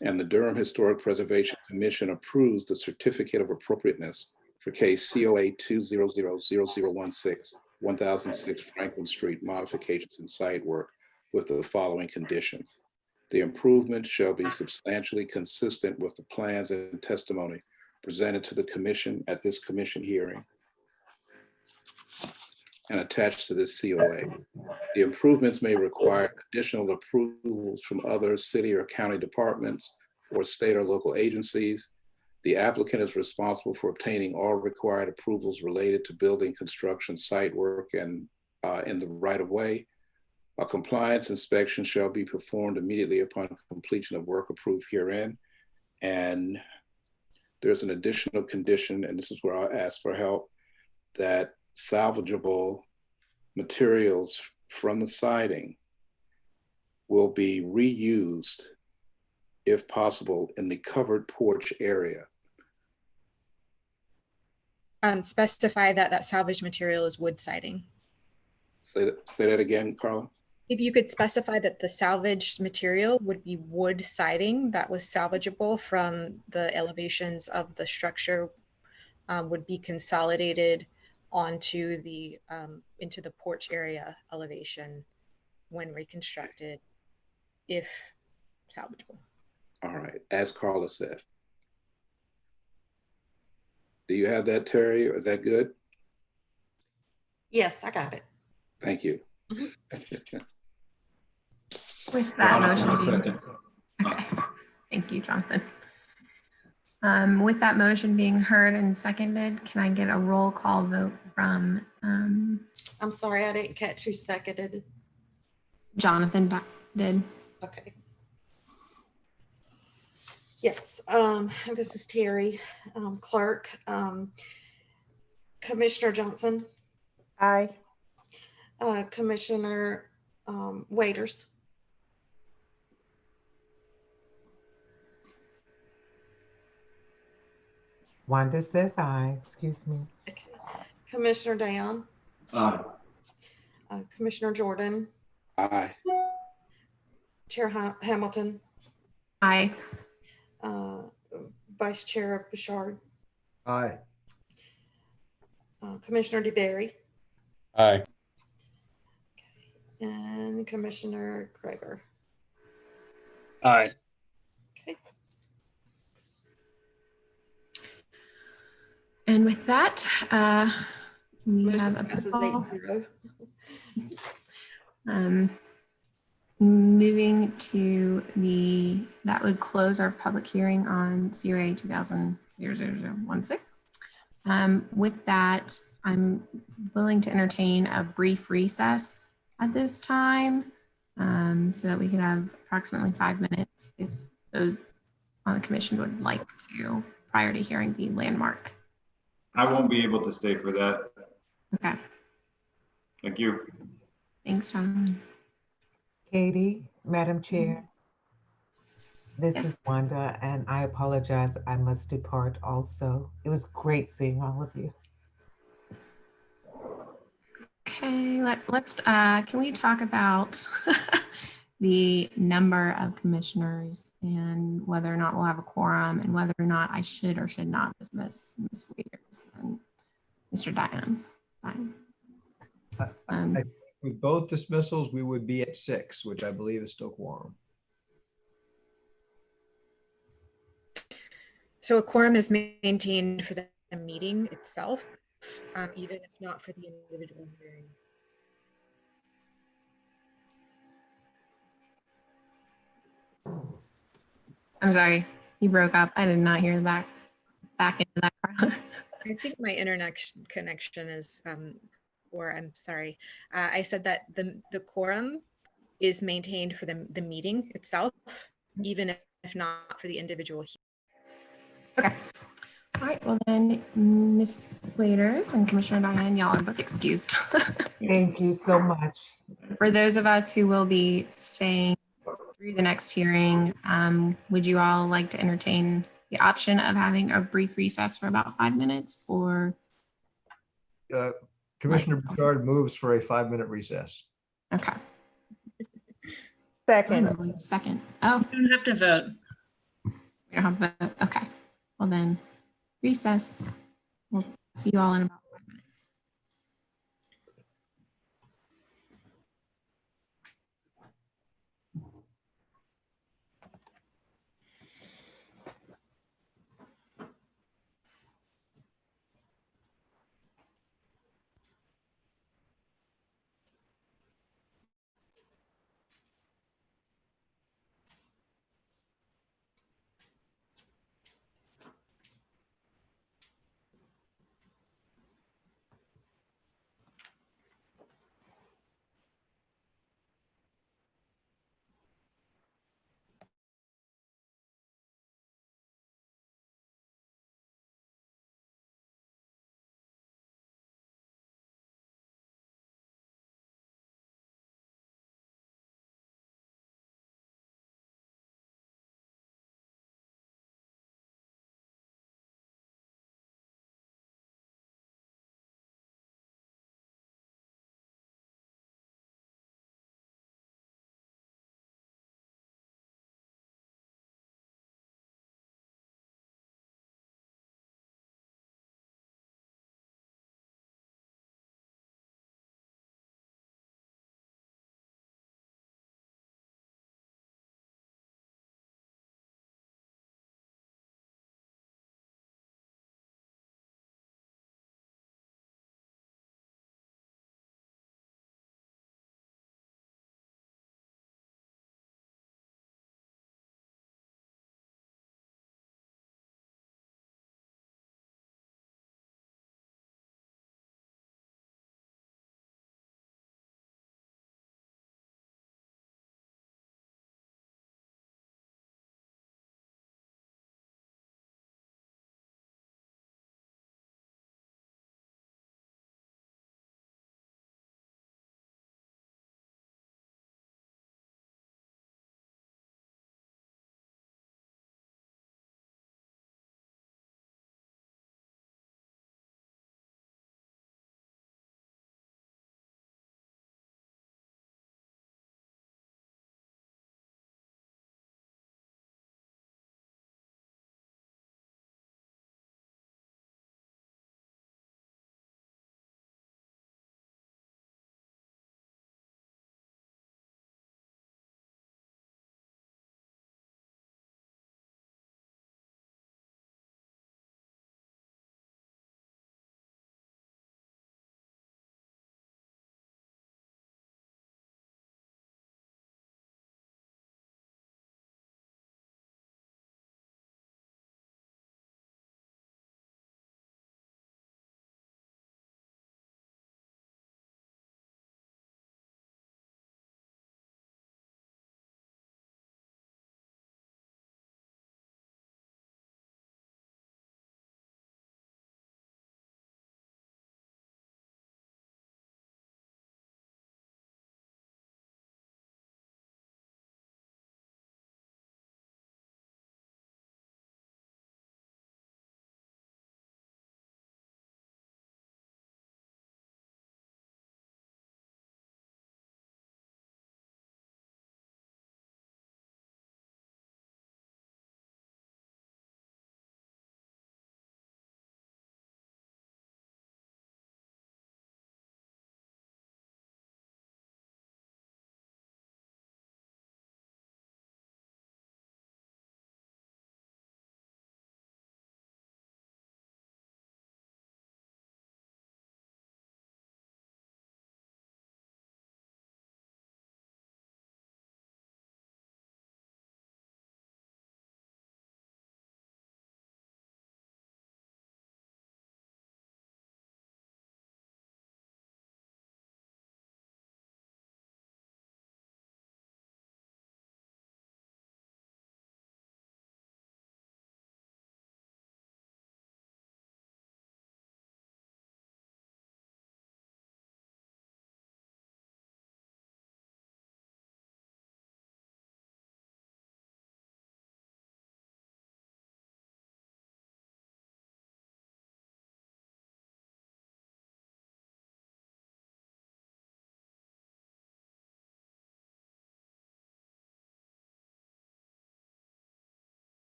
Speaker 4: and the Durham Historic Preservation Commission approves the certificate of appropriateness for case COA 2000016, 1006 Franklin Street modifications and site work with the following condition. The improvement shall be substantially consistent with the plans and testimony presented to the commission at this commission hearing and attached to this COA. The improvements may require additional approvals from other city or county departments or state or local agencies. The applicant is responsible for obtaining all required approvals related to building, construction, site work, and in the right-of-way. A compliance inspection shall be performed immediately upon completion of work approved herein. And there's an additional condition, and this is where I'll ask for help, that salvageable materials from the siding will be reused, if possible, in the covered porch area.
Speaker 6: Specify that that salvage material is wood siding.
Speaker 4: Say that again, Carla.
Speaker 6: If you could specify that the salvaged material would be wood siding that was salvageable from the elevations of the structure, would be consolidated onto the into the porch area elevation when reconstructed, if salvageable.
Speaker 4: All right, as Carla said. Do you have that, Terry? Is that good?
Speaker 1: Yes, I got it.
Speaker 4: Thank you.
Speaker 2: With that motion
Speaker 12: Second.
Speaker 2: okay. Thank you, Jonathan. With that motion being heard and seconded, can I get a roll call vote from
Speaker 1: I'm sorry, I didn't catch who seconded.
Speaker 2: Jonathan did.
Speaker 1: Okay. Yes, this is Terry, clerk. Commissioner Johnson.
Speaker 5: Aye.
Speaker 1: Commissioner Waiters.
Speaker 11: Wanda says aye, excuse me.
Speaker 1: Okay. Commissioner Dayan.
Speaker 12: Aye.
Speaker 1: Commissioner Jordan.
Speaker 4: Aye.
Speaker 1: Chair Hamilton.
Speaker 2: Aye.
Speaker 1: Vice Chair Bouchard.
Speaker 10: Aye.
Speaker 1: Commissioner DeBerry.
Speaker 14: Aye.
Speaker 1: And Commissioner Kreger.
Speaker 16: Aye.
Speaker 1: Okay.
Speaker 2: And with that, we
Speaker 1: Motion
Speaker 2: have a
Speaker 1: passes
Speaker 2: call.
Speaker 1: 8-0.
Speaker 2: Moving to that would close our public hearing on COA 2000-0016. With that, I'm willing to entertain a brief recess at this time, so that we could have approximately 5 minutes if those on the commission would like to, prior to hearing the landmark.
Speaker 12: I won't be able to stay for that.
Speaker 2: Okay.
Speaker 12: Thank you.
Speaker 2: Thanks, Tom.
Speaker 11: Katie, Madam Chair, this
Speaker 2: Yes.
Speaker 11: is Wanda, and I apologize, I must depart also. It was great seeing all of you.
Speaker 2: Okay, let's can we talk about the number of commissioners and whether or not we'll have a quorum and whether or not I should or should not dismiss Ms. Waiters and Mr. Diane. Fine.
Speaker 10: With both dismissals, we would be at 6, which I believe is still quorum.
Speaker 6: So a quorum is maintained for the meeting itself, even if not for the individual hearing.
Speaker 2: I'm sorry, you broke up. I did not hear the back into that part.
Speaker 6: I think my internet connection is, or I'm sorry. I said that the quorum is maintained for the meeting itself, even if not for the individual.
Speaker 2: Okay. All right, well then, Ms. Waiters and Commissioner Diane, y'all are both excused.
Speaker 11: Thank you so much.
Speaker 2: For those of us who will be staying through the next hearing, would you all like to entertain the option of having a brief recess for about 5 minutes, or?
Speaker 10: Commissioner Bouchard moves for a 5-minute recess.
Speaker 2: Okay.
Speaker 5: Second.
Speaker 2: Second. Oh,
Speaker 18: You don't have to vote.
Speaker 2: we don't have to vote. Okay. Well then, recess. We'll see you all in about 5 minutes.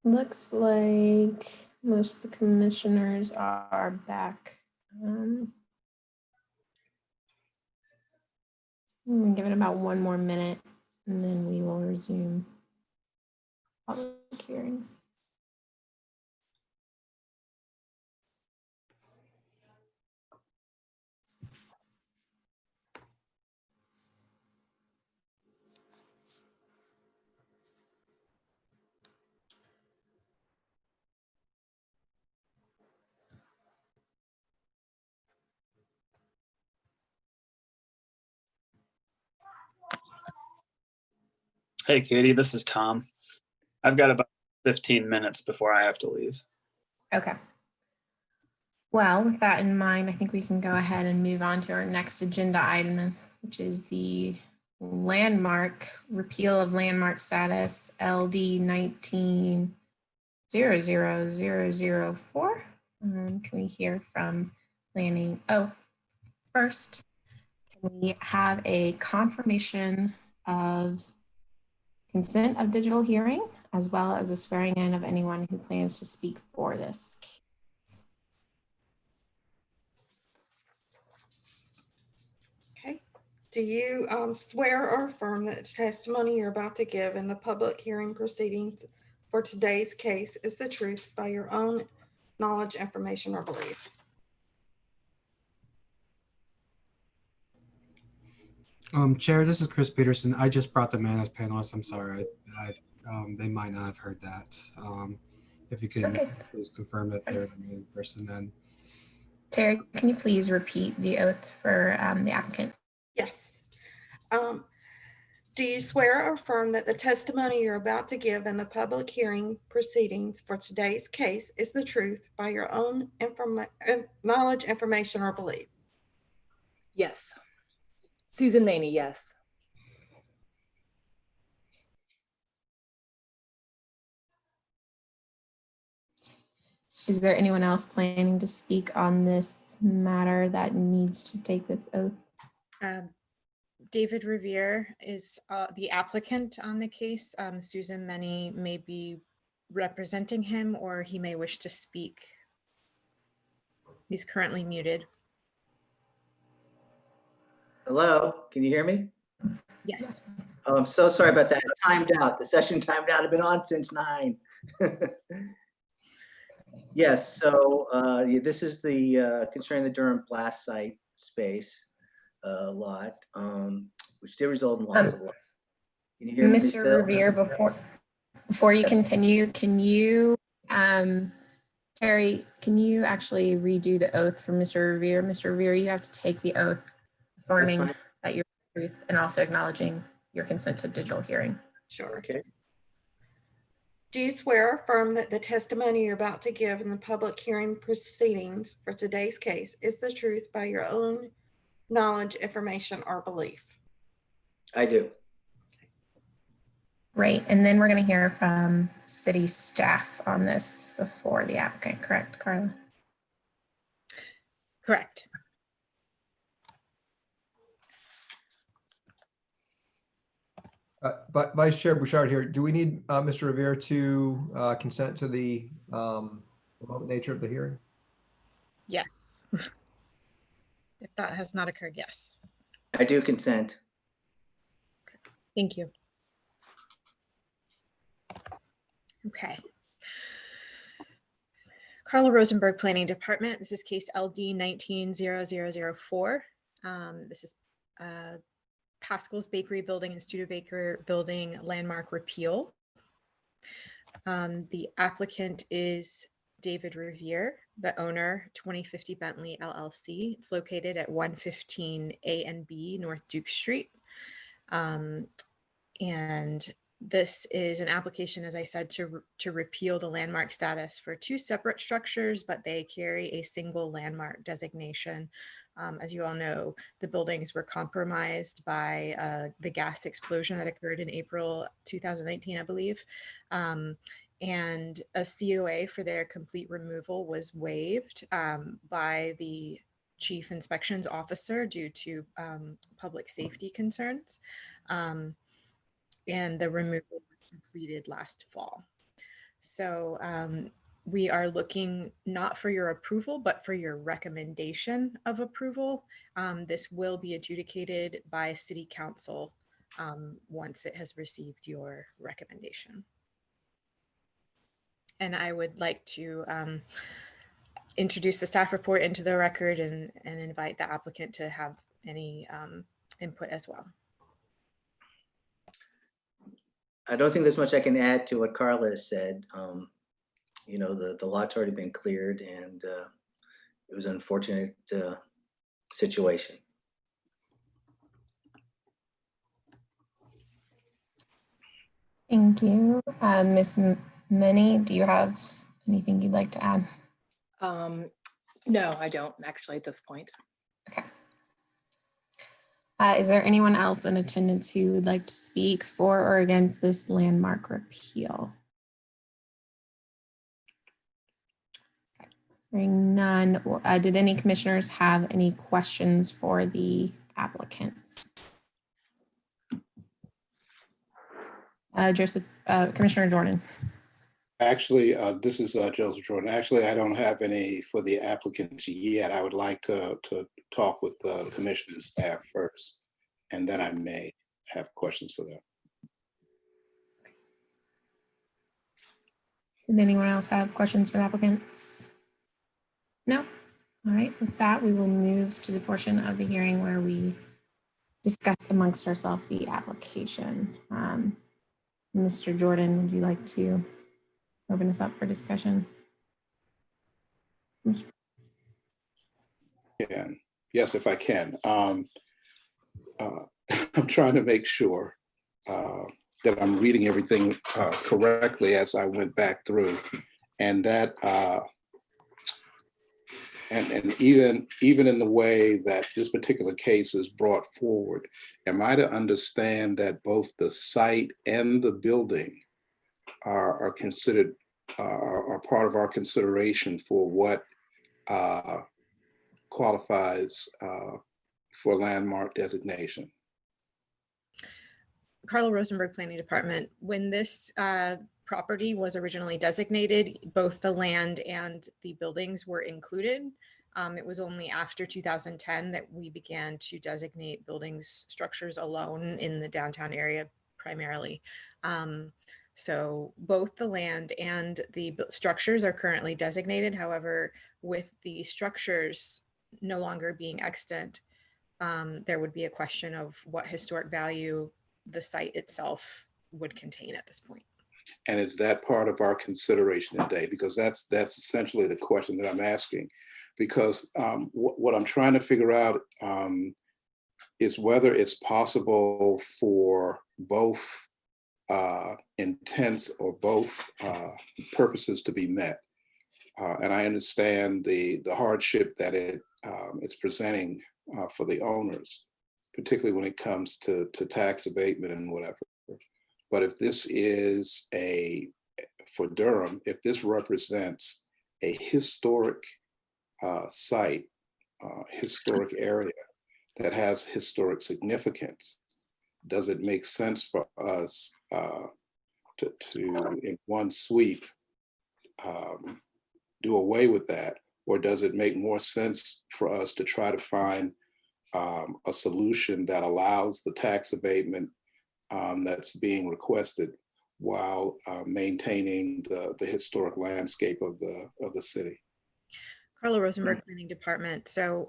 Speaker 2: Looks like most of the commissioners are back. I'm gonna give it about one more minute and then we will resume public hearings.
Speaker 16: Hey, Katie, this is Tom. I've got about 15 minutes before I have to leave.
Speaker 2: Okay. Well, with that in mind, I think we can go ahead and move on to our next agenda item, which is the landmark repeal of landmark status LD 19-00004. Can we hear from planning? Oh, first, can we have a confirmation of consent of digital hearing, as well as a swearing in of anyone who plans to speak for this case?
Speaker 1: Okay. Do you swear or affirm that the testimony you're about to give in the public hearing proceedings for today's case is the truth by your own knowledge, information, or belief?
Speaker 15: Chair, this is Chris Peterson. I just brought them in as panelists. I'm sorry. They might not have heard that. If you can please confirm that they're in person, then.
Speaker 2: Terry, can you please repeat the oath for the applicant?
Speaker 1: Yes. Do you swear or affirm that the testimony you're about to give in the public hearing proceedings for today's case is the truth by your own knowledge, information, or belief?
Speaker 20: Yes. Susan Maney, yes.
Speaker 2: Is there anyone else planning to speak on this matter that needs to take this oath?
Speaker 6: David Revere is the applicant on the case. Susan Maney may be representing him, or he may wish to speak. He's currently muted.
Speaker 21: Hello, can you hear me?
Speaker 6: Yes.
Speaker 21: Oh, I'm so sorry about that. It timed out. The session timed out. I've been on since 9. Yes, so this is the concerning the Durham blast site space lot, which did result in loss of life. Can you hear me
Speaker 2: Mr.
Speaker 21: still?
Speaker 2: Revere, before you continue, can you, Terry, can you actually redo the oath for Mr. Revere? Mr. Revere, you have to take the oath affirming that you're the truth and also acknowledging your consent to digital hearing.
Speaker 1: Sure.
Speaker 21: Okay.
Speaker 1: Do you swear or affirm that the testimony you're about to give in the public hearing proceedings for today's case is the truth by your own knowledge, information, or belief?
Speaker 21: I do.
Speaker 2: Right, and then we're going to hear from city staff on this before the applicant, correct, Carla?
Speaker 6: Correct.
Speaker 10: But Vice Chair Bouchard here, do we need Mr. Revere to consent to the remote nature of the hearing?
Speaker 6: Yes. If that has not occurred, yes.
Speaker 21: I do consent.
Speaker 6: Thank you. Okay. Carla Rosenberg, Planning Department. This is case LD 19-00004. This is Pascal's Bakery Building and Studebaker Building landmark repeal. The applicant is David Revere, the owner, 2050 Bentley LLC. It's located at 115 A and B North Duke Street. And this is an application, as I said, to repeal the landmark status for 2 separate structures, but they carry a single landmark designation. As you all know, the buildings were compromised by the gas explosion that occurred in April 2019, I believe. And a COA for their complete removal was waived by the chief inspections officer due to public safety concerns. And the removal was completed last fall. So we are looking not for your approval, but for your recommendation of approval. This will be adjudicated by City Council once it has received your recommendation. And I would like to introduce the staff report into the record and invite the applicant to have any input as well.
Speaker 21: I don't think there's much I can add to what Carla has said. You know, the lot's already been cleared, and it was an unfortunate situation.
Speaker 2: Thank you. Ms. Minnie, do you have anything you'd like to add?
Speaker 20: No, I don't actually at this point.
Speaker 2: Okay. Is there anyone else in attendance who would like to speak for or against this landmark repeal? Okay. Hearing none, did any commissioners have any questions for the applicants? Commissioner Jordan.
Speaker 4: Actually, this is Joseph Jordan. Actually, I don't have any for the applicants yet. I would like to talk with the commissioner's staff first, and then I may have questions for them.
Speaker 2: Did anyone else have questions for the applicants? No? All right, with that, we will move to the portion of the hearing where we discuss amongst ourselves the application. Mr. Jordan, would you like to open us up for discussion?
Speaker 4: Yes, if I can. I'm trying to make sure that I'm reading everything correctly as I went back through, and that and even in the way that this particular case is brought forward, am I to understand that both the site and the building are considered are part of our consideration for what qualifies for landmark designation?
Speaker 6: Carla Rosenberg, Planning Department. When this property was originally designated, both the land and the buildings were included. It was only after 2010 that we began to designate buildings, structures alone in the downtown area primarily. So both the land and the structures are currently designated. However, with the structures no longer being extant, there would be a question of what historic value the site itself would contain at this point.
Speaker 4: And is that part of our consideration today? Because that's essentially the question that I'm asking. Because what I'm trying to figure out is whether it's possible for both intents or both purposes to be met. And I understand the hardship that it's presenting for the owners, particularly when it comes to tax abatement and whatever. But if this is for Durham, if this represents a historic site, historic area that has historic significance, does it make sense for us to in one sweep do away with that? Or does it make more sense for us to try to find a solution that allows the tax abatement that's being requested while maintaining the historic landscape of the city?
Speaker 6: Carla Rosenberg, Planning Department. So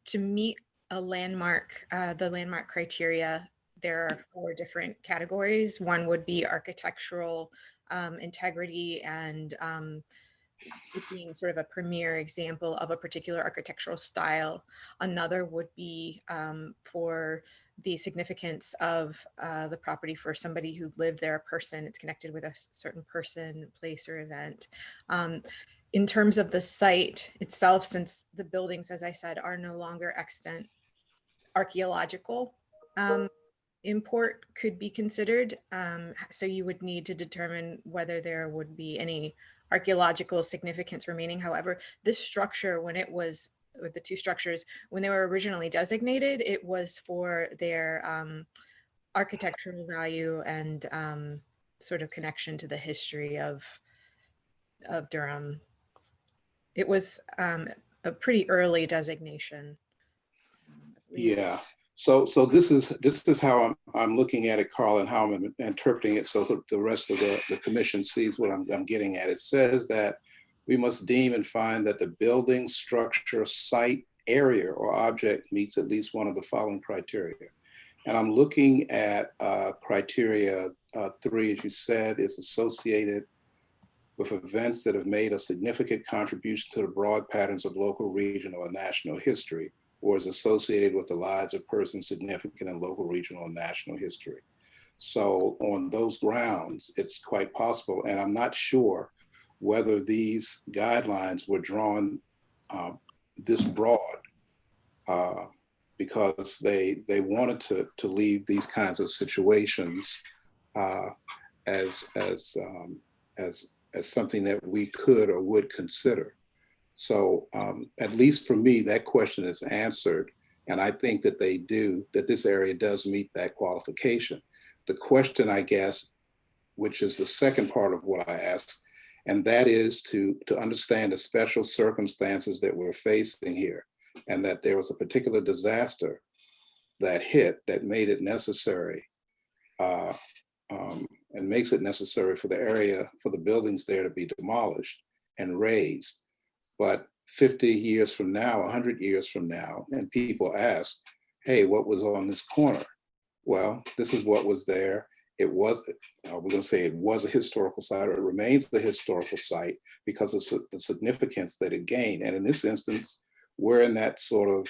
Speaker 6: to meet a landmark, the landmark criteria, there are 4 different categories. One would be architectural integrity and it being sort of a premier example of a particular architectural style. Another would be for the significance of the property for somebody who lived there, a person, it's connected with a certain person, place, or event. In terms of the site itself, since the buildings, as I said, are no longer extant, archaeological import could be considered. So you would need to determine whether there would be any archaeological significance remaining. However, this structure, when it was with the 2 structures, when they were originally designated, it was for their architectural value and sort of connection to the history of Durham. It was a pretty early designation.
Speaker 4: Yeah. So this is how I'm looking at it, Carl, and how I'm interpreting it, so that the rest of the commission sees what I'm getting at. It says that we must deem and find that the building, structure, site, area, or object meets at least one of the following criteria. And I'm looking at criteria 3, as you said, is associated with events that have made a significant contribution to the broad patterns of local, regional, and national history, or is associated with the lives of persons significant in local, regional, and national history. So on those grounds, it's quite possible, and I'm not sure whether these guidelines were drawn this broad because they wanted to leave these kinds of situations as something that we could or would consider. So at least for me, that question is answered. And I think that that this area does meet that qualification. The question, I guess, which is the second part of what I asked, and that is to understand the special circumstances that we're facing here, and that there was a particular disaster that hit that made it necessary and makes it necessary for the area, for the buildings there to be demolished and razed. But 50 years from now, 100 years from now, and people ask, hey, what was on this corner? Well, this is what was there. It was, we're going to say it was a historical site, or it remains the historical site because of the significance that it gained. And in this instance, we're in that sort of,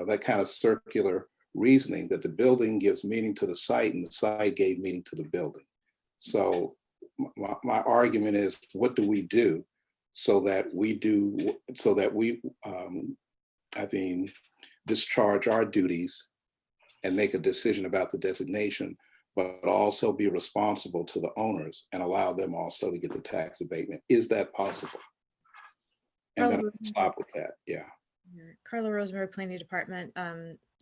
Speaker 4: that kind of circular reasoning that the building gives meaning to the site and the site gave meaning to the building. So my argument is, what do we do so that we discharge our duties and make a decision about the designation, but also be responsible to the owners and allow them also to get the tax abatement? Is that possible? And then I'll stop with that. Yeah.
Speaker 6: Carla Rosenberg, Planning Department.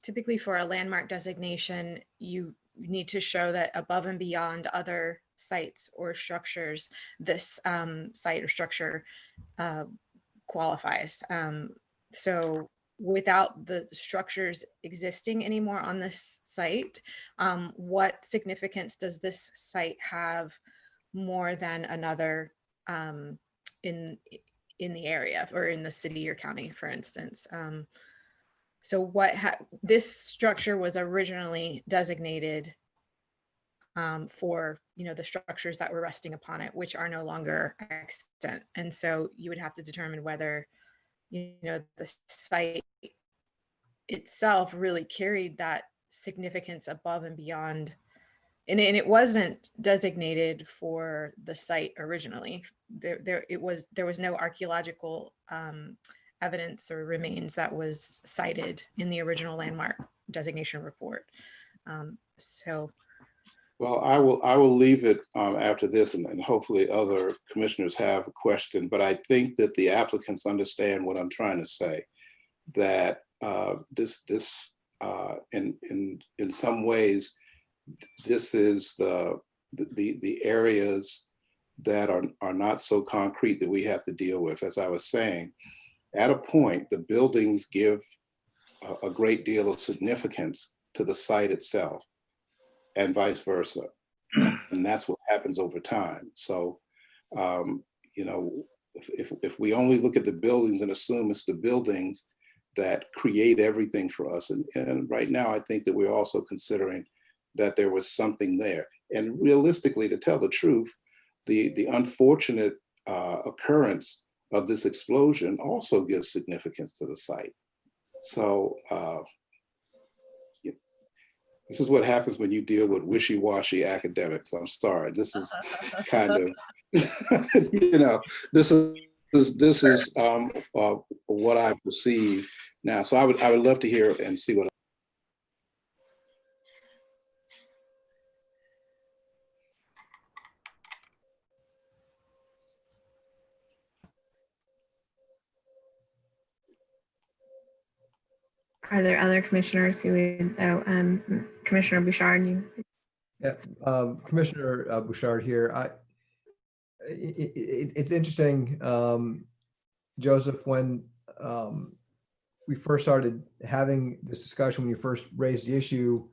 Speaker 6: Typically for a landmark designation, you need to show that above and beyond other sites or structures, this site or structure qualifies. So without the structures existing anymore on this site, what significance does this site have more than another in the area or in the city or county, for instance? So this structure was originally designated for, the structures that were resting upon it, which are no longer extant. And so you would have to determine whether, the site itself really carried that significance above and beyond. And it wasn't designated for the site originally. There was no archaeological evidence or remains that was cited in the original landmark designation report.
Speaker 4: Well, I will leave it after this, and hopefully other commissioners have a question, but I think that the applicants understand what I'm trying to say, that in some ways, this is the areas that are not so concrete that we have to deal with. As I was saying, at a point, the buildings give a great deal of significance to the site itself, and vice versa. And that's what happens over time. So, if we only look at the buildings and assume it's the buildings that create everything for us, and right now I think that we're also considering that there was something there. And realistically, to tell the truth, the unfortunate occurrence of this explosion also gives significance to the site. So this is what happens when you deal with wishy-washy academics. I'm sorry. This is kind of, this is what I perceive now. So I would love to hear and see what.
Speaker 2: Are there other commissioners who would, Commissioner Bouchard, you?
Speaker 10: Yeah, Commissioner Bouchard here. It's interesting, Joseph, when we first started having this discussion, when you first raised the issue,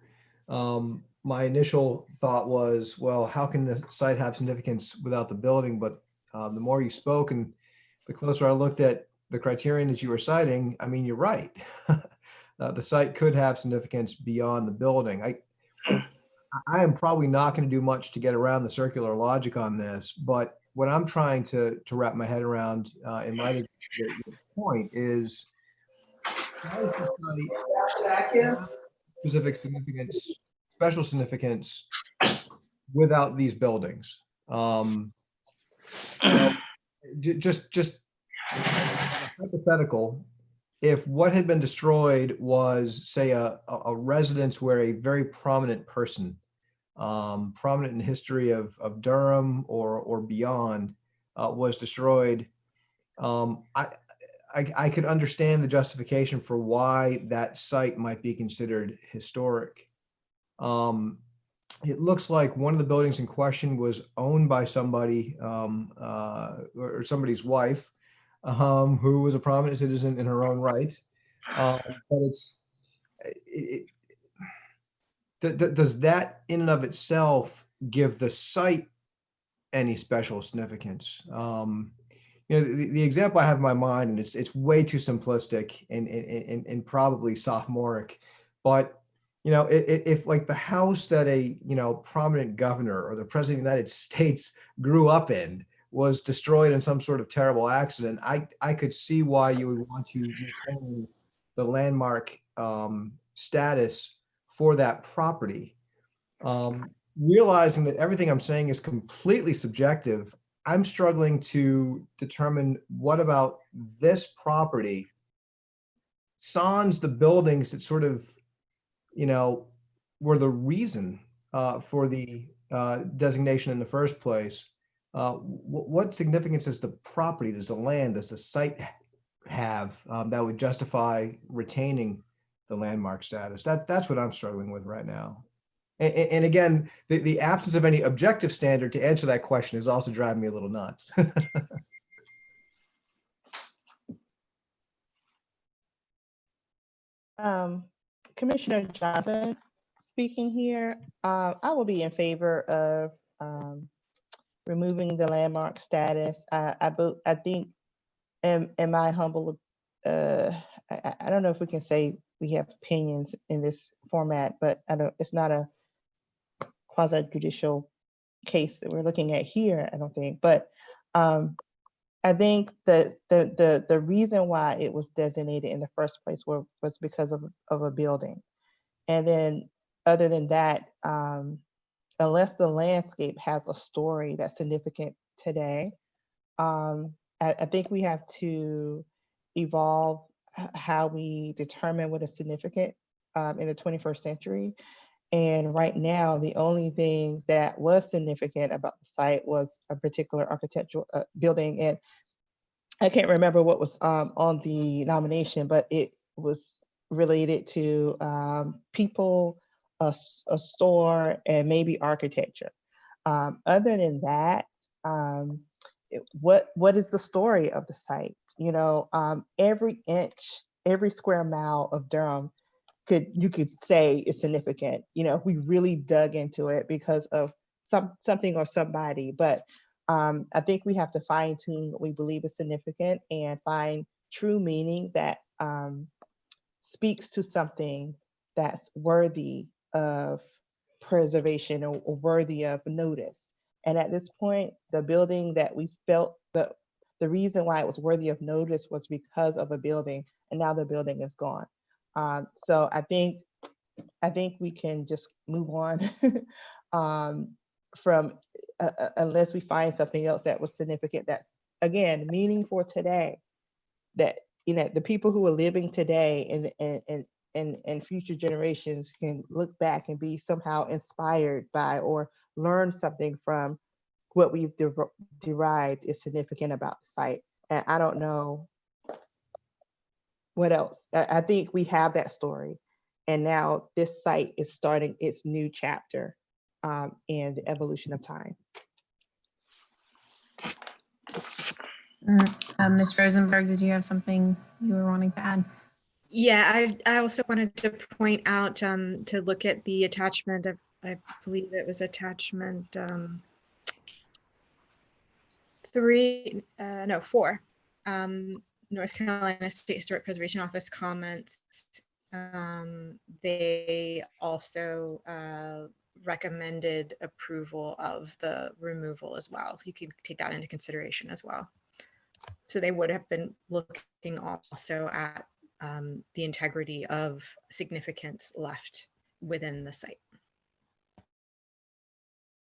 Speaker 10: my initial thought was, well, how can the site have significance without the building? But the more you spoke and the closer I looked at the criterion that you were citing, I mean, you're right. The site could have significance beyond the building. I am probably not going to do much to get around the circular logic on this, but what I'm trying to wrap my head around in light of your point is, does the site have specific significance, special significance without these buildings? You know, just hypothetical, if what had been destroyed was, say, a residence where a very prominent person, prominent in the history of Durham or beyond, was destroyed, I could understand the justification for why that site might be considered historic. It looks like one of the buildings in question was owned by somebody or somebody's wife, who was a prominent citizen in her own right. But does that in and of itself give the site any special significance? You know, the example I have in my mind, and it's way too simplistic and probably sophomoric, but you know, if like the house that a prominent governor or the president of the United States grew up in was destroyed in some sort of terrible accident, I could see why you would want to retain the landmark status for that property. Realizing that everything I'm saying is completely subjective, I'm struggling to determine what about this property sans the buildings that sort of, were the reason for the designation in the first place. What significance does the property, does the land, does the site have that would justify retaining the landmark status? That's what I'm struggling with right now. And again, the absence of any objective standard to answer that question is also driving me a little nuts.
Speaker 5: Commissioner Johnson speaking here. I will be in favor of removing the landmark status. I think, in my humble, I don't know if we can say we have opinions in this format, but it's not a quasi judicial case that we're looking at here, I don't think. But I think the reason why it was designated in the first place was because of a building. And then other than that, unless the landscape has a story that's significant today, I think we have to evolve how we determine what is significant in the 21st century. And right now, the only thing that was significant about the site was a particular architectural building. And I can't remember what was on the nomination, but it was related to people, a store, and maybe architecture. Other than that, what is the story of the site? Every inch, every square mile of Durham you could say is significant. If we really dug into it because of something or somebody. But I think we have to fine tune what we believe is significant and find true meaning that speaks to something that's worthy of preservation or worthy of notice. And at this point, the building that we felt the reason why it was worthy of notice was because of a building, and now the building is gone. So I think we can just move on from unless we find something else that was significant, that's again meaning for today, that the people who are living today and future generations can look back and be somehow inspired by or learn something from what we've derived is significant about the site. And I don't know what else. I think we have that story. And now this site is starting its new chapter. and the evolution of time.
Speaker 2: Ms. Rosenberg, did you have something you were wanting to add?
Speaker 6: Yeah, I also wanted to point out to look at the attachment. I believe it was attachment 4. North Carolina State Historic Preservation Office comments. They also recommended approval of the removal as well. You could take that into consideration as well. So they would have been looking also at the integrity of significance left within the site.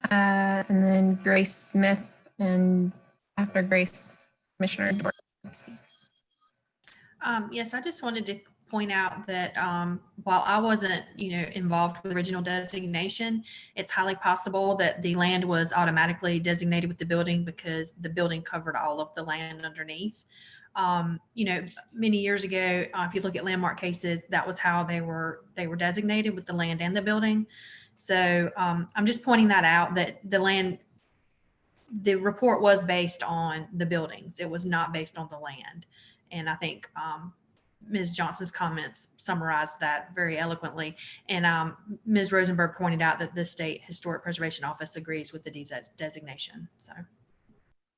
Speaker 2: And then Grace Smith, and after Grace, Commissioner Jordan.
Speaker 7: Yes, I just wanted to point out that while I wasn't, involved with the original designation, it's highly possible that the land was automatically designated with the building because the building covered all of the land underneath. Many years ago, if you look at landmark cases, that was how they were designated, with the land and the building. So I'm just pointing that out, that the report was based on the buildings. It was not based on the land. And I think Ms. Johnson's comments summarized that very eloquently. And Ms. Rosenberg pointed out that the State Historic Preservation Office agrees with the designation. So,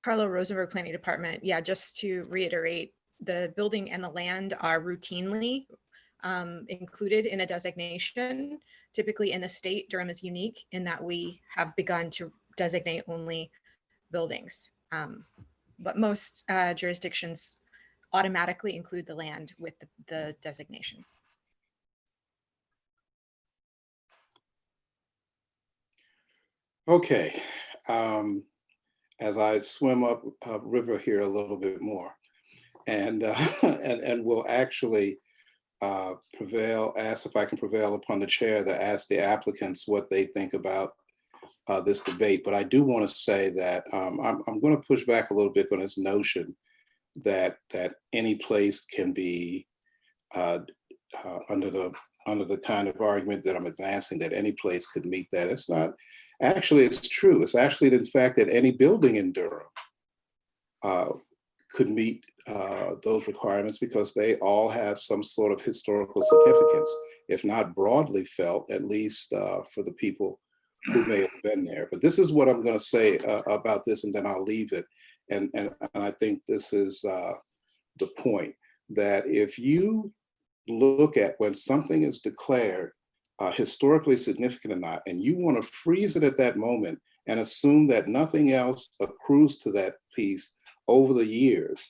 Speaker 6: Carlo Rosenberg, Planning Department. Yeah, just to reiterate, the building and the land are routinely included in a designation. Typically in the state, Durham is unique in that we have begun to designate only buildings. But most jurisdictions automatically include the land with the designation.
Speaker 4: Okay. As I swim up river here a little bit more, and will actually ask if I can prevail upon the chair to ask the applicants what they think about this debate. But I do want to say that I'm going to push back a little bit on this notion that any place can be under the kind of argument that I'm advancing, that any place could meet that. It's not. Actually, it's true. It's actually the fact that any building in Durham could meet those requirements because they all have some sort of historical significance, if not broadly felt, at least for the people who may have been there. But this is what I'm going to say about this, and then I'll leave it. And I think this is the point, that if you look at when something is declared historically significant or not, and you want to freeze it at that moment and assume that nothing else accrues to that piece over the years.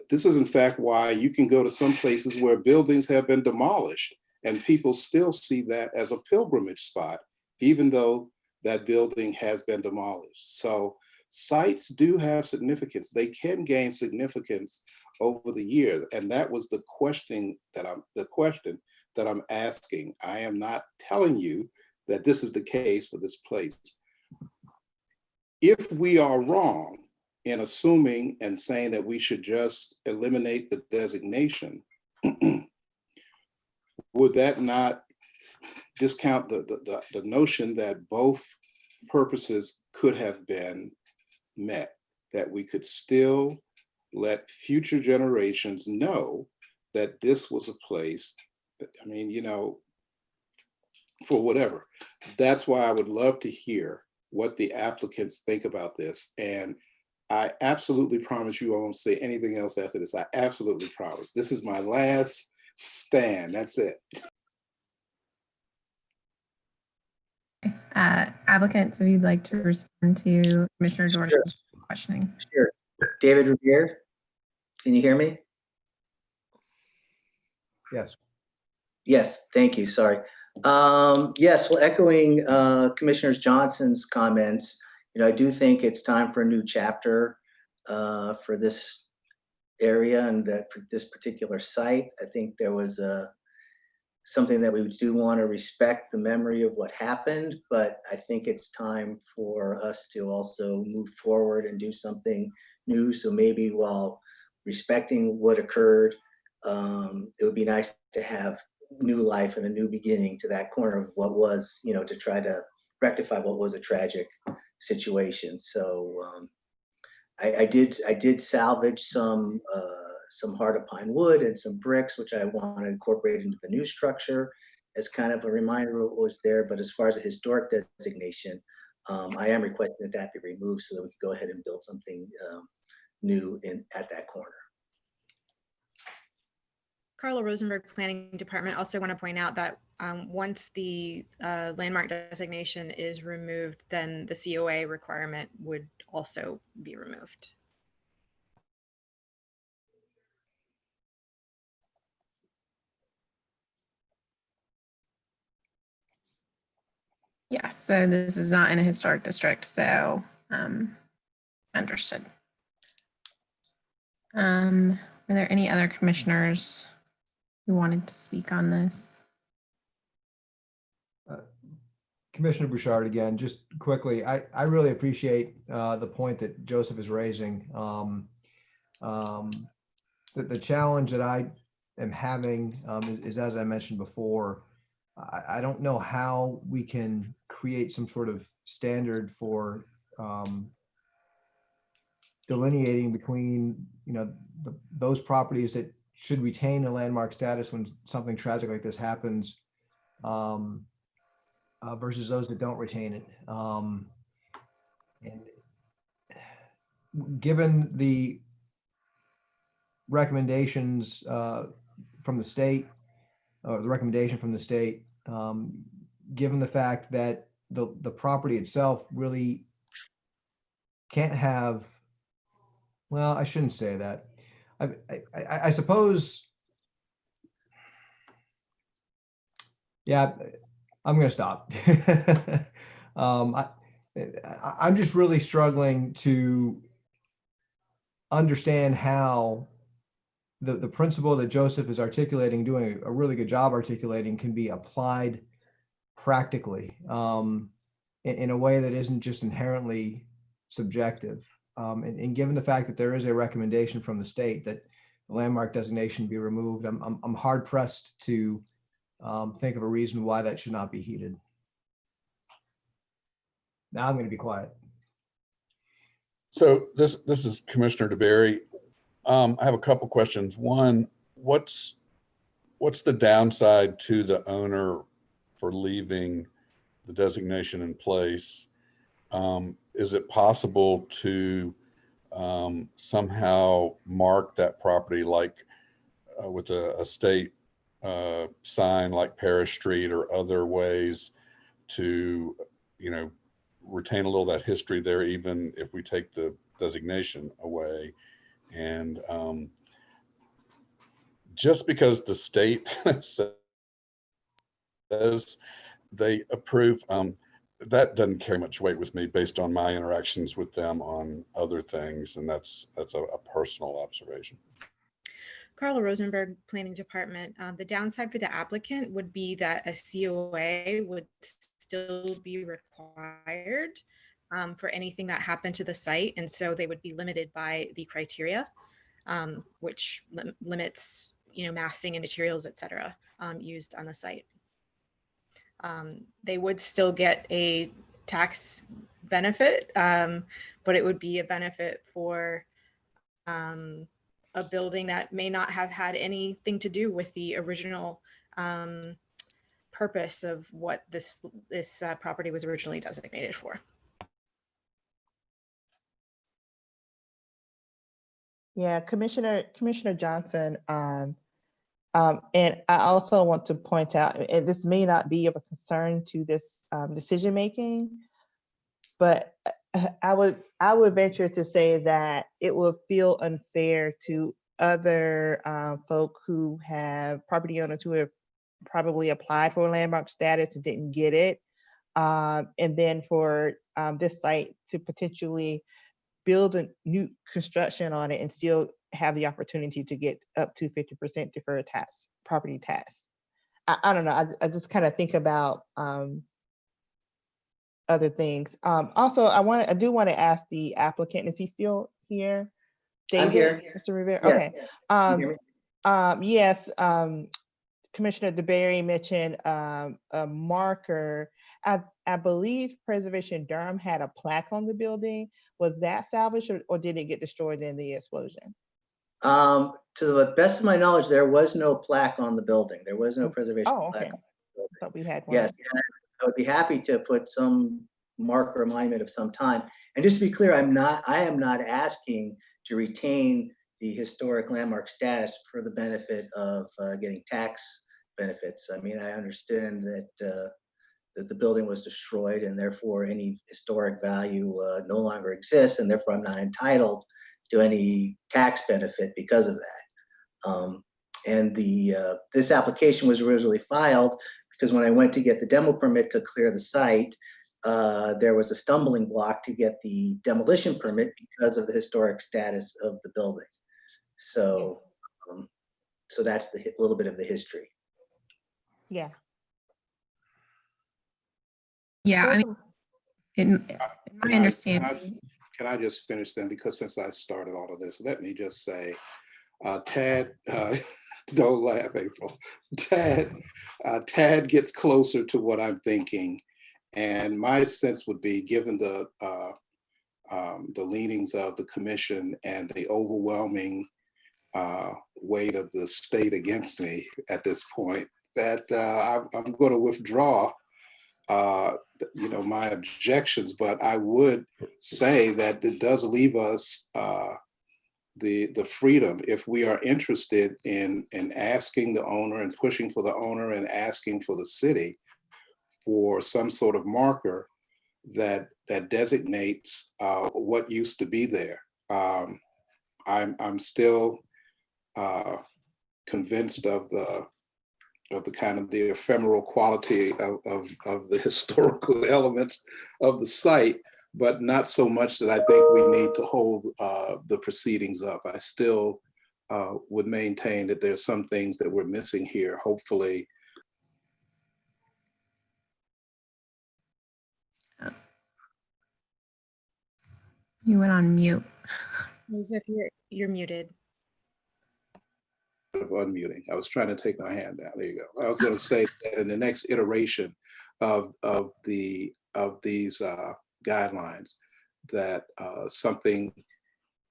Speaker 4: This is in fact why you can go to some places where buildings have been demolished and people still see that as a pilgrimage spot, even though that building has been demolished. So sites do have significance. They can gain significance over the years. And that was the question that I'm asking. I am not telling you that this is the case for this place. If we are wrong in assuming and saying that we should just eliminate the designation, would that not discount the notion that both purposes could have been met, that we could still let future generations know that this was a place, I mean, for whatever. That's why I would love to hear what the applicants think about this. And I absolutely promise you I won't say anything else after this. I absolutely promise. This is my last stand. That's it.
Speaker 2: Applicants, if you'd like to respond to Commissioner Jordan's questioning.
Speaker 21: Sure. David Revere, can you hear me?
Speaker 10: Yes.
Speaker 21: Yes, thank you. Sorry. Yes, well, echoing Commissioner Johnson's comments, I do think it's time for a new chapter for this area and for this particular site. I think there was something that we do want to respect the memory of what happened, but I think it's time for us to also move forward and do something new. So maybe while respecting what occurred, it would be nice to have new life and a new beginning to that corner of what was, to try to rectify what was a tragic situation. So I did salvage some heart of pine wood and some bricks, which I want to incorporate into the new structure as kind of a reminder of what was there. But as far as a historic designation, I am requesting that be removed so that we can go ahead and build something new at that corner.
Speaker 6: Carla Rosenberg, Planning Department. Also want to point out that once the landmark designation is removed, then the COA requirement would also be removed.
Speaker 2: Yeah, so this is not in a historic district, so understood. Are there any other commissioners who wanted to speak on this?
Speaker 10: Commissioner Bouchard again, just quickly, I really appreciate the point that Joseph is raising. The challenge that I am having is, as I mentioned before, I don't know how we can create some sort of standard for delineating between, those properties that should retain a landmark status when something tragic like this happens, versus those that don't retain it. And given the recommendations from the state, or the recommendation from the state, given the fact that the property itself really can't have, well, I shouldn't say that. I suppose, yeah, I'm going to stop. I'm just really struggling to understand how the principle that Joseph is articulating, doing a really good job articulating, can be applied practically in a way that isn't just inherently subjective. And given the fact that there is a recommendation from the state that the landmark designation be removed, I'm hard pressed to think of a reason why that should not be heeded. Now I'm going to be quiet.
Speaker 14: So this is Commissioner DeBerry. I have a couple questions. One, what's the downside to the owner for leaving the designation in place? Is it possible to somehow mark that property like with a state sign like Parish Street or other ways to, retain a little of that history there, even if we take the designation away? And just because the state says they approve, that doesn't carry much weight with me based on my interactions with them on other things. And that's a personal observation.
Speaker 6: Carla Rosenberg, Planning Department. The downside for the applicant would be that a COA would still be required for anything that happened to the site. And so they would be limited by the criteria, which limits, massing and materials, et cetera, used on the site. They would still get a tax benefit, but it would be a benefit for a building that may not have had anything to do with the original purpose of what this property was originally designated for.
Speaker 5: Yeah, Commissioner Johnson, and I also want to point out, and this may not be of a concern to this decision making, but I would venture to say that it would feel unfair to other folk who have property owners who have probably applied for a landmark status and didn't get it, and then for this site to potentially build a new construction on it and still have the opportunity to get up to 50% deferred tax, property tax. I don't know. I just kind of think about other things. Also, I do want to ask the applicant, is he still here? David,
Speaker 21: I'm here.
Speaker 5: Mr. Rivera?
Speaker 21: Yes.
Speaker 5: Okay.
Speaker 21: Can you hear me?
Speaker 5: Yes, Commissioner DeBerry mentioned a marker. I believe Preservation Durham had a plaque on the building. Was that salvaged or did it get destroyed in the explosion?
Speaker 21: To the best of my knowledge, there was no plaque on the building. There was no preservation
Speaker 5: Oh,
Speaker 21: plaque.
Speaker 5: okay. I thought we had one.
Speaker 21: Yes, and I would be happy to put some marker or monument of some time. And just to be clear, I am not asking to retain the historic landmark status for the benefit of getting tax benefits. I mean, I understand that that the building was destroyed and therefore any historic value no longer exists, and therefore I'm not entitled to any tax benefit because of that. And this application was originally filed because when I went to get the demo permit to clear the site, there was a stumbling block to get the demolition permit because of the historic status of the building. So, so that's the little bit of the history.
Speaker 5: Yeah.
Speaker 2: Yeah, I mean, in my understanding.
Speaker 4: Can I just finish then? Because since I started all of this, let me just say, Tad, don't laugh, April. Tad gets closer to what I'm thinking. And my sense would be, given the leanings of the commission and the overwhelming weight of the state against me at this point, that I'm going to withdraw my objections, but I would say that it does leave us the freedom, if we are interested in asking the owner and pushing for the owner and asking for the city for some sort of marker that designates what used to be there. I'm still convinced of the kind of the ephemeral quality of the historical elements of the site, but not so much that I think we need to hold the proceedings up. I still would maintain that there's some things that we're missing here. Hopefully.
Speaker 2: You went on mute.
Speaker 6: Joseph, you're muted.
Speaker 4: Unmuting. I was trying to take my hand down. There you go. I was going to say that in the next iteration of these guidelines, that something,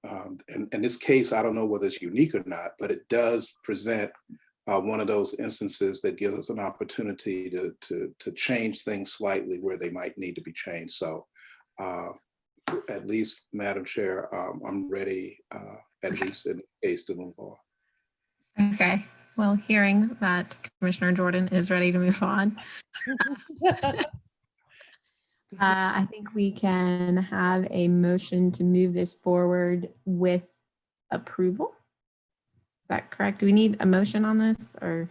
Speaker 4: in this case, I don't know whether it's unique or not, but it does present one of those instances that gives us an opportunity to change things slightly where they might need to be changed. So at least, Madam Chair, I'm ready, at least in the case, to move on.
Speaker 2: Okay, well, hearing that Commissioner Jordan is ready to move on, I think we can have a motion to move this forward with approval. Is that correct? Do we need a motion on this, or?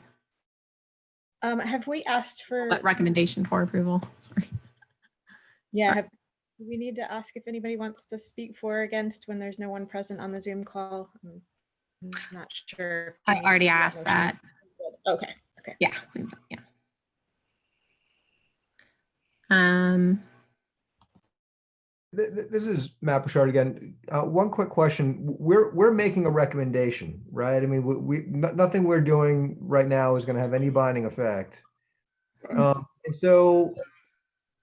Speaker 6: Have we asked for
Speaker 2: Recommendation for approval? Sorry.
Speaker 6: Yeah,
Speaker 2: Sorry.
Speaker 6: do we need to ask if anybody wants to speak for or against when there's no one present on the Zoom call? I'm not sure.
Speaker 2: I already asked that.
Speaker 6: Okay.
Speaker 2: Yeah.
Speaker 10: This is Matt Bouchard again. One quick question. We're making a recommendation, right? I mean, nothing we're doing right now is going to have any binding effect. And so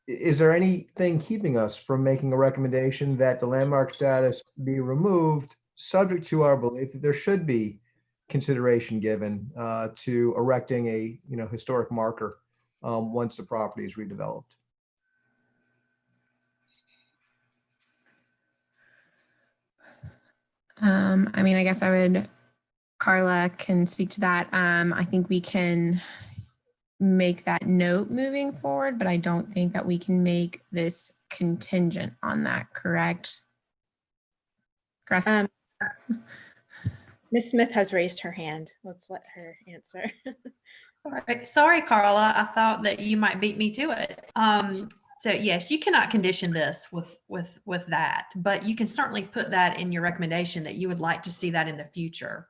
Speaker 10: is there anything keeping us from making a recommendation that the landmark status be removed, subject to our belief that there should be consideration given to erecting a historic marker once the property is redeveloped?
Speaker 2: I mean, I guess Carla can speak to that. I think we can make that note moving forward, but I don't think that we can make this contingent on that, correct?
Speaker 6: Ms. Smith has raised her hand. Let's let her answer.
Speaker 7: Sorry, Carla. I thought that you might beat me to it. So yes, you cannot condition this with that, but you can certainly put that in your recommendation that you would like to see that in the future.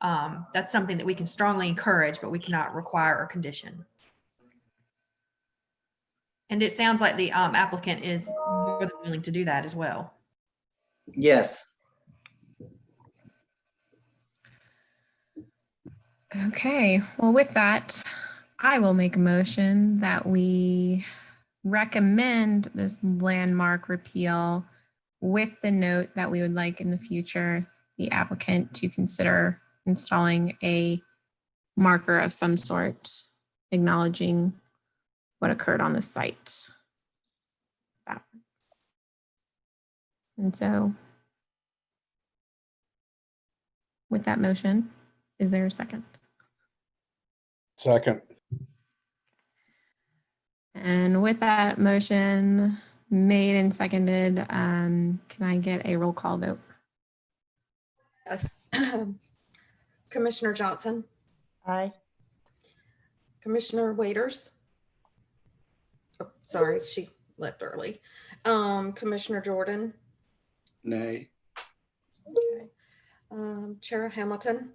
Speaker 7: That's something that we can strongly encourage, but we cannot require or condition. And it sounds like the applicant is more than willing to do that as well.
Speaker 21: Yes.
Speaker 2: Okay, well, with that, I will make a motion that we recommend this landmark repeal with the note that we would like in the future the applicant to consider installing a marker of some sort acknowledging what occurred on the site. And so with that motion, is there a second?
Speaker 14: Second.
Speaker 2: And with that motion made and seconded, can I get a roll call vote?
Speaker 1: Yes. Commissioner Johnson,
Speaker 5: Aye.
Speaker 1: Commissioner Waiters. Oh, sorry, she left early. Commissioner Jordan.
Speaker 4: Nay.
Speaker 1: Okay. Chair Hamilton.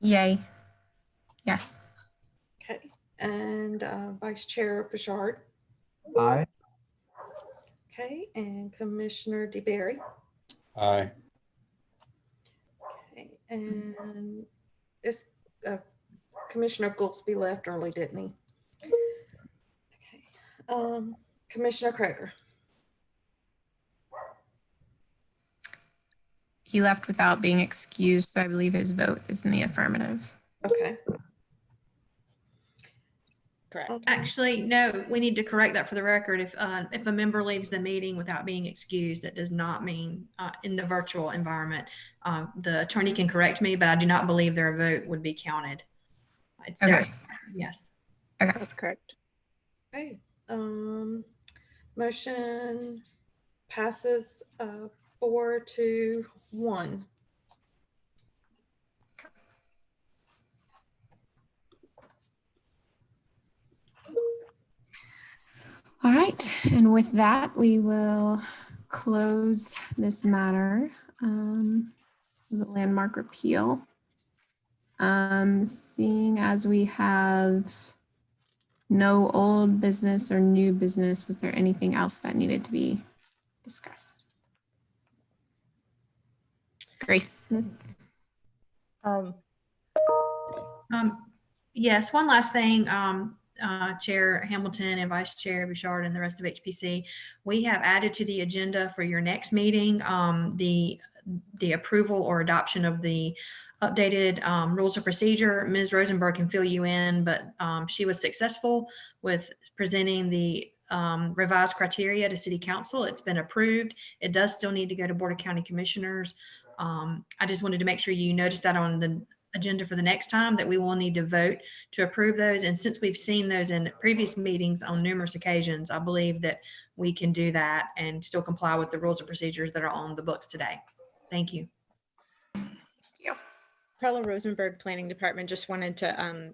Speaker 2: Yay. Yes.
Speaker 1: Okay. And Vice Chair Bouchard.
Speaker 10: Aye.
Speaker 1: Okay. And Commissioner DeBerry.
Speaker 14: Aye.
Speaker 1: Okay. And it's Commissioner Goolsby left early, didn't he? Okay. Commissioner Krager.
Speaker 2: He left without being excused, so I believe his vote is in the affirmative.
Speaker 1: Okay.
Speaker 6: Correct.
Speaker 7: Actually, no, we need to correct that for the record. If a member leaves the meeting without being excused, that does not mean in the virtual environment. The attorney can correct me, but I do not believe their vote would be counted. It's
Speaker 2: Okay.
Speaker 7: their, yes.
Speaker 2: Okay.
Speaker 6: That's correct.
Speaker 1: Okay. Motion passes 4-1.
Speaker 2: All right. And with that, we will close this matter, the landmark repeal. Seeing as we have no old business or new business, was there anything else that needed to be discussed? Grace Smith.
Speaker 7: Yes, one last thing, Chair Hamilton and Vice Chair Bouchard and the rest of HPC, we have added to the agenda for your next meeting the approval or adoption of the updated rules of procedure. Ms. Rosenberg can fill you in, but she was successful with presenting the revised criteria to City Council. It's been approved. It does still need to go to Board of County Commissioners. I just wanted to make sure you noticed that on the agenda for the next time, that we will need to vote to approve those. And since we've seen those in previous meetings on numerous occasions, I believe that we can do that and still comply with the rules of procedures that are on the books today. Thank you.
Speaker 6: Carla Rosenberg, Planning Department, just wanted to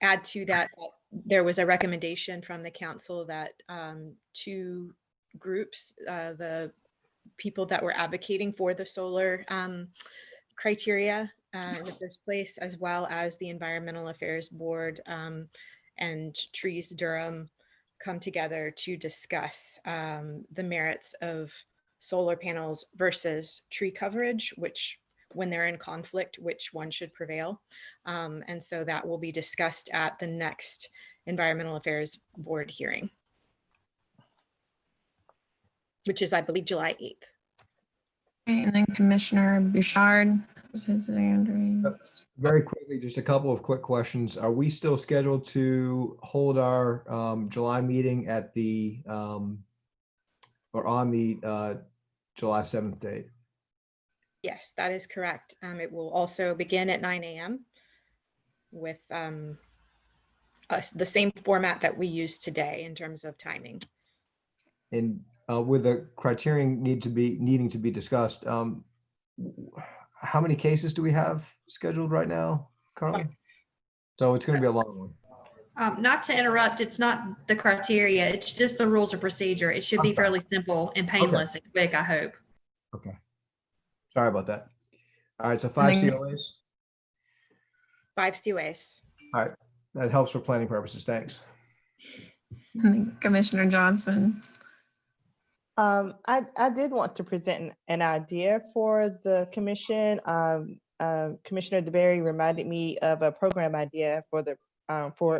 Speaker 6: add to that, there was a recommendation from the council that two groups, the people that were advocating for the solar criteria in the first place, as well as the Environmental Affairs Board and Trees Durham, come together to discuss the merits of solar panels versus tree coverage, which when they're in conflict, which one should prevail. And so that will be discussed at the next Environmental Affairs Board hearing, which is, I believe, July 8th.
Speaker 2: Okay, and then Commissioner Bouchard. Was his hand raised?
Speaker 10: Very quickly, just a couple of quick questions. Are we still scheduled to hold our July meeting at the or on the July 7th date?
Speaker 6: Yes, that is correct. It will also begin at 9 a.m. with the same format that we use today in terms of timing.
Speaker 10: And with the criterion needing to be discussed, how many cases do we have scheduled right now, Carla? So it's going to be a long one.
Speaker 7: Not to interrupt, it's not the criteria, it's just the rules of procedure. It should be fairly simple and painless and quick, I hope.
Speaker 10: Okay. Sorry about that. All right, so 5 COAs.
Speaker 6: 5 COAs.
Speaker 10: All right, that helps for planning purposes. Thanks.
Speaker 2: Commissioner Johnson.
Speaker 5: I did want to present an idea for the commission. Commissioner DeBerry reminded me of a program idea for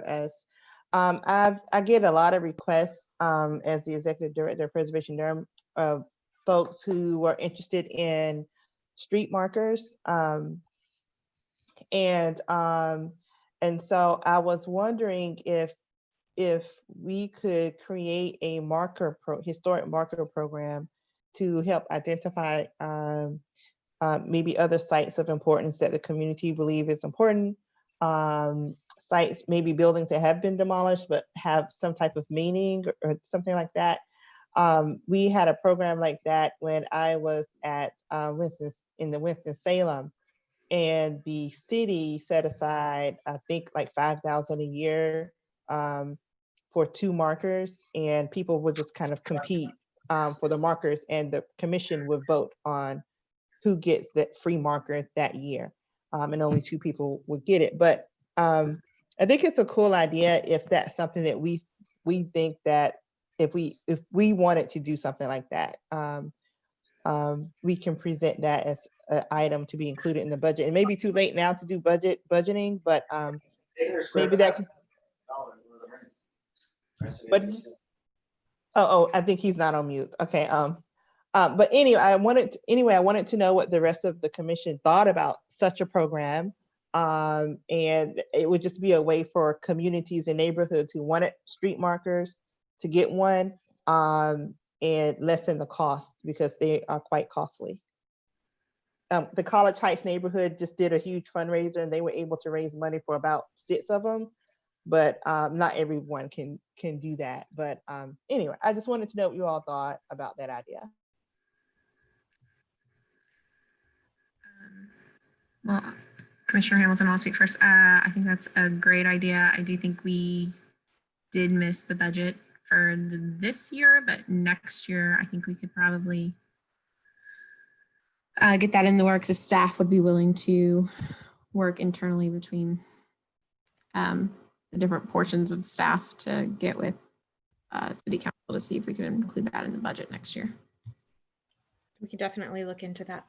Speaker 5: us. I get a lot of requests as the executive director of Preservation Durham of folks who are interested in street markers. And so I was wondering if we could create a historic marker program to help identify maybe other sites of importance that the community believe is important, sites, maybe buildings that have been demolished but have some type of meaning or something like that. We had a program like that when I was at Winston-Salem, and the city set aside, I think, like $5,000 a year for 2 markers, and people would just kind of compete for the markers, and the commission would vote on who gets that free marker that year, and only 2 people would get it. But I think it's a cool idea if that's something that we think that if we wanted to do something like that, we can present that as an item to be included in the budget. It may be too late now to do budgeting, but maybe that's. What did you say? Oh, I think he's not on mute. Okay. But anyway, I wanted to know what the rest of the commission thought about such a program. And it would just be a way for communities and neighborhoods who wanted street markers to get one, and lessen the cost because they are quite costly. The College Heights neighborhood just did a huge fundraiser, and they were able to raise money for about 6 of them. But not everyone can do that. But anyway, I just wanted to know what you all thought about that idea.
Speaker 2: Well, Commissioner Hamilton, I'll speak first. I think that's a great idea. I do think we did miss the budget for this year, but next year, I think we could probably get that in the works if staff would be willing to work internally between the different portions of staff to get with City Council to see if we could include that in the budget next year.
Speaker 6: We can definitely look into that.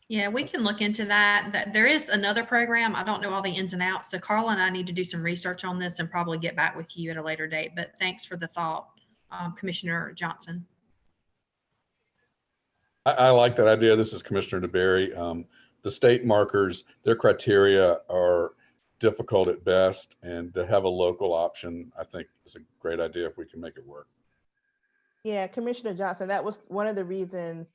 Speaker 7: Yeah, we can look into that. There is another program. I don't know all the ins and outs. So Carla and I need to do some research on this and probably get back with you at a later date. But thanks for the thought, Commissioner Johnson.
Speaker 14: I like that idea. This is Commissioner DeBerry. The state markers, their criteria are difficult at best, and to have a local option, I think is a great idea if we can make it work.
Speaker 5: Yeah, Commissioner Johnson, that was one of the reasons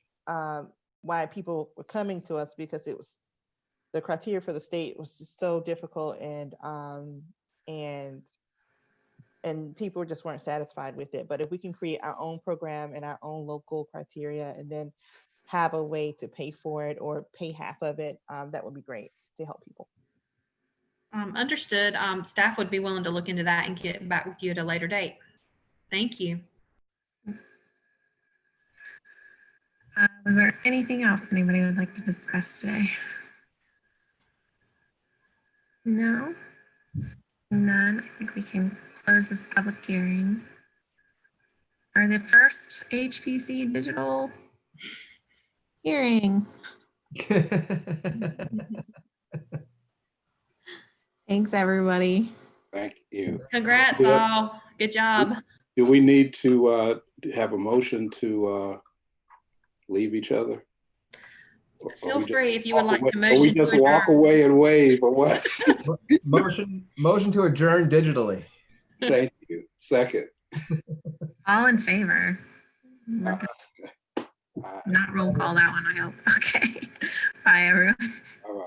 Speaker 5: why people were coming to us, because it was the criteria for the state was just so difficult, and people just weren't satisfied with it. But if we can create our own program and our own local criteria, and then have a way to pay for it or pay half of it, that would be great to help people.
Speaker 7: Understood. Staff would be willing to look into that and get back with you at a later date. Thank you.
Speaker 2: Was there anything else anybody would like to discuss today? No? None. I think we can close this public hearing. For the first HPC digital hearing. Thanks, everybody.
Speaker 4: Thank you.
Speaker 7: Congrats all. Good job.
Speaker 4: Do we need to have a motion to leave each other?
Speaker 7: Feel free if you would like to
Speaker 4: Or
Speaker 7: motion.
Speaker 4: we just
Speaker 7: to
Speaker 4: walk
Speaker 7: adjourn.
Speaker 4: away and wave, or what?
Speaker 10: Motion to adjourn digitally.
Speaker 4: Thank you. Second.
Speaker 2: All in favor? Not roll call that one, I hope. Okay. Bye, everyone.
Speaker 4: All right.